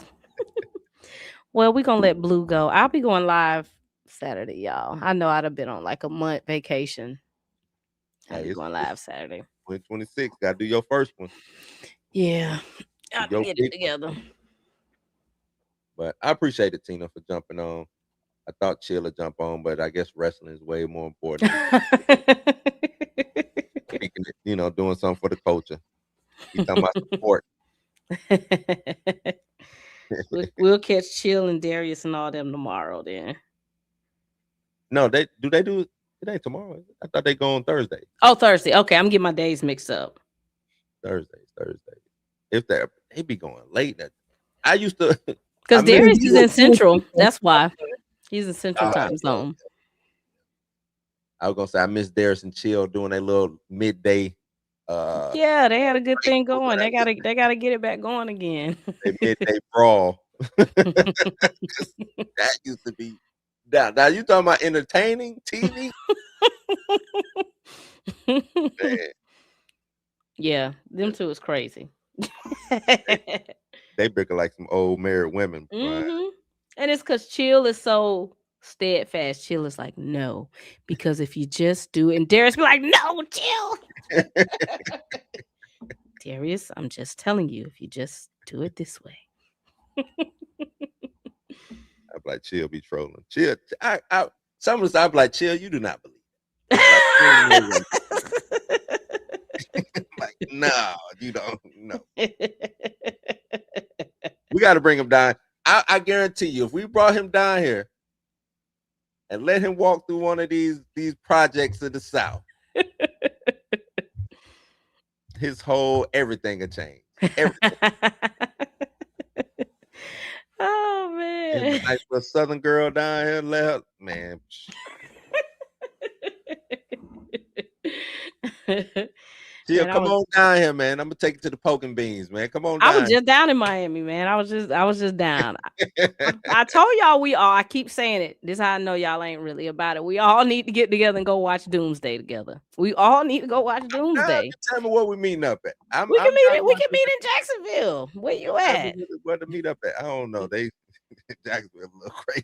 Well, we're gonna let Blue go. I'll be going live Saturday, y'all. I know I'd have been on like a month vacation. I'll be going live Saturday. 26. Gotta do your first one. Yeah. I'll get it together. But I appreciate it, Tina, for jumping on. I thought Chill would jump on, but I guess wrestling is way more important. Doing something for the culture. You talking about support. We'll catch Chill and Darius and all them tomorrow then. No, they do it ain't tomorrow. I thought they go on Thursday. Oh, Thursday. Okay, I'm getting my days mixed up. Thursday. If they be going late. I used to, because Darius is in Central. That's why he's in Central time zone. I was gonna say I miss Darius and Chill doing a little midday. Yeah, they had a good thing going. They gotta get it back going again. Midday brawl. That used to be. Now you talking about entertaining TV? Man. Yeah, them two is crazy. They bicker like some old married women. Mm-hmm. And it's because Chill is so steadfast. Chill is like, no, because if you just do it, and Darius be like, no, Chill. Darius, I'm just telling you, if you just do it this way. I'm like, Chill be trolling. Chill, some of us I'm like, Chill, you do not believe. Like, no, you don't. No, we got to bring him down. I guarantee you, if we brought him down here and let him walk through one of these projects in the South, his whole everything will change. Everything. Oh man, A nice little Southern girl down here, left man. Yeah, come on down here, man. I'm gonna take you to the Poking Beans, man. Come on down. I was just down in Miami, man. I was just down. I told y'all I keep saying it. This is how I know y'all ain't really about it. We all need to get together and go watch Doomsday together. We all need to go watch Doomsday. Tell me where we meeting up at. We can meet in Jacksonville. Where you at? Where to meet up at? I don't know. They Jacksonville a little crazy.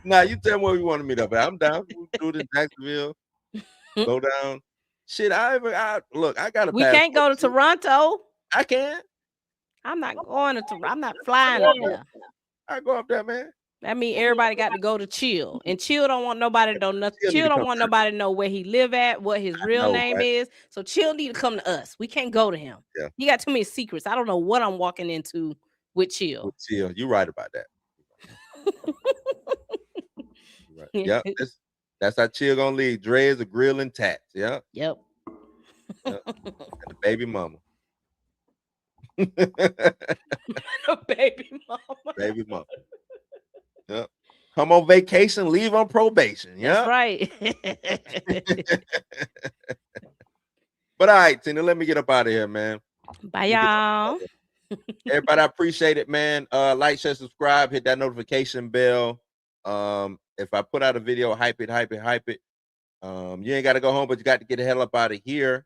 Nah, you tell me where we want to meet up at. I'm down. We'll do it in Jacksonville. Go down. Shit, look, I got to. We can't go to Toronto. I can. I'm not going to Toronto. I'm not flying up there. I go up there, man. That means everybody got to go to Chill, and Chill don't want nobody to know nothing. Chill don't want nobody to know where he live at, what his real name is. So Chill need to come to us. We can't go to him. Yeah. He got too many secrets. I don't know what I'm walking into with Chill. With Chill, you right about that. Right. Yep, that's how Chill gonna leave. Dreads, a grill, and tats. Yep. Yep. And the baby mama. Baby mama. Baby mama. Yep. Come on vacation, leave on probation. Yeah. That's right. But all right, Tina, let me get up out of here, man. Bye, y'all. Everybody, I appreciate it, man. Like, share, subscribe, hit that notification bell. If I put out a video, hype it. You ain't got to go home, but you got to get the hell up out of here.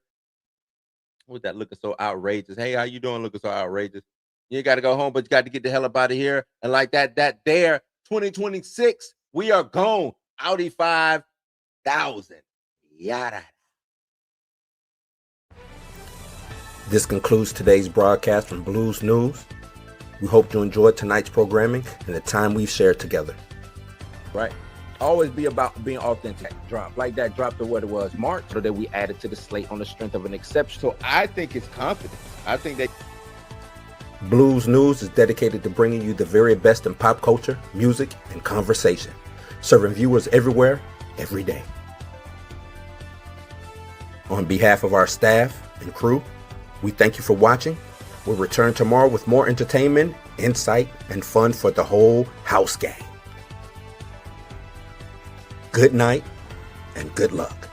What's that looking so outrageous? Hey, how you doing looking so outrageous? You ain't got to go home, but you got to get the hell up out of here. And like that there, 2026, we are gone. Audi 5000. Yada. This concludes today's broadcast from Blues News. We hope you enjoyed tonight's programming and the time we've shared together. Right. Always be about being authentic. Drop like that. Drop to what it was March, so that we added to the slate on the strength of an exception. So I think it's confidence. I think that Blues News is dedicated to bringing you the very best in pop culture, music, and conversation, serving viewers everywhere, every day. On behalf of our staff and crew, we thank you for watching. We'll return tomorrow with more entertainment, insight, and fun for the whole house gang. Good night and good luck.